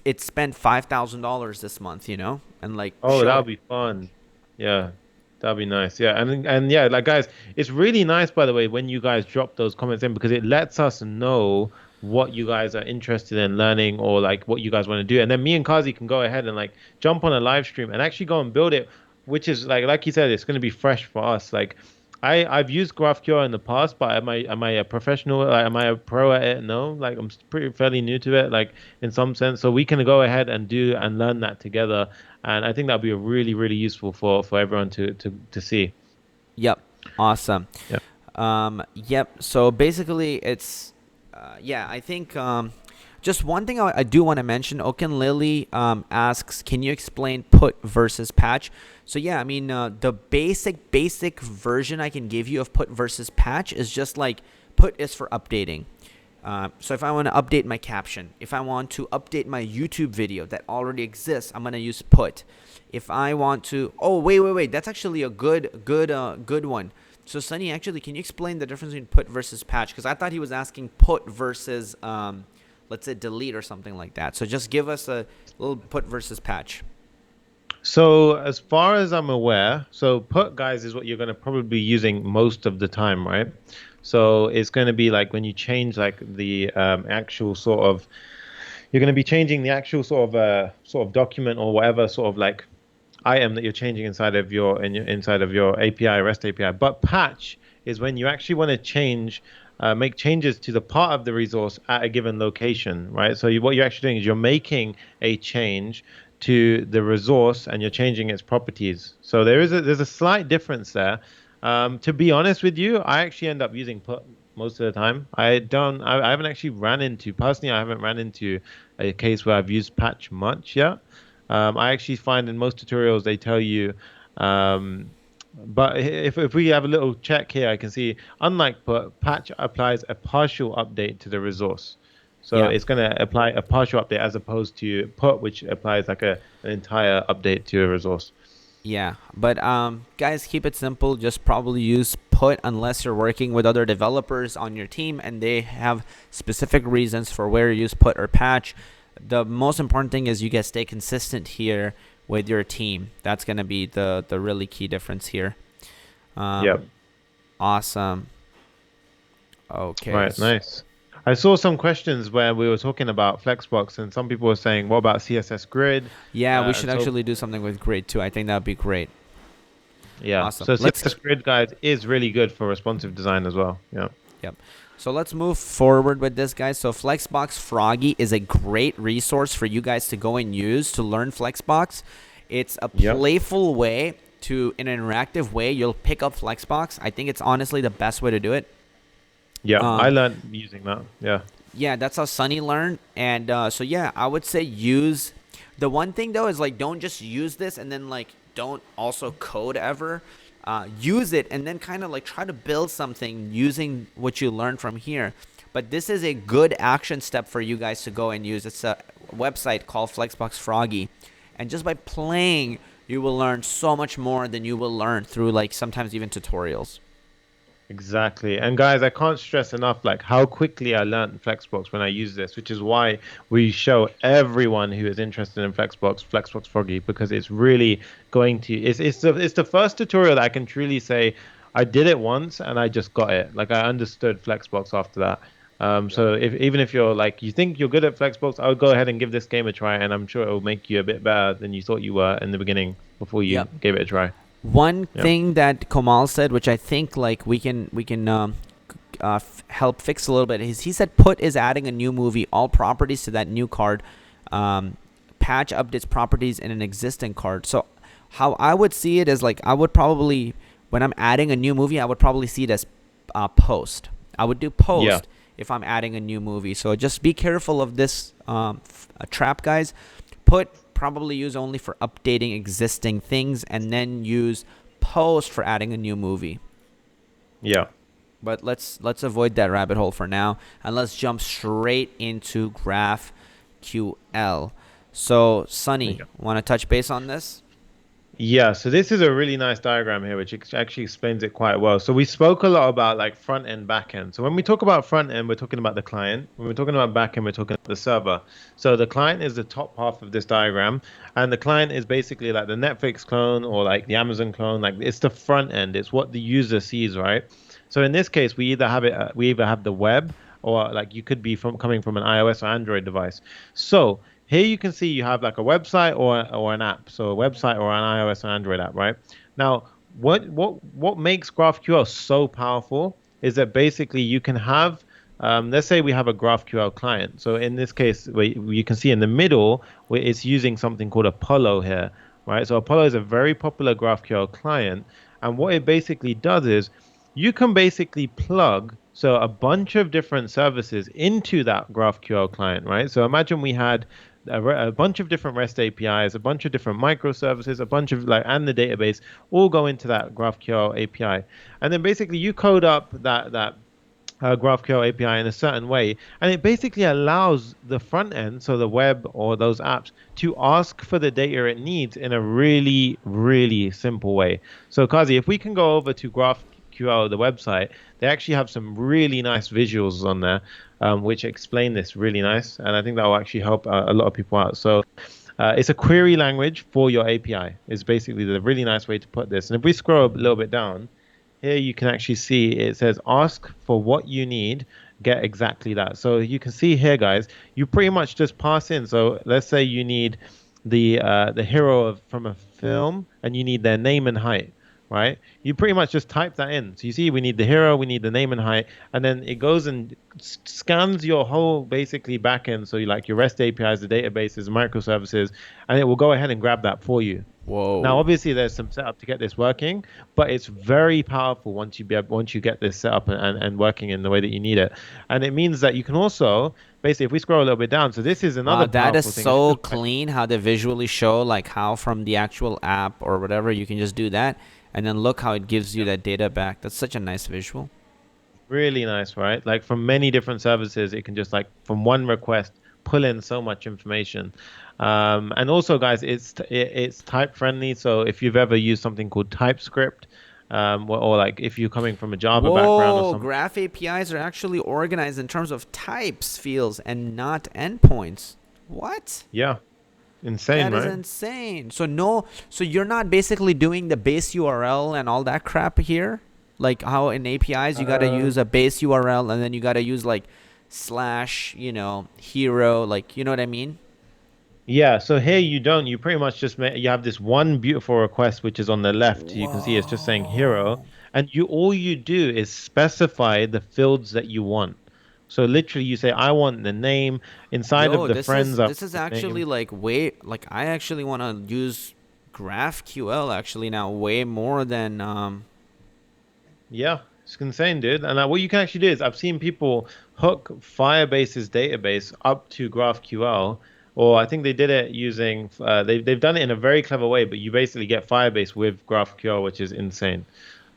[SPEAKER 2] it spent $5,000 this month, and like
[SPEAKER 1] Oh, that
[SPEAKER 2] show it.
[SPEAKER 1] would be fun. Yeah, that'd be nice. Yeah, and yeah, like guys, it's really nice by the way when you guys drop those comments in because it lets us know what you guys are interested in learning or like what you guys want to do. And then me and Kazi can go ahead and like jump on a live stream and actually go and build it, which is like you said, it's going to be fresh for us. Like I've used GraphQL in the past, but am I a professional? Like, am I a pro at it? No, like I'm pretty fairly new to it, like in some sense. So we can go ahead and do and learn that together, and I think that'll be a really useful for everyone to see.
[SPEAKER 2] Yep. Awesome.
[SPEAKER 1] Yeah.
[SPEAKER 2] Yep. So basically, it's, yeah, I think just one thing I do want to mention. Oken Lily asks, can you explain put versus patch? So yeah, I mean, the basic version I can give you of put versus patch is just like put is for updating. So if I want to update my caption, if I want to update my YouTube video that already exists, I'm gonna use put. If I want to, oh wait, that's actually a good one. So Sunny, actually, can you explain the difference between put versus patch? Because I thought he was asking put versus, let's say delete or something like that. So just give us a little put versus patch.
[SPEAKER 1] So as far as I'm aware, so put guys is what you're going to probably be using most of the time, right? So it's going to be like when you change like the actual sort of you're going to be changing the actual sort of document or whatever sort of like item that you're changing inside of your API, REST API. But patch is when you actually want to make changes to the part of the resource at a given location, right? So what you're actually doing is you're making a change to the resource and you're changing its properties. So there's a slight difference there. To be honest with you, I actually end up using put most of the time. I haven't actually ran into personally. I haven't ran into a case where I've used patch much yet. I actually find in most tutorials they tell you, but if we have a little check here, I can see unlike put, patch applies a partial update to the resource. So
[SPEAKER 2] Yeah.
[SPEAKER 1] it's going to apply a partial update as opposed to put, which applies like an entire update to a resource.
[SPEAKER 2] Yeah, but guys, keep it simple. Just probably use put unless you're working with other developers on your team and they have specific reasons for where you use put or patch. The most important thing is you guys stay consistent here with your team. That's gonna be the really key difference here.
[SPEAKER 1] Yep.
[SPEAKER 2] Awesome. Okay.
[SPEAKER 1] Right. Nice. I saw some questions where we were talking about Flexbox, and some people were saying, "What about CSS Grid?"
[SPEAKER 2] Yeah, we should
[SPEAKER 1] And so
[SPEAKER 2] actually do something with grid too. I think that'd be great.
[SPEAKER 1] yeah,
[SPEAKER 2] Awesome.
[SPEAKER 1] so
[SPEAKER 2] Let's
[SPEAKER 1] CSS Grid guys is really good for responsive design as well. Yeah.
[SPEAKER 2] Yep. So let's move forward with this, guys. So Flexbox Froggy is a great resource for you guys to go and use to learn Flexbox. It's a
[SPEAKER 1] Yep.
[SPEAKER 2] playful way to, in an interactive way, you'll pick up Flexbox. I think it's honestly the best way to do it.
[SPEAKER 1] Yeah, I
[SPEAKER 2] Um,
[SPEAKER 1] learned using that. Yeah.
[SPEAKER 2] yeah, that's how Sunny learned. And so yeah, I would say use. The one thing though is like don't just use this and then like don't also code ever. Use it and then kind of like try to build something using what you learned from here. But this is a good action step for you guys to go and use. It's a website called Flexbox Froggy, and just by playing, you will learn so much more than you will learn through like sometimes even tutorials.
[SPEAKER 1] Exactly. And guys, I can't stress enough like how quickly I learned Flexbox when I use this, which is why we show everyone who is interested in Flexbox Froggy, because it's really going to it's the first tutorial that I can truly say I did it once and I just got it. Like I understood Flexbox after that. So if even if you're like you think you're good at Flexbox, I would go ahead and give this game a try, and I'm sure it will make you a bit better than you thought you were in the beginning before you
[SPEAKER 2] Yep.
[SPEAKER 1] gave it a try.
[SPEAKER 2] One
[SPEAKER 1] Yeah.
[SPEAKER 2] thing that Kamal said, which I think like we can help fix a little bit, is he said put is adding a new movie, all properties to that new card. Patch updates properties in an existing card. So how I would see it is like I would probably when I'm adding a new movie, I would probably see it as post. I would do
[SPEAKER 1] Yeah.
[SPEAKER 2] post if I'm adding a new movie. So just be careful of this trap, guys. Put probably use only for updating existing things, and then use post for adding a new movie.
[SPEAKER 1] Yeah.
[SPEAKER 2] But let's avoid that rabbit hole for now, and let's jump straight into GraphQL. So
[SPEAKER 1] There you
[SPEAKER 2] Sunny,
[SPEAKER 1] go.
[SPEAKER 2] want to touch base on this?
[SPEAKER 1] Yeah, so this is a really nice diagram here, which actually explains it quite well. So we spoke a lot about like front end, back end. So when we talk about front end, we're talking about the client. When we're talking about back end, we're talking about the server. So the client is the top half of this diagram, and the client is basically like the Netflix clone or like the Amazon clone. Like it's the front end. It's what the user sees, right? So in this case, we either have the web or like you could be from coming from an iOS or Android device. So here you can see you have like a website or an app. So a website or an iOS or Android app, right? Now, what makes GraphQL so powerful is that basically you can have let's say we have a GraphQL client. So in this case, you can see in the middle where it's using something called Apollo here, right? So Apollo is a very popular GraphQL client, and what it basically does is you can basically plug so a bunch of different services into that GraphQL client, right? So imagine we had a bunch of different REST APIs, a bunch of different microservices, a bunch of like, and the database all go into that GraphQL API, and then basically you code up that GraphQL API in a certain way, and it basically allows the front end, so the web or those apps, to ask for the data it needs in a really, really simple way. So, Kazi, if we can go over to GraphQL, the website, they actually have some really nice visuals on there, which explain this really nice, and I think that will actually help a lot of people out. So, it's a query language for your API. Is basically the really nice way to put this. And if we scroll a little bit down, here you can actually see it says ask for what you need, get exactly that. So you can see here, guys, you pretty much just pass in. So let's say you need the hero from a film and you need their name and height, right? You pretty much just type that in. So you see we need the hero, we need the name and height, and then it goes and scans your whole basically backend. So you like your REST APIs, the databases, microservices, and it will go ahead and grab that for you. Now,
[SPEAKER 2] Whoa.
[SPEAKER 1] obviously, there's some setup to get this working, but it's very powerful once you get this set up and working in the way that you need it. And it means that you can also basically, if we scroll a little bit down, so this is
[SPEAKER 2] Wow,
[SPEAKER 1] another
[SPEAKER 2] that is
[SPEAKER 1] powerful thing. This
[SPEAKER 2] so
[SPEAKER 1] is like
[SPEAKER 2] clean how they visually show like how from the actual app or whatever you can just do that and then look how it gives you
[SPEAKER 1] yeah,
[SPEAKER 2] that data back. That's such a nice visual.
[SPEAKER 1] really nice, right? Like from many different services, it can just like from one request pull in so much information. And also, guys, it's type friendly. So if you've ever used something called TypeScript, or like if you're coming from a Java background or
[SPEAKER 2] Whoa,
[SPEAKER 1] something.
[SPEAKER 2] Graph APIs are actually organized in terms of types, fields, and not endpoints. What?
[SPEAKER 1] Yeah, insane,
[SPEAKER 2] That is
[SPEAKER 1] right?
[SPEAKER 2] insane. So no, so you're not basically doing the base URL and all that crap here? Like how in APIs you got to use
[SPEAKER 1] Um,
[SPEAKER 2] a base URL and then you got to use like slash, hero, like you know what I mean?
[SPEAKER 1] Yeah, so here you don't. You pretty much just you have this one beautiful request which is on the left. You can see it's just saying hero,
[SPEAKER 2] Whoa.
[SPEAKER 1] and you all you do is specify the fields that you want. So literally, you say, "I want the name." Inside of
[SPEAKER 2] Yo,
[SPEAKER 1] the
[SPEAKER 2] this is
[SPEAKER 1] friends, I want
[SPEAKER 2] this is
[SPEAKER 1] the
[SPEAKER 2] actually
[SPEAKER 1] name.
[SPEAKER 2] like way like I actually want to use GraphQL actually now way more than
[SPEAKER 1] Yeah, it's insane, dude. And what you can actually do is I've seen people hook Firebase's database up to GraphQL, or I think they did it using they've done it in a very clever way, but you basically get Firebase with GraphQL, which is insane.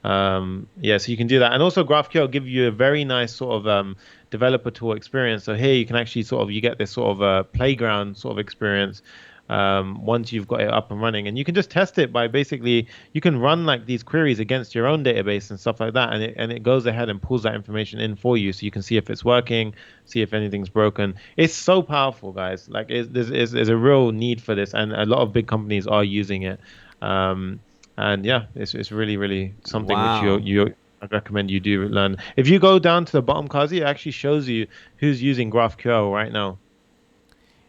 [SPEAKER 1] Yeah, so you can do that, and also GraphQL give you a very nice sort of developer tool experience. So here you can actually sort of you get this sort of playground sort of experience once you've got it up and running, and you can just test it by basically you can run like these queries against your own database and stuff like that, and it goes ahead and pulls that information in for you, so you can see if it's working, see if anything's broken. It's so powerful, guys. Like there's a real need for this, and a lot of big companies are using it. Um, and yeah, it's really really something which
[SPEAKER 2] wow.
[SPEAKER 1] I recommend you do learn. If you go down to the bottom, Kazi, it actually shows you who's using GraphQL right now.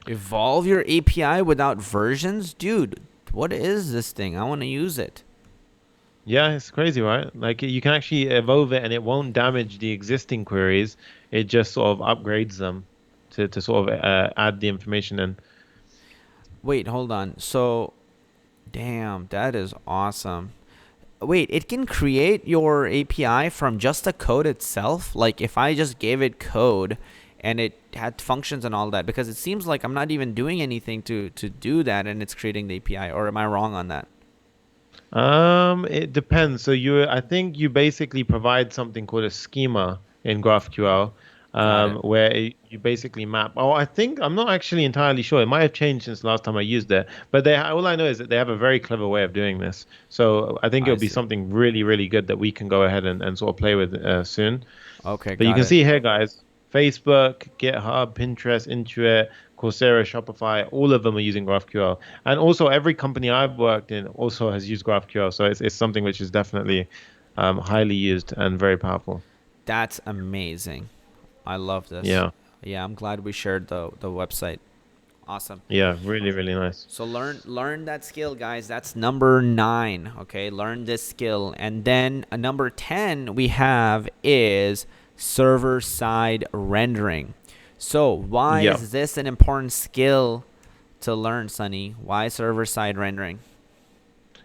[SPEAKER 2] Evolve your API without versions? Dude, what is this thing? I want to use it.
[SPEAKER 1] Yeah, it's crazy, right? Like you can actually evolve it and it won't damage the existing queries. It just sort of upgrades them to sort of add the information in.
[SPEAKER 2] Wait, hold on. So, damn, that is awesome. Wait, it can create your API from just the code itself? Like if I just gave it code and it had functions and all that, because it seems like I'm not even doing anything to do that and it's creating the API, or am I wrong on that?
[SPEAKER 1] It depends. I think you basically provide something called a schema in GraphQL.
[SPEAKER 2] Got it.
[SPEAKER 1] where you basically map. Oh, I think I'm not actually entirely sure. It might have changed since the last time I used it, but all I know is that they have a very clever way of doing this. So I think
[SPEAKER 2] I
[SPEAKER 1] it'll be
[SPEAKER 2] see.
[SPEAKER 1] something really, really good that we can go ahead and sort of play with soon.
[SPEAKER 2] Okay,
[SPEAKER 1] But you
[SPEAKER 2] got
[SPEAKER 1] can
[SPEAKER 2] it.
[SPEAKER 1] see here, guys, Facebook, GitHub, Pinterest, Intuit, Coursera, Shopify, all of them are using GraphQL. And also, every company I've worked in also has used GraphQL. So it's something which is definitely highly used and very powerful.
[SPEAKER 2] That's amazing. I love this.
[SPEAKER 1] Yeah.
[SPEAKER 2] Yeah, I'm glad we shared the website. Awesome.
[SPEAKER 1] Yeah. Really, really nice.
[SPEAKER 2] So learn that skill, guys. That's number 9. Okay, learn this skill, and then number 10 we have is server side rendering. So why
[SPEAKER 1] Yeah.
[SPEAKER 2] is this an important skill to learn, Sonny? Why server side rendering?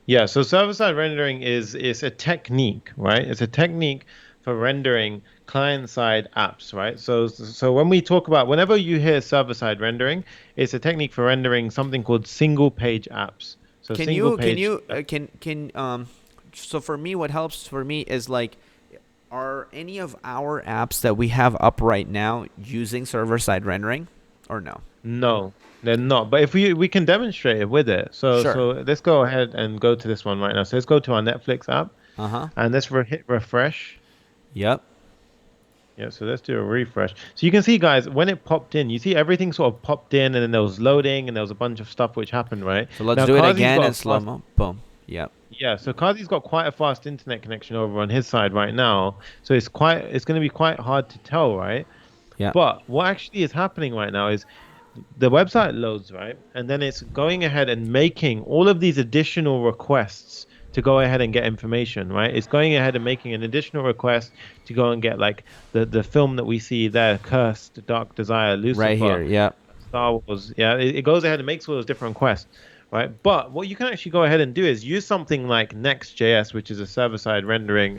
[SPEAKER 1] Yeah, so server-side rendering is a technique, right? It's a technique for rendering client-side apps, right? So when we talk about whenever you hear server-side rendering, it's a technique for rendering something called single-page apps. So
[SPEAKER 2] Can
[SPEAKER 1] single
[SPEAKER 2] you can
[SPEAKER 1] page,
[SPEAKER 2] you can so for me what helps for me is like, are any of our apps that we have up right now using server side rendering or no?
[SPEAKER 1] no, they're not. But if we can demonstrate it with it. So
[SPEAKER 2] Sure.
[SPEAKER 1] so let's go ahead and go to this one right now. So let's go to our Netflix app
[SPEAKER 2] Uh-huh.
[SPEAKER 1] and let's hit refresh.
[SPEAKER 2] Yep.
[SPEAKER 1] Yeah, so let's do a refresh. So you can see, guys, when it popped in, you see everything sort of popped in, and then there was loading, and there was a bunch of stuff which happened, right?
[SPEAKER 2] So let's
[SPEAKER 1] Now,
[SPEAKER 2] do it
[SPEAKER 1] Kazi's
[SPEAKER 2] again
[SPEAKER 1] got
[SPEAKER 2] in
[SPEAKER 1] a
[SPEAKER 2] slow
[SPEAKER 1] fast,
[SPEAKER 2] mo. Boom. Yep.
[SPEAKER 1] yeah. So Kazi's got quite a fast internet connection over on his side right now. So it's going to be quite hard to tell, right?
[SPEAKER 2] Yep.
[SPEAKER 1] But what actually is happening right now is the website loads, right? And then it's going ahead and making all of these additional requests to go ahead and get information, right? It's going ahead and making an additional request to go and get like the film that we see there, Cursed, Dark Desire,
[SPEAKER 2] Right
[SPEAKER 1] Lucifer,
[SPEAKER 2] here. Yep.
[SPEAKER 1] Star Wars. Yeah, it goes ahead and makes all those different requests, right? But what you can actually go ahead and do is use something like Next.js, which is a server-side rendering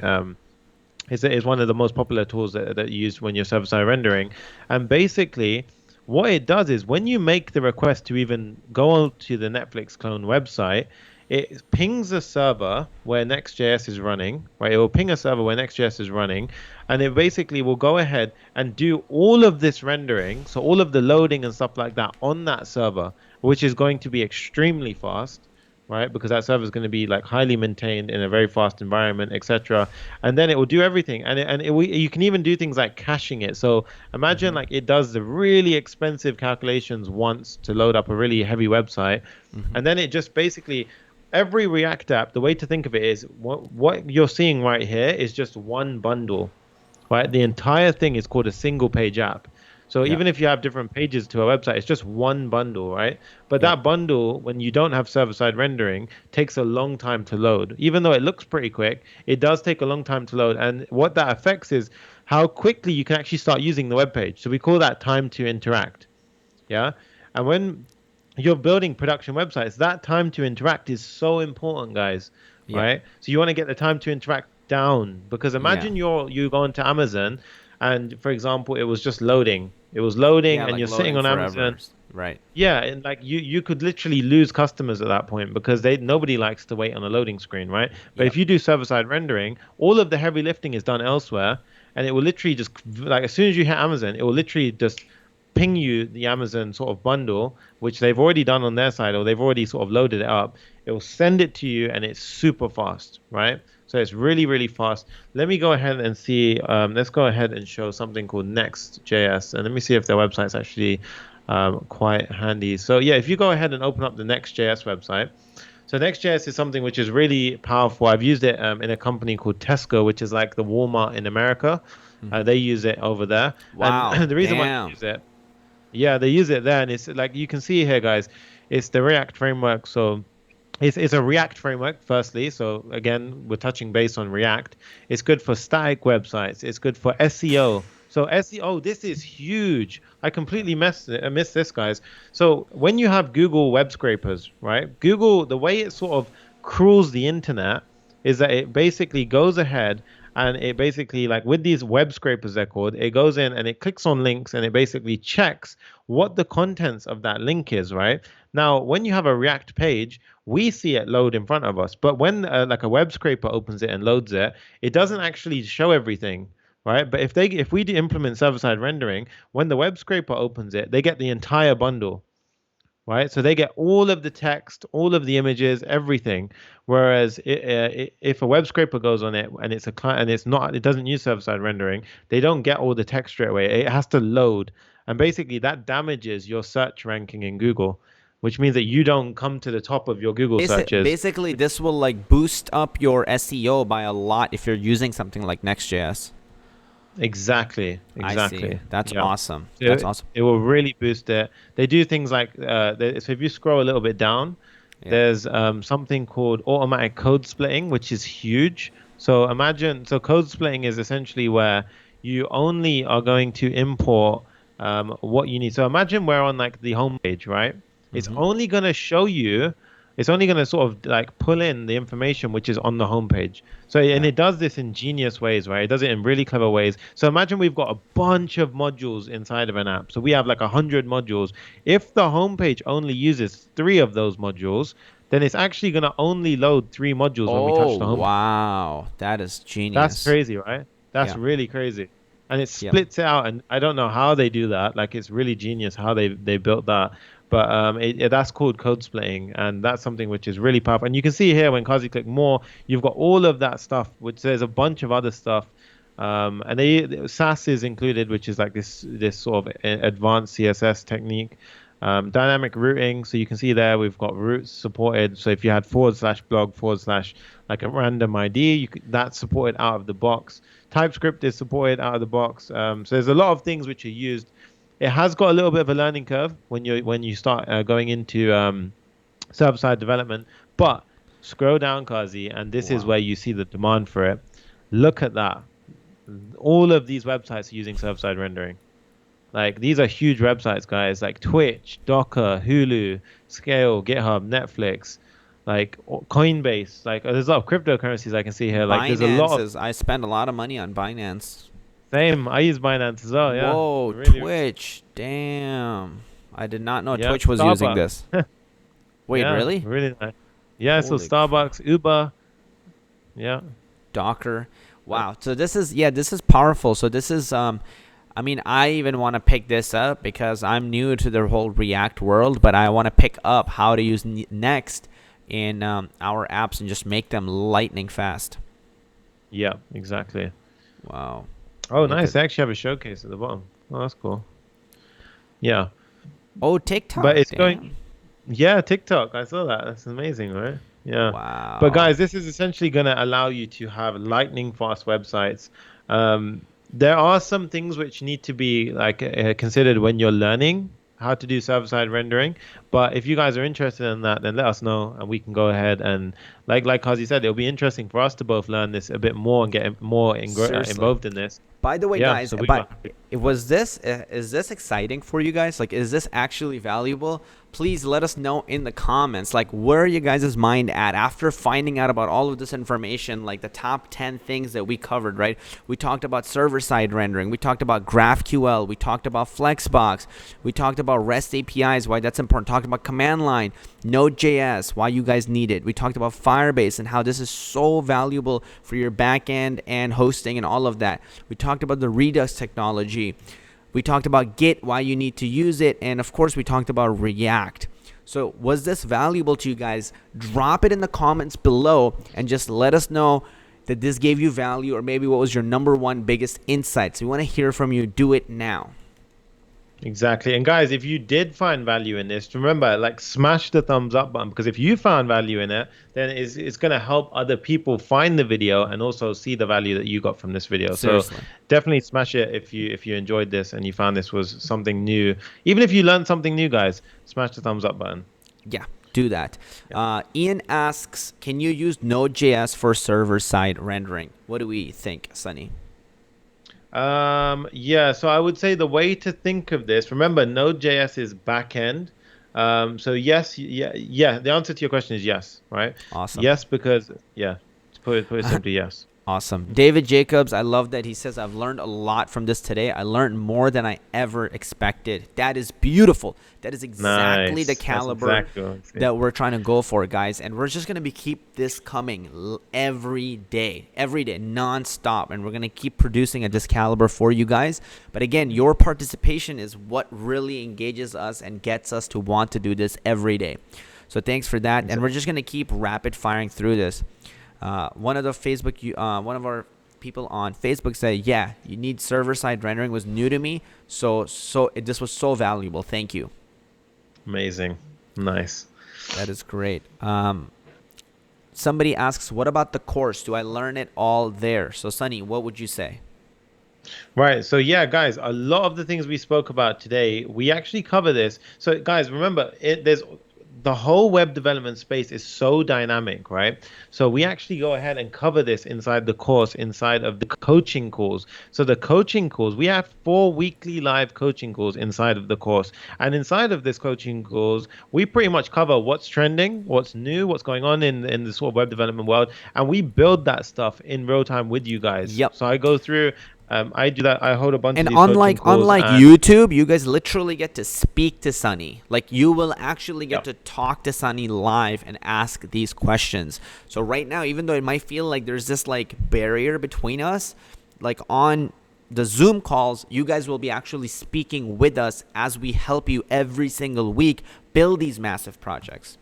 [SPEAKER 1] is one of the most popular tools that you use when you're server-side rendering. And basically, what it does is when you make the request to even go on to the Netflix clone website, it pings a server where Next.js is running, right? It will ping a server where Next.js is running, and it basically will go ahead and do all of this rendering, so all of the loading and stuff like that on that server, which is going to be extremely fast, right? Because that server is going to be like highly maintained in a very fast environment, etc. And then it will do everything, and you can even do things like caching it. So imagine
[SPEAKER 2] Mm-hmm.
[SPEAKER 1] like it does the really expensive calculations once to load up a really heavy website,
[SPEAKER 2] Mm-hmm.
[SPEAKER 1] and then it just basically every React app. The way to think of it is what you're seeing right here is just one bundle, right? The entire thing is called a single page app. So
[SPEAKER 2] Yep.
[SPEAKER 1] even if you have different pages to a website, it's just one bundle, right? But
[SPEAKER 2] Yep.
[SPEAKER 1] that bundle, when you don't have server-side rendering, takes a long time to load. Even though it looks pretty quick, it does take a long time to load. And what that affects is how quickly you can actually start using the web page. So we call that time to interact. Yeah. And when you're building production websites, that time to interact is so important, guys,
[SPEAKER 2] Yep.
[SPEAKER 1] right? So you want to get the time to interact down because
[SPEAKER 2] Yeah.
[SPEAKER 1] imagine you go into Amazon and for example it was just loading. It was loading
[SPEAKER 2] Yeah,
[SPEAKER 1] and
[SPEAKER 2] like
[SPEAKER 1] you're sitting
[SPEAKER 2] loading
[SPEAKER 1] on
[SPEAKER 2] forever.
[SPEAKER 1] Amazon.
[SPEAKER 2] Right.
[SPEAKER 1] Yeah, and like you could literally lose customers at that point because they nobody likes to wait on a loading screen, right? But
[SPEAKER 2] Yep.
[SPEAKER 1] if you do server-side rendering, all of the heavy lifting is done elsewhere and it will literally just like as soon as you hit Amazon, it will literally just ping you the Amazon sort of bundle, which they've already done on their side or they've already sort of loaded it up. It will send it to you and it's super fast, right? So it's really, really fast. Let me go ahead and see. Let's go ahead and show something called Next.js, and let me see if their website's actually quite handy. So yeah, if you go ahead and open up the Next.js website, so Next.js is something which is really powerful. I've used it in a company called Tesco, which is like the Walmart in America.
[SPEAKER 2] Mm-hmm.
[SPEAKER 1] They use it over there, and
[SPEAKER 2] Wow.
[SPEAKER 1] the reason why they
[SPEAKER 2] Damn.
[SPEAKER 1] use it, yeah, they use it there, and it's like you can see here, guys. It's the React framework, so it's a React framework, firstly. So again, we're touching base on React. It's good for static websites. It's good for SEO. So SEO, this is huge. I completely missed this, guys. So when you have Google web scrapers, right? Google, the way it sort of crawls the internet is that it basically goes ahead and it basically like with these web scrapers they're called, it goes in and it clicks on links and it basically checks what the contents of that link is, right? Now, when you have a React page, we see it load in front of us. But when like a web scraper opens it and loads it, it doesn't actually show everything. right? But if we implement server-side rendering, when the web scraper opens it, they get the entire bundle, right? So they get all of the text, all of the images, everything. Whereas if a web scraper goes on it and it's a client and it doesn't use server-side rendering, they don't get all the text straight away. It has to load, and basically that damages your search ranking in Google, which means that you don't come to the top of your Google searches.
[SPEAKER 2] Basically, this will like boost up your SEO by a lot if you're using something like Next.js.
[SPEAKER 1] Exactly,
[SPEAKER 2] I see.
[SPEAKER 1] exactly.
[SPEAKER 2] That's
[SPEAKER 1] Yeah.
[SPEAKER 2] awesome.
[SPEAKER 1] So
[SPEAKER 2] That's awesome.
[SPEAKER 1] it will really boost it. They do things like so if you scroll a little bit down,
[SPEAKER 2] Yeah.
[SPEAKER 1] there's something called automatic code splitting, which is huge. So imagine, so code splitting is essentially where you only are going to import what you need. So imagine we're on like the home page, right? It's
[SPEAKER 2] Mm-hmm.
[SPEAKER 1] only going to show you, it's only going to sort of like pull in the information which is on the home page. So, and
[SPEAKER 2] Yeah.
[SPEAKER 1] it does this in genius ways, right? It does it in really clever ways. So imagine we've got a bunch of modules inside of an app. So we have like 100 modules. If the homepage only uses three of those modules, then it's actually going to only load three modules when we
[SPEAKER 2] Oh,
[SPEAKER 1] touch the home.
[SPEAKER 2] wow. That is
[SPEAKER 1] That's
[SPEAKER 2] genius.
[SPEAKER 1] crazy, right? That's
[SPEAKER 2] Yeah.
[SPEAKER 1] really crazy. And it
[SPEAKER 2] Yep.
[SPEAKER 1] splits it out, and I don't know how they do that. Like it's really genius how they built that. But that's called code splitting, and that's something which is really powerful. And you can see here when Kazi click more, you've got all of that stuff, which there's a bunch of other stuff. And SAS is included, which is like this sort of advanced CSS technique. Dynamic routing, so you can see there we've got routes supported. So if you had /blog like a random ID, that's supported out of the box. TypeScript is supported out of the box. So there's a lot of things which are used. It has got a little bit of a learning curve when you start going into server-side development, but scroll down, Kazi, and this is
[SPEAKER 2] Wow.
[SPEAKER 1] where you see the demand for it. Look at that. All of these websites are using server-side rendering. Like these are huge websites, guys, like Twitch, Docker, Hulu, Scale, GitHub, Netflix, like Coinbase. Like there's a lot of cryptocurrencies I can see here. Like there's a lot
[SPEAKER 2] Binance
[SPEAKER 1] of
[SPEAKER 2] is, I spend a lot of money on Binance.
[SPEAKER 1] same. I use Binance as well. Yeah,
[SPEAKER 2] Whoa,
[SPEAKER 1] really,
[SPEAKER 2] Twitch. Damn. I did not know
[SPEAKER 1] yeah.
[SPEAKER 2] Twitch was using
[SPEAKER 1] Starbucks.
[SPEAKER 2] this. Wait,
[SPEAKER 1] Yeah,
[SPEAKER 2] really?
[SPEAKER 1] really nice. Yeah, so
[SPEAKER 2] Holy crap.
[SPEAKER 1] Starbucks, Uber. Yeah.
[SPEAKER 2] Docker.
[SPEAKER 1] Uh,
[SPEAKER 2] Wow. So this is powerful. So this is I mean, I even want to pick this up because I'm new to the whole React world, but I want to pick up how to use Next in our apps and just make them lightning fast.
[SPEAKER 1] yeah, exactly.
[SPEAKER 2] Wow.
[SPEAKER 1] Oh,
[SPEAKER 2] Look
[SPEAKER 1] nice.
[SPEAKER 2] at
[SPEAKER 1] They actually have a showcase at the bottom. Oh, that's cool. Yeah,
[SPEAKER 2] Oh,
[SPEAKER 1] but
[SPEAKER 2] TikTok.
[SPEAKER 1] it's going.
[SPEAKER 2] Damn.
[SPEAKER 1] Yeah, TikTok. I saw that. That's amazing, right? Yeah. But
[SPEAKER 2] Wow.
[SPEAKER 1] guys, this is essentially going to allow you to have lightning fast websites. There are some things which need to be like considered when you're learning how to do server-side rendering. But if you guys are interested in that, then let us know and we can go ahead and like Kazi said, it'll be interesting for us to both learn this a bit more and get more
[SPEAKER 2] Seriously.
[SPEAKER 1] involved in this.
[SPEAKER 2] By the way,
[SPEAKER 1] Yeah.
[SPEAKER 2] guys,
[SPEAKER 1] So we
[SPEAKER 2] but
[SPEAKER 1] got.
[SPEAKER 2] was this is this exciting for you guys? Like, is this actually valuable? Please let us know in the comments. Like, where are you guys' mind at after finding out about all of this information? Like the top 10 things that we covered, right? We talked about server-side rendering. We talked about GraphQL. We talked about Flexbox. We talked about REST APIs, why that's important. Talked about command line, Node.js, why you guys need it. We talked about Firebase and how this is so valuable for your backend and hosting and all of that. We talked about the Redux technology. We talked about Git, why you need to use it. And of course, we talked about React. So was this valuable to you guys? Drop it in the comments below and just let us know that this gave you value, or maybe what was your number one biggest insights. We want to hear from you. Do it now.
[SPEAKER 1] Exactly. And guys, if you did find value in this, remember, like smash the thumbs up button because if you found value in it, then it's going to help other people find the video and also see the value that you got from this video. So
[SPEAKER 2] Seriously.
[SPEAKER 1] definitely smash it if you enjoyed this and you found this was something new. Even if you learned something new, guys, smash the thumbs up button.
[SPEAKER 2] Yeah, do that.
[SPEAKER 1] Yeah.
[SPEAKER 2] Ian asks, can you use Node.js for server-side rendering? What do we think, Sunny?
[SPEAKER 1] Yeah, so I would say the way to think of this, remember Node.js is backend. So yes, yeah, the answer to your question is yes, right?
[SPEAKER 2] Awesome.
[SPEAKER 1] Yes, because yeah, to put it simply, yes.
[SPEAKER 2] Awesome. David Jacobs, I love that he says, I've learned a lot from this today. I learned more than I ever expected. That is beautiful. That is exactly the
[SPEAKER 1] Nice. That's
[SPEAKER 2] caliber
[SPEAKER 1] exactly what I'm saying.
[SPEAKER 2] that we're trying to go for, guys. And we're just going to be keep this coming every day, nonstop. And we're going to keep producing at this caliber for you guys. But again, your participation is what really engages us and gets us to want to do this every day. So thanks for that. And we're just going to keep rapid firing through this. One of our people on Facebook said, "Yeah, you need server-side rendering was new to me, this was so valuable. Thank you."
[SPEAKER 1] Amazing. Nice.
[SPEAKER 2] That is great. Somebody asks, "What about the course? Do I learn it all there?" So, Sonny, what would you say?
[SPEAKER 1] Right. So yeah, guys, a lot of the things we spoke about today, we actually cover this. So guys, remember, there's the whole web development space is so dynamic, right? So we actually go ahead and cover this inside the course, inside of the coaching calls. So the coaching calls, we have 4 weekly live coaching calls inside of the course. And inside of this coaching calls, we pretty much cover what's trending, what's new, what's going on in the sort of web development world. And we build that stuff in real time with you guys.
[SPEAKER 2] Yep.
[SPEAKER 1] So I go through, I do that. I hold a bunch of
[SPEAKER 2] And
[SPEAKER 1] these coaching calls.
[SPEAKER 2] unlike YouTube, you guys literally get to speak to Sonny. Like, you will actually get to talk to Sonny live and ask these questions. So right now, even though it might feel like there's this like barrier between us, like on the Zoom calls, you guys will be actually speaking with us as we help you every single week build these massive projects.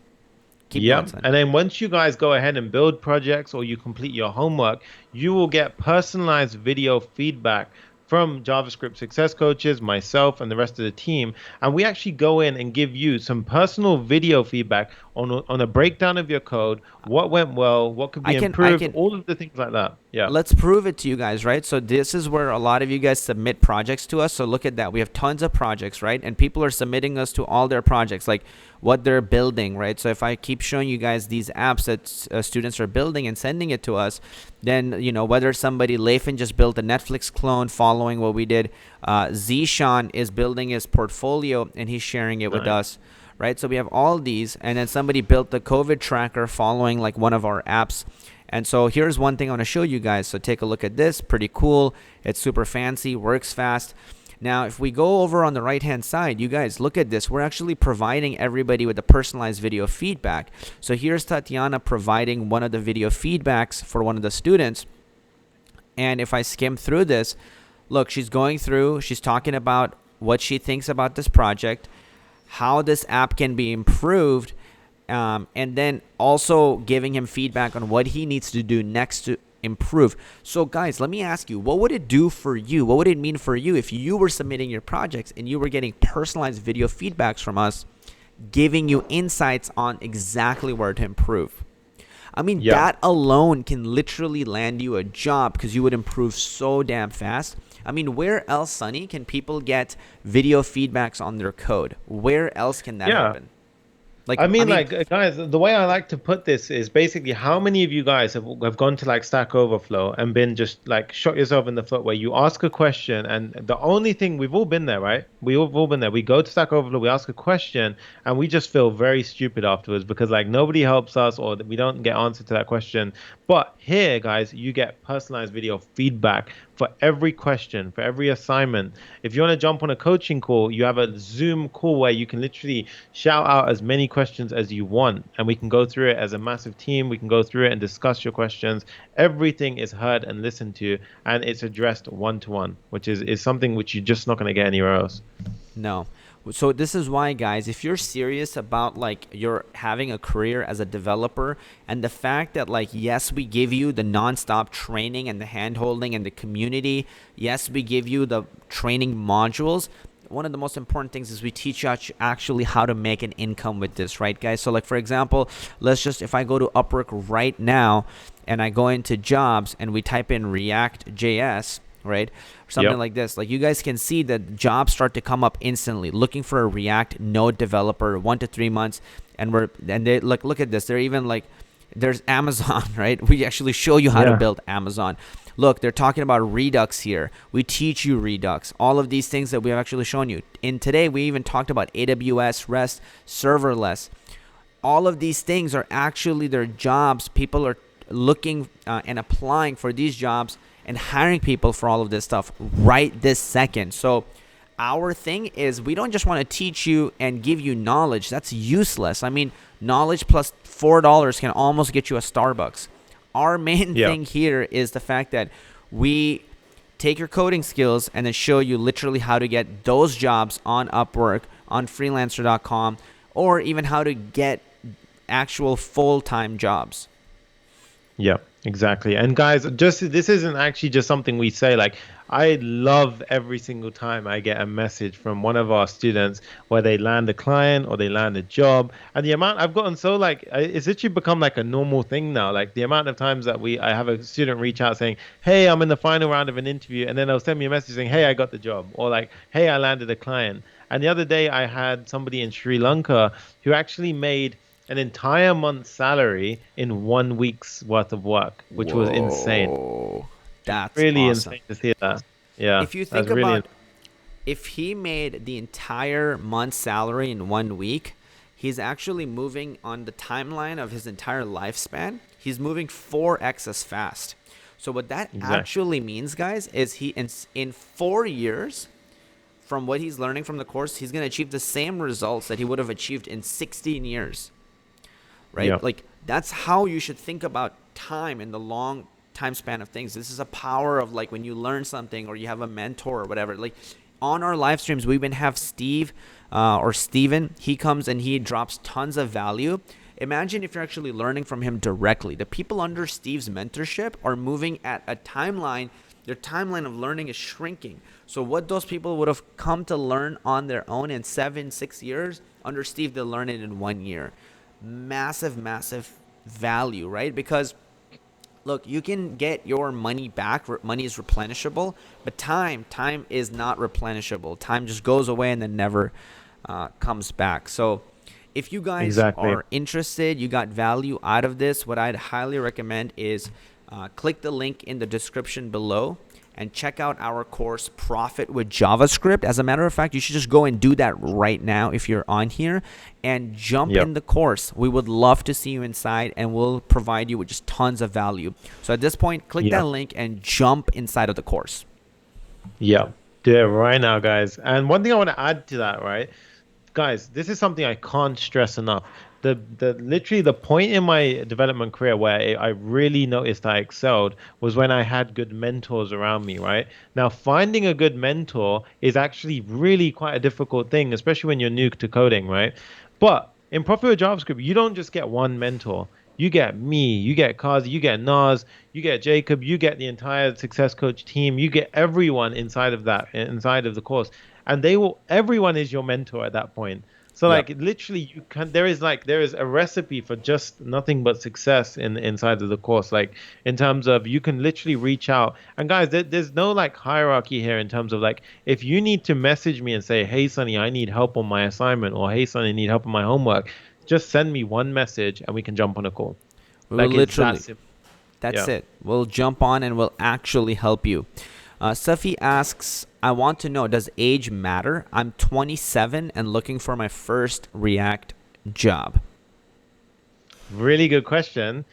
[SPEAKER 2] Keep going, Sonny.
[SPEAKER 1] And then once you guys go ahead and build projects or you complete your homework, you will get personalized video feedback from JavaScript success coaches, myself, and the rest of the team. And we actually go in and give you some personal video feedback on a breakdown of your code, what went well, what could be improved, all of the things like that. Yeah.
[SPEAKER 2] Let's prove it to you guys, right? So this is where a lot of you guys submit projects to us. So look at that. We have tons of projects, right? And people are submitting us to all their projects, like what they're building, right? So if I keep showing you guys these apps that students are building and sending it to us, then, you know, whether somebody, Lathan just built a Netflix clone following what we did. Zishan is building his portfolio and he's sharing it with us. Right, so we have all these, and then somebody built the COVID tracker following like one of our apps. And so here's one thing I want to show you guys. So take a look at this. Pretty cool. It's super fancy, works fast. Now, if we go over on the right-hand side, you guys, look at this. We're actually providing everybody with a personalized video feedback. So here's Tatiana providing one of the video feedbacks for one of the students. And if I skim through this, look, she's going through, she's talking about what she thinks about this project, how this app can be improved, and then also giving him feedback on what he needs to do next to improve. So guys, let me ask you, what would it do for you? What would it mean for you if you were submitting your projects and you were getting personalized video feedbacks from us, giving you insights on exactly where to improve? I mean, that alone can literally land you a job because you would improve so damn fast. I mean, where else, Sonny, can people get video feedbacks on their code? Where else can that happen?
[SPEAKER 1] Like, I mean, guys, the way I like to put this is basically how many of you guys have gone to like Stack Overflow and been just like shot yourself in the foot where you ask a question and the only thing, we've all been there, right? We've all been there. We go to Stack Overflow, we ask a question and we just feel very stupid afterwards because like nobody helps us or we don't get answer to that question. But here, guys, you get personalized video feedback for every question, for every assignment. If you want to jump on a coaching call, you have a Zoom call where you can literally shout out as many questions as you want. And we can go through it as a massive team. We can go through it and discuss your questions. Everything is heard and listened to, and it's addressed one-to-one, which is something which you're just not going to get anywhere else.
[SPEAKER 2] No. So this is why, guys, if you're serious about like you're having a career as a developer and the fact that like, yes, we give you the nonstop training and the hand-holding and the community. Yes, we give you the training modules. One of the most important things is we teach you actually how to make an income with this, right, guys? So like, for example, if I go to Upwork right now and I go into jobs and we type in react.js, right? Something like this. Like, you guys can see that jobs start to come up instantly. Looking for a React Node developer, 1 to 3 months, and they look at this. They're even like, there's Amazon, right? We actually show you how to build Amazon. Look, they're talking about Redux here. We teach you Redux. All of these things that we have actually shown you. And today we even talked about AWS, REST, serverless. All of these things are actually their jobs. People are looking and applying for these jobs and hiring people for all of this stuff right this second. So our thing is, we don't just want to teach you and give you knowledge. That's useless. I mean, knowledge plus $4 can almost get you a Starbucks. Our main thing here is the fact that we take your coding skills and then show you literally how to get those jobs on Upwork, on freelancer.com, or even how to get actual full-time jobs.
[SPEAKER 1] Yeah, exactly. And guys, just this isn't actually just something we say. Like, I love every single time I get a message from one of our students where they land a client or they land a job. And the amount I've gotten so like it's literally become like a normal thing now. Like the amount of times that I have a student reach out saying, "Hey, I'm in the final round of an interview," and then they'll send me a message saying, "Hey, I got the job," or like, "Hey, I landed a client." And the other day I had somebody in Sri Lanka who actually made an entire month's salary in 1 week's worth of work, which was insane.
[SPEAKER 2] Whoa, that's
[SPEAKER 1] Really
[SPEAKER 2] awesome.
[SPEAKER 1] insane to see that. Yeah,
[SPEAKER 2] If you
[SPEAKER 1] that's
[SPEAKER 2] think
[SPEAKER 1] really
[SPEAKER 2] about, if he made the entire month's salary in 1 week, he's actually moving on the timeline of his entire lifespan. He's moving 4x as fast. So what that
[SPEAKER 1] exactly.
[SPEAKER 2] actually means, guys, is he in 4 years from what he's learning from the course, he's going to achieve the same results that he would have achieved in 16 years. Right?
[SPEAKER 1] Yeah,
[SPEAKER 2] Like, that's how you should think about time in the long time span of things. This is a power of, like, when you learn something or you have a mentor or whatever. Like, on our live streams, we even have Steve or Steven. He comes and he drops tons of value. Imagine if you're actually learning from him directly. The people under Steve's mentorship are moving at a timeline. Their timeline of learning is shrinking. So what those people would have come to learn on their own in 7-6 years, under Steve, they'll learn it in 1 year. Massive value, right? Because look, you can get your money back. Money is replenishable, but time is not replenishable. Time just goes away and then never comes back. So if you guys
[SPEAKER 1] exactly.
[SPEAKER 2] are interested, you got value out of this, what I'd highly recommend is click the link in the description below and check out our course, Profit with JavaScript. As a matter of fact, you should just go and do that right now if you're on here and jump in the course. We would love to see you inside, and we'll provide you with just tons of value. So at this point, click that link and jump inside of the course.
[SPEAKER 1] Yeah, do it right now, guys. And one thing I want to add to that, right? Guys, this is something I can't stress enough. The literally the point in my development career where I really noticed I excelled was when I had good mentors around me, right? Now, finding a good mentor is actually really quite a difficult thing, especially when you're new to coding, right? But in Profit with JavaScript, you don't just get one mentor. You get me, you get Qazi, you get Nas, you get Jacob, you get the entire Success Coach team, you get everyone inside of that, inside of the course. And everyone is your mentor at that point. So
[SPEAKER 2] Yep.
[SPEAKER 1] like literally there is a recipe for just nothing but success inside of the course. Like in terms of you can literally reach out. And guys, there's no like hierarchy here in terms of like if you need to message me and say, "Hey Sonny, I need help on my assignment," or "Hey Sonny, I need help on my homework," just send me one message and we can jump on a call.
[SPEAKER 2] We will
[SPEAKER 1] Like it's that
[SPEAKER 2] literally,
[SPEAKER 1] simple.
[SPEAKER 2] that's
[SPEAKER 1] Yeah.
[SPEAKER 2] it. We'll jump on and we'll actually help you. Safi asks, I want to know, does age matter? I'm 27 and looking for my first React job.
[SPEAKER 1] Really good question.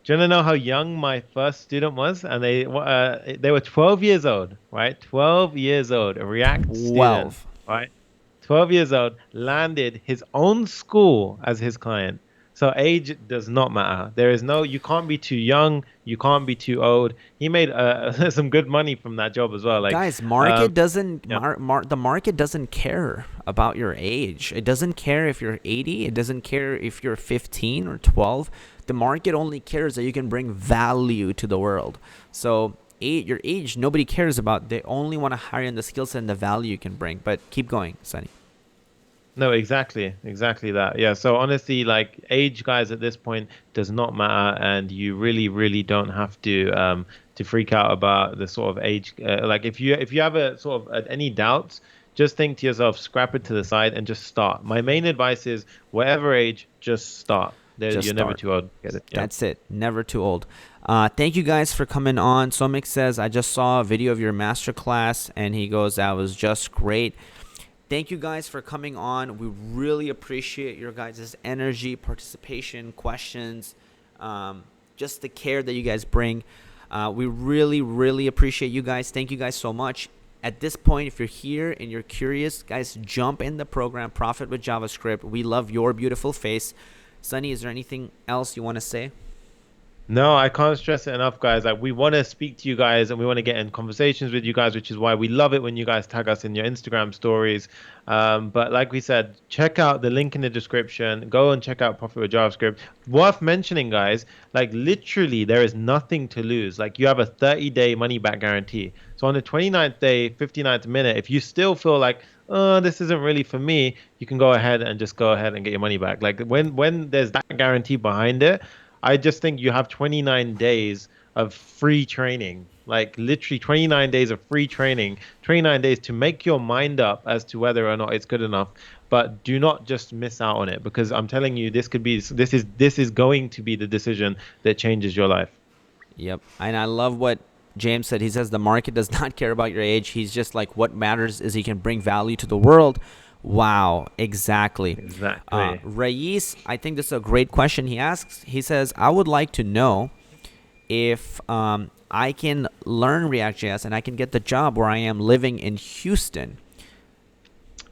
[SPEAKER 1] Do you want to know how young my first student was? And they were 12 years old, right? 12 years old, a React student,
[SPEAKER 2] 12.
[SPEAKER 1] right? 12 years old, landed his own school as his client. So age does not matter. You can't be too young, you can't be too old. He made some good money from that job as well. Like,
[SPEAKER 2] Guys,
[SPEAKER 1] um, yeah,
[SPEAKER 2] the market doesn't care about your age. It doesn't care if you're 80. It doesn't care if you're 15 or 12. The market only cares that you can bring value to the world. So your age, nobody cares about. They only want to hire in the skill set and the value you can bring. But keep going, Sunny.
[SPEAKER 1] no, exactly that. Yeah. So honestly, like age, guys, at this point does not matter, and you really don't have to freak out about the sort of age. Like if you have a sort of any doubts, just think to yourself, scrap it to the side, and just start. My main advice is, whatever age, just start.
[SPEAKER 2] Just
[SPEAKER 1] You're never
[SPEAKER 2] start.
[SPEAKER 1] too old to get it. Yeah.
[SPEAKER 2] That's it. Never too old. Thank you guys for coming on. Somik says, I just saw a video of your masterclass, and he goes, that was just great. Thank you guys for coming on. We really appreciate your guys' energy, participation, questions. just the care that you guys bring. We really, really appreciate you guys. Thank you guys so much. At this point, if you're here and you're curious, guys, jump in the program, Profit with JavaScript. We love your beautiful face. Sonny, is there anything else you want to say?
[SPEAKER 1] No, I can't stress it enough, guys. Like, we want to speak to you guys and we want to get in conversations with you guys, which is why we love it when you guys tag us in your Instagram stories. But like we said, check out the link in the description. Go and check out Profit with JavaScript. Worth mentioning, guys, like literally there is nothing to lose. Like you have a 30-day money back guarantee. So on the 29th day, 59th minute, if you still feel like, oh, this isn't really for me, you can go ahead and just go ahead and get your money back. Like when there's that guarantee behind it, I just think you have 29 days of free training, like literally 29 days of free training, 29 days to make your mind up as to whether or not it's good enough. But do not just miss out on it because I'm telling you, this is going to be the decision that changes your life.
[SPEAKER 2] Yep. And I love what James said. He says the market does not care about your age. He's just like, what matters is he can bring value to the world. Wow, exactly.
[SPEAKER 1] Exactly.
[SPEAKER 2] Rais, I think this is a great question he asks. He says, I would like to know if I can learn React.js and I can get the job where I am living in Houston.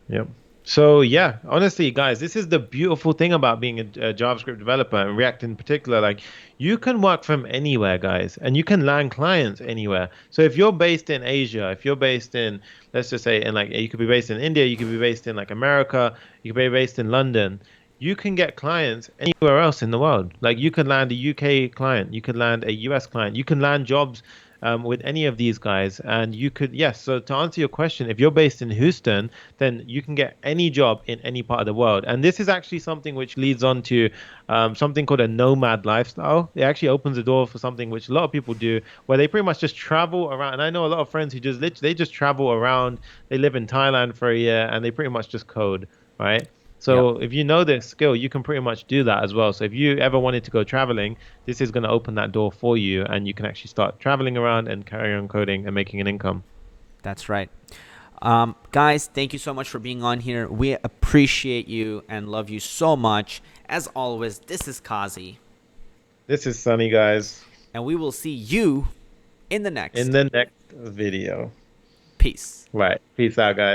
[SPEAKER 1] Yep. So yeah, honestly, guys, this is the beautiful thing about being a JavaScript developer and React in particular. Like, you can work from anywhere, guys, and you can land clients anywhere. So if you're based in Asia, if you're based in, let's just say, in like, you could be based in India, you could be based in like America, you could be based in London. You can get clients anywhere else in the world. Like, you could land a UK client, you could land a US client, you can land jobs with any of these guys. And you could, yes, so to answer your question, if you're based in Houston, then you can get any job in any part of the world. And this is actually something which leads on to something called a nomad lifestyle. It actually opens the door for something which a lot of people do, where they pretty much just travel around. And I know a lot of friends who just literally, they just travel around. They live in Thailand for a year and they pretty much just code, right?
[SPEAKER 2] Yep.
[SPEAKER 1] So if you know this skill, you can pretty much do that as well. So if you ever wanted to go traveling, this is going to open that door for you, and you can actually start traveling around and carry on coding and making an income.
[SPEAKER 2] That's right. Guys, thank you so much for being on here. We appreciate you and love you so much. As always, this is Qazi,
[SPEAKER 1] This is Sunny, guys,
[SPEAKER 2] and we will see you in the
[SPEAKER 1] in
[SPEAKER 2] next.
[SPEAKER 1] the next video.
[SPEAKER 2] Peace.
[SPEAKER 1] Right. Peace out, guys.